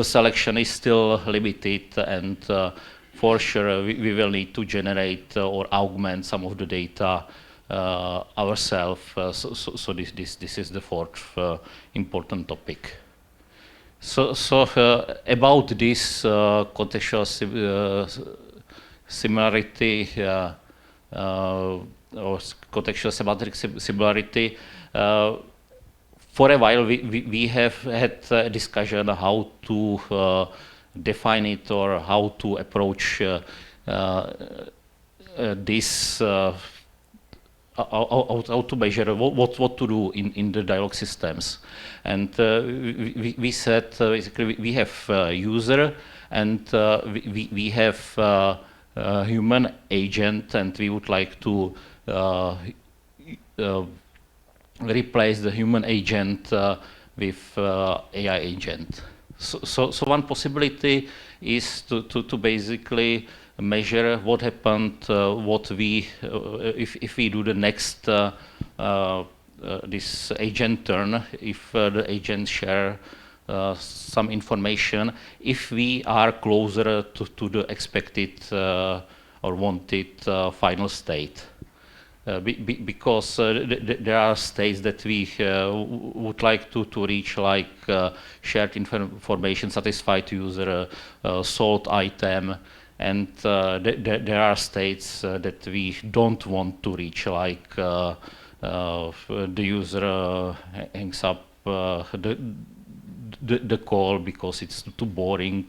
selection is still limited, and for sure we will need to generate or augment some of the data ourselves. So this is the 4th important topic. So about this contextual similarity or contextual semantic similarity, for a while we have had a discussion how to define it, or how to approach this. How to measure what to do in the dialogue systems. And we said basically we have user, and we have human agent, and we would like to replace the human agent with AI agent. So one possibility is to basically measure what happened, what we if we do the next this agent turn, if the agent share some information, if we are closer to the expected or wanted final state. Because there are states that we would like to reach, like shared information, satisfied user, sold item, and there are states that we don't want to reach, like the user hangs up the call because it's too boring,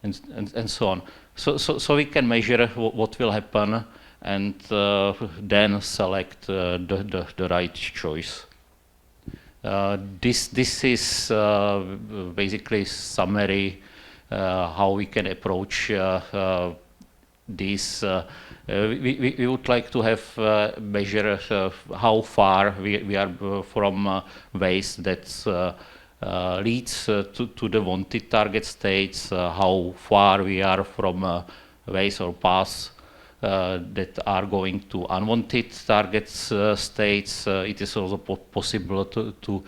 and so on. So we can measure what will happen, and then select the right choice. This is basically summary how we can approach this. We would like to have measure how far we are from ways that leads to the wanted target states, how far we are from ways or paths that are going to unwanted target states. It is also possible to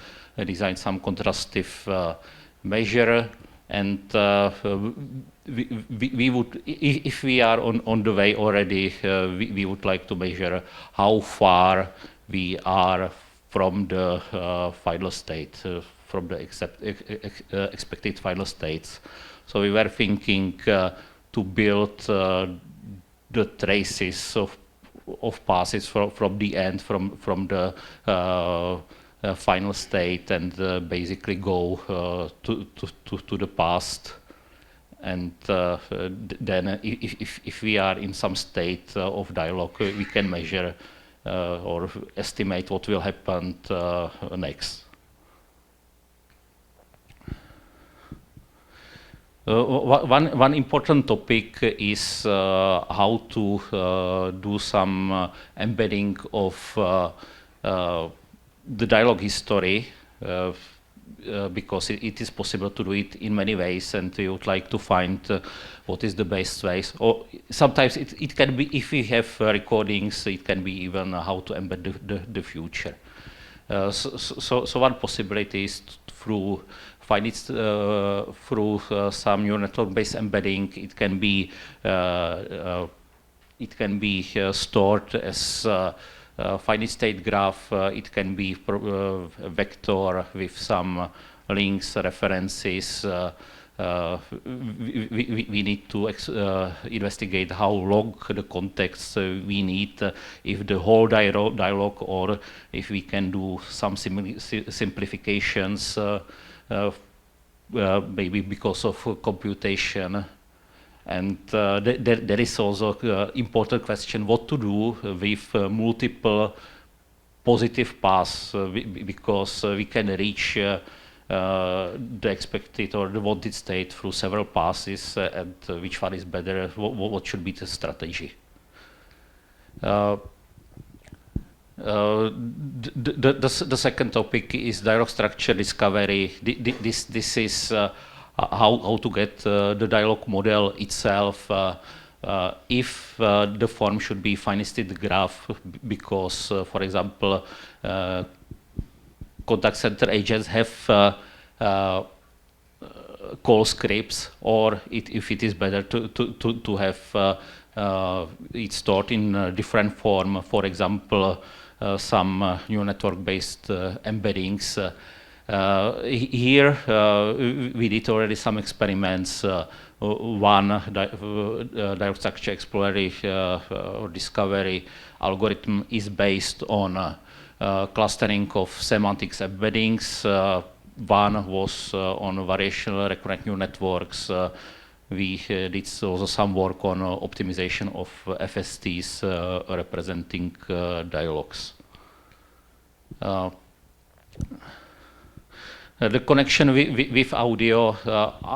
design some contrastive measure, and we would, if we are on the way already, we would like to measure how far we are from the final state, from the expected final states. So we were thinking to build the traces of passes from the end, from the final state, and basically go to the past. And then if we are in some state of dialogue, we can measure or estimate what will happen next. One important topic is how to do some embedding of the dialogue history, because it is possible to do it in many ways, and we would like to find what is the best ways. Or sometimes it can be, if we have recordings, it can be even how to embed the future. So one possibility is through find it through some neural network-based embedding. It can be stored as finite state graph. It can be a vector with some links, references. We need to investigate how long the context we need, if the whole dialogue, or if we can do some simplifications, maybe because of computation. And there is also an important question what to do with multiple positive paths, because we can reach the expected or the wanted state through several passes, and which one is better, what should be the strategy. The second topic is dialogue structure discovery. This is how to get the dialogue model itself, if the form should be finite state graph, because, for example, contact center agents have call scripts, or if it is better to have it stored in a different form, for example, some neural network-based embeddings. Here we did already some experiments. One dialogue structure explorer or discovery algorithm is based on clustering of semantics embeddings. One was on variational recurrent neural networks. We did also some work on optimization of FSTs representing dialogues. The connection with audio,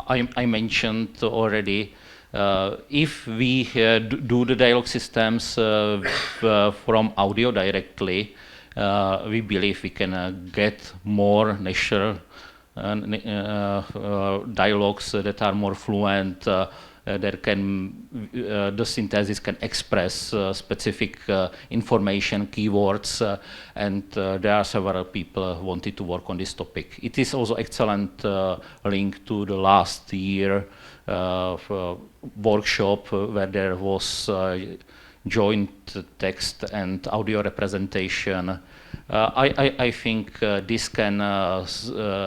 I mentioned already. If we do the dialogue systems from audio directly, we believe we can get more natural dialogues that are more fluent. the synthesis can express specific information, keywords, and there are several people who wanted to work on this topic. It is also excellent link to the last year workshop where there was joint text and audio representation. I think this can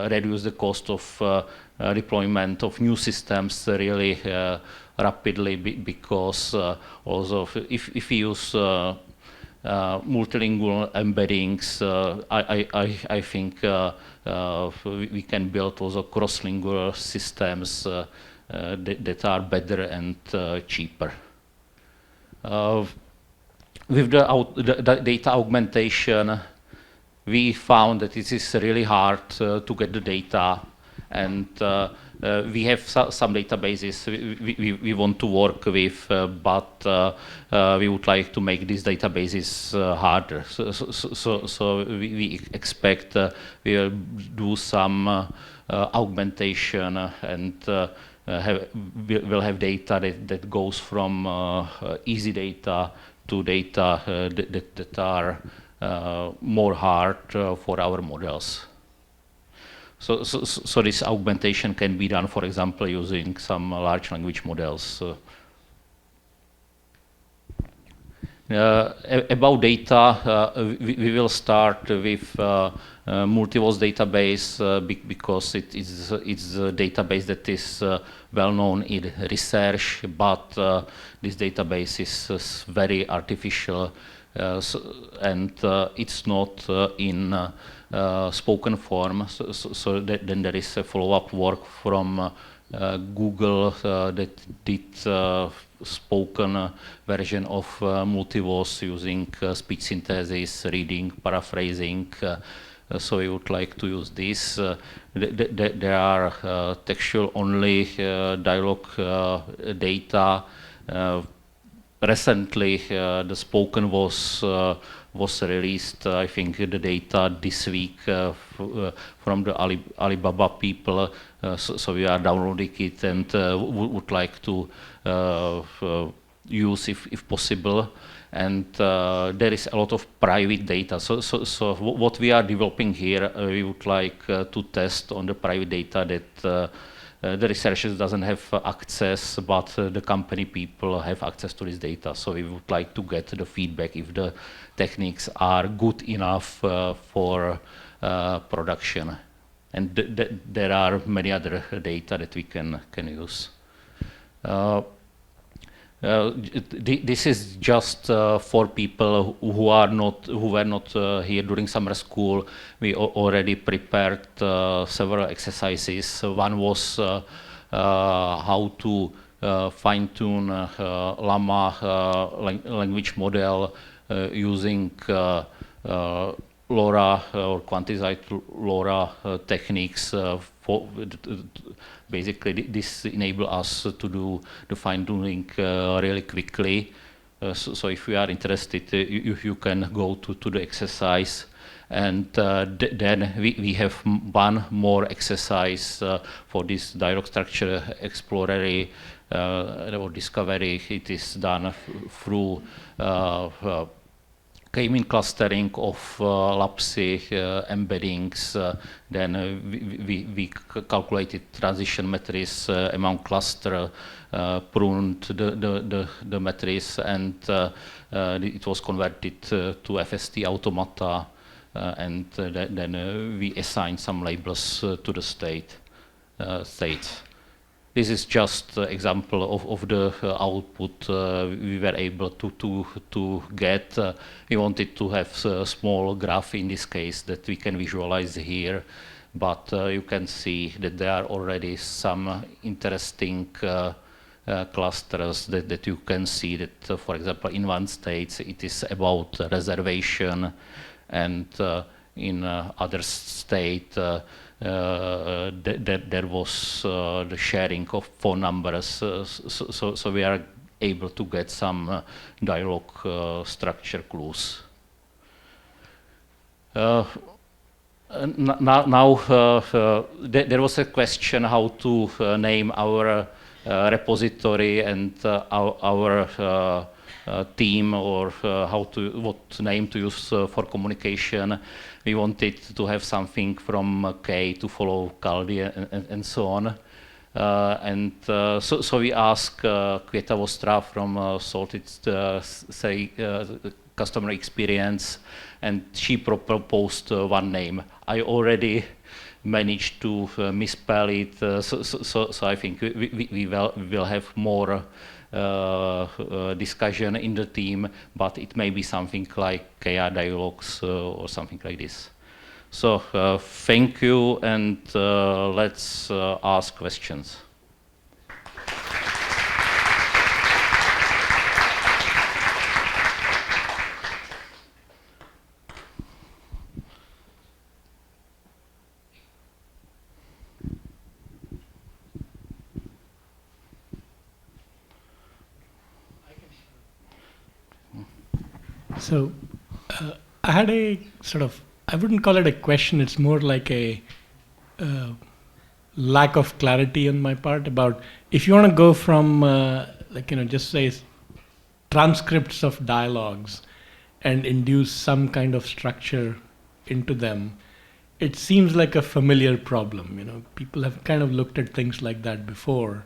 reduce the cost of deployment of new systems really rapidly because also if we use multilingual embeddings, I think we can build also cross-lingual systems that are better and cheaper. With the data augmentation, we found that it is really hard to get the data, and we have some databases we want to work with, but we would like to make these databases harder. So we expect we will do some augmentation and we'll have data that goes from easy data to data that are more hard for our models. So this augmentation can be done, for example, using some large language models. About data, we will start with multi-voice database because it's a database that is well known in research, but this database is very artificial and it's not in spoken form. So then there is a follow-up work from Google that did spoken version of multi-voice using speech synthesis, reading, paraphrasing. So we would like to use this. There are textual-only dialogue data. Recently, the spoken was released. I think the data this week from the Alibaba people. So we are downloading it and would like to use if possible. And there is a lot of private data. So what we are developing here, we would like to test on the private data that the researchers doesn't have access, but the company people have access to this data. So we would like to get the feedback if the techniques are good enough for production. And there are many other data that we can use. This is just for people who were not here during summer school. We already prepared several exercises. One was how to fine-tune Llama language model using LoRa or quantized LoRa techniques. Basically, this enables us to do the fine-tuning really quickly. So if you are interested, you can go to the exercise. And then we have one more exercise for this dialog structure explorer or discovery. It is done through k-mean clustering of LAPSI embeddings. Then we calculated transition matrix among cluster, pruned the matrix, and it was converted to FST automata, and then we assigned some labels to the states. This is just an example of the output we were able to get. We wanted to have a small graph in this case that we can visualize here, but you can see that there are already some interesting clusters that you can see that, for example, in one state it is about reservation, and in other state there was the sharing of phone numbers, so we are able to get some dialogue structure clues. Now there was a question how to name our repository and our team, or what name to use for communication. We wanted to have something from K to follow Kaldi and so on. So we asked Květa Vostra from Salted say customer experience, and she proposed one name. I already managed to misspell it, so I think we will have more discussion in the team, but it may be something like KR Dialogues or something like this. So thank you, and let's ask questions. So I had a sort of, I wouldn't call it a question, it's more like a lack of clarity on my part about if you want to go from just say transcripts of dialogues and induce some kind of structure into them, it seems like a familiar problem. People have kind of looked at things like that before,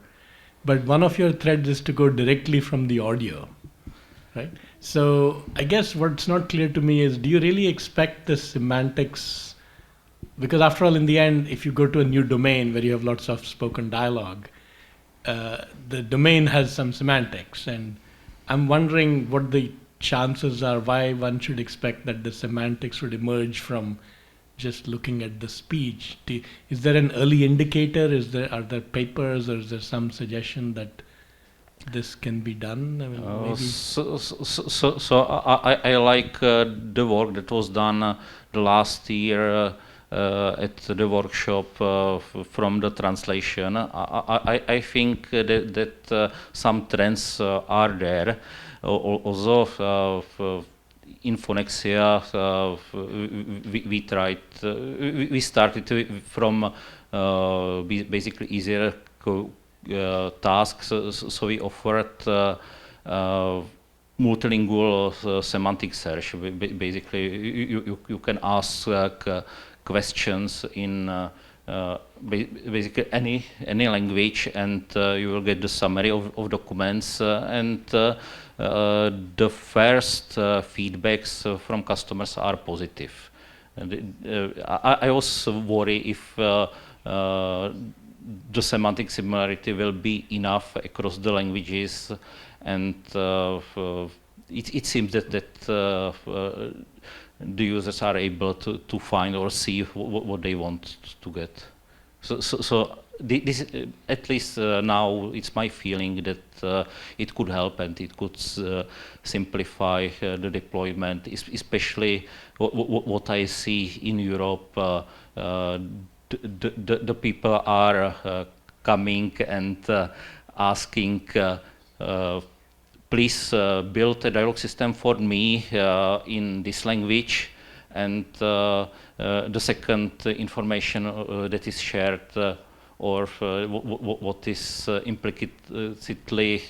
but one of your threads is to go directly from the audio, right? So I guess what's not clear to me is, do you really expect the semantics? Because after all, in the end, if you go to a new domain where you have lots of spoken dialogue, the domain has some semantics. And I'm wondering what the chances are, why one should expect that the semantics would emerge from just looking at the speech. Is there an early indicator? Are there papers, or is there some suggestion that this can be done? I mean, maybe. So I like the work that was done the last year at the workshop from the translation. I think that some trends are there. Also, in Phonexia, we started from basically easier tasks, so we offered multilingual semantic search. Basically, you can ask questions in basically any language, and you will get the summary of documents. And the first feedbacks from customers are positive. And I also worry if the semantic similarity will be enough across the languages, and it seems that the users are able to find or see what they want to get. So this, at least now, it's my feeling that it could help, and it could simplify the deployment, especially what I see in Europe. The people are coming and asking, please build a dialogue system for me in this language. And the second information that is shared, or what is implicitly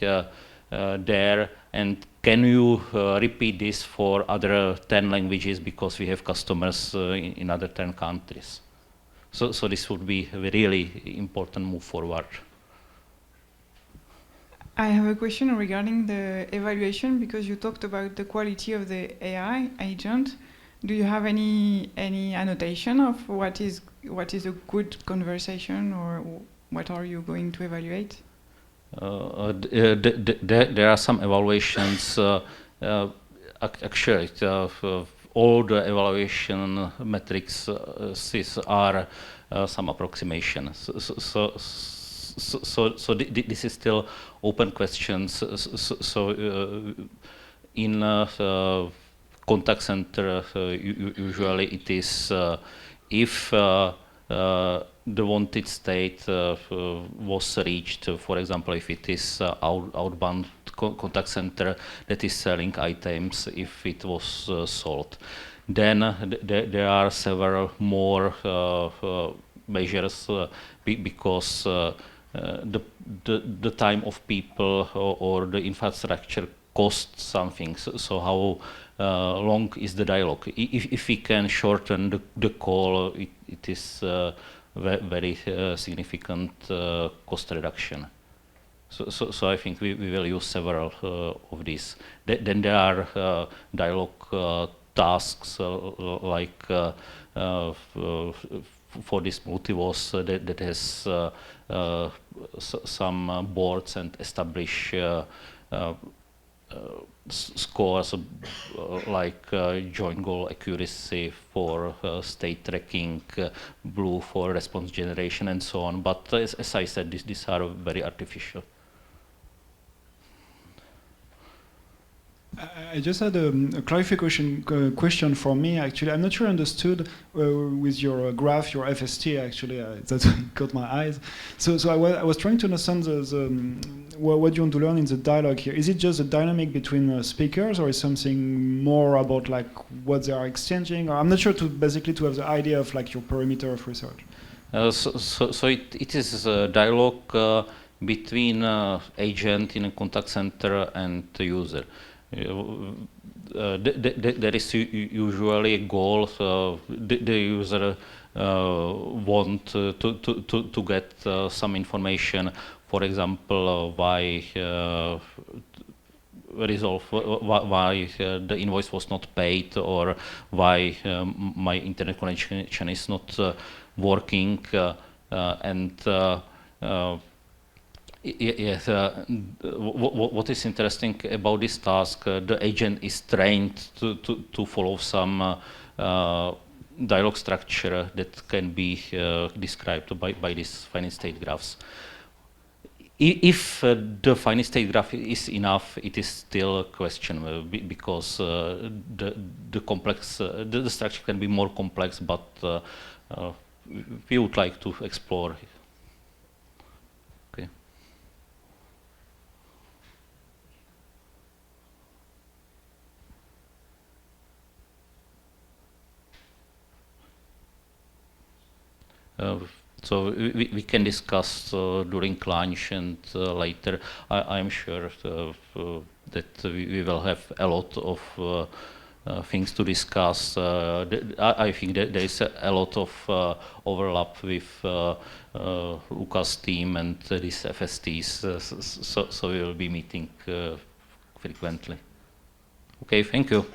there, and can you repeat this for other 10 languages, because we have customers in other 10 countries. So this would be a really important move forward. I have a question regarding the evaluation, because you talked about the quality of the AI agent. Do you have any annotation of what is a good conversation, or what are you going to evaluate? There are some evaluations. Actually, all the evaluation metrics are some approximation. So this is still open questions. So in contact center, usually it is if the wanted state was reached. For example, if it is outbound contact center that is selling items, if it was sold, then there are several more measures, because the time of people or the infrastructure costs something. So how long is the dialogue? If we can shorten the call, it is very significant cost reduction. So I think we will use several of these. Then there are dialogue tasks like for this multiverse that has some boards and establish scores like joint goal accuracy for state tracking, blue for response generation, and so on. But as I said, these are very artificial. I just had a clarification question for me, actually. I'm not sure I understood with your graph, your FST, actually. That caught my eyes. So I was trying to understand what you want to learn in the dialogue here. Is it just a dynamic between speakers, or is something more about like what they are exchanging? Or I'm not sure basically to have the idea of like your perimeter of research. So it is a dialogue between agent in a contact center and the user. There is usually a goal. The user want to get some information. For example, why resolve why the invoice was not paid, or why my internet connection is not working, Yes, what is interesting about this task, the agent is trained to follow some dialogue structure that can be described by these finite state graphs. If the finite state graph is enough, it is still a question because the complex, the structure can be more complex, but we would like to explore. Okay. So we can discuss during lunch and later. I'm sure that we will have a lot of things to discuss. I think that there is a lot of overlap with Luca's team and these FSTs, so we will be meeting frequently. Okay, thank you.